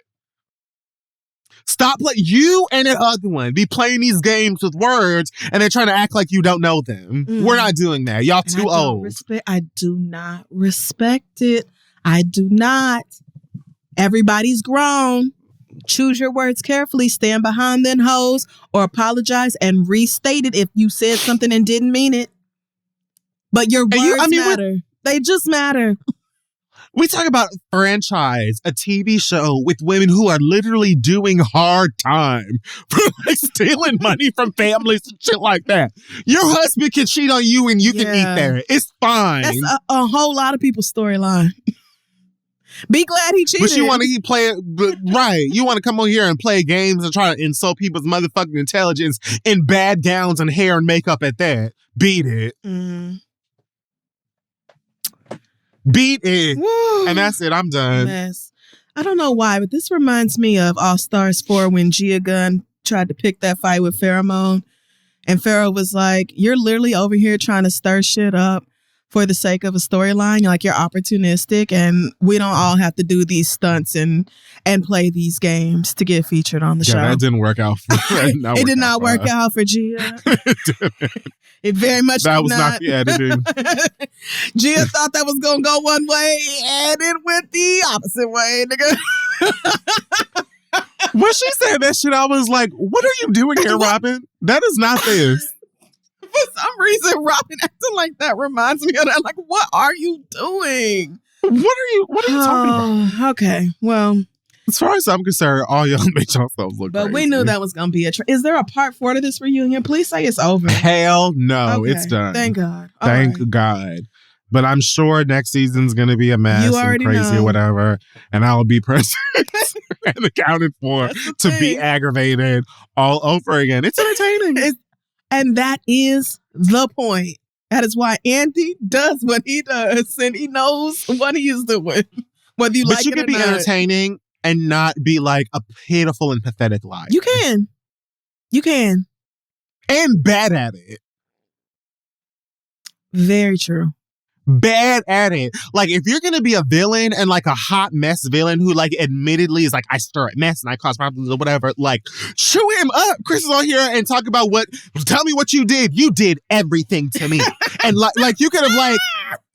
Stop you and that other one be playing these games with words and they're trying to act like you don't know them. We're not doing that. Y'all too old. I do not respect it. I do not. Everybody's grown. Choose your words carefully. Stand behind them hoes or apologize and restate it if you said something and didn't mean it. But your words matter. They just matter. We talk about a franchise, a TV show with women who are literally doing hard time for like stealing money from families and shit like that. Your husband can cheat on you and you can eat there. It's fine. That's a whole lot of people's storyline. Be glad he cheated. But you want to play it, right. You want to come on here and play games and try to insult people's motherfucking intelligence in bad gowns and hair and makeup at that. Beat it. Beat it. Woo. And that's it. I'm done. Mess. I don't know why, but this reminds me of All Stars 4 when Gia Gunn tried to pick that fight with Pheromone. And Pharaoh was like, you're literally over here trying to stir shit up for the sake of a storyline. Like, you're opportunistic, and we don't all have to do these stunts and play these games to get featured on the show. Yeah, that didn't work out for It did not work out for Gia. It very much that did was not the editing. Gia thought that was going to go one way, and it went the opposite way, nigga. When she said that shit, I was like, what are you doing here, Robin? That is not this. For some reason, Robin acting like that reminds me of that. Like, what are you doing? What are you talking about? Okay, well. As far as I'm concerned, all y'all make yourselves look But crazy. we knew that was going to be is there a part 4 to this reunion? Please say it's over. Hell no, Okay, it's done. Thank God. All Thank right. God. But I'm sure next season's going to be a mess You and already crazy know. or whatever. And I'll be present and accounted for That's the to be thing. aggravated all over again. It's entertaining. And that is the point. That is why Andy does what he does, and he knows what he is doing. Whether you But like you it can or be not. entertaining and not be like a pitiful and pathetic liar. You can. You can. And bad at it. Very true. Bad at it. Like, if you're gonna be a villain and like a hot mess villain who like admittedly is like, I stir up mess and I cause problems or whatever, like, chew him up. Chris is on here and talk about tell me what you did. You did everything to me. And like you could have like,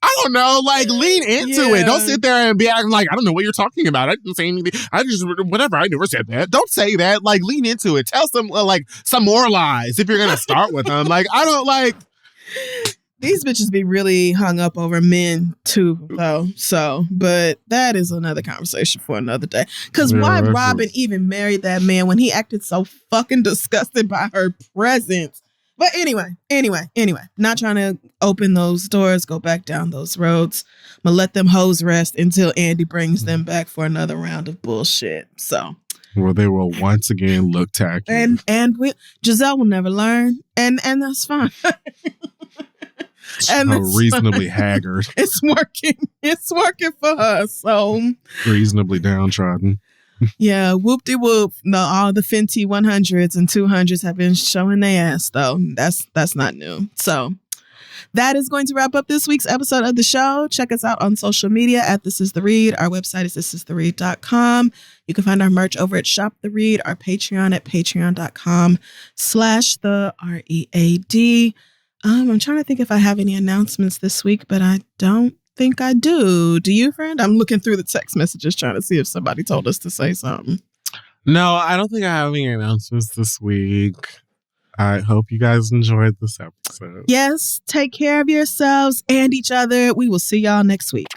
I don't know, like lean into it. Don't sit there and be acting like, I don't know what you're talking about. I didn't say anything. I just, whatever. I never said that. Don't say that. Like, lean into it. Tell some more lies if you're gonna start with them. Like, I don't like. These bitches be really hung up over men too, though. So, but that is another conversation for another day. Because why Robin even married that man when he acted so fucking disgusted by her presence? But anyway. Not trying to open those doors, go back down those roads. I'm gonna let them hoes rest until Andy brings them back for another round of bullshit. So. Well, they will once again look tacky. And Giselle will never learn. And that's fine. And reasonably haggard. It's working. It's working for her. So reasonably downtrodden. Yeah, whoop-de-whoop. No, all the Fenty 100s and 200s have been showing their ass, though. That's not new. So that is going to wrap up this week's episode of the show. Check us out on social media at This Is The Read. Our website is thisistheread.com. You can find our merch over at Shop The Read, our Patreon at patreon.com/TheRead. I'm trying to think if I have any announcements this week, but I don't think I do. Do you, friend? I'm looking through the text messages trying to see if somebody told us to say something. No, I don't think I have any announcements this week. I hope you guys enjoyed this episode. Yes, take care of yourselves and each other. We will see y'all next week.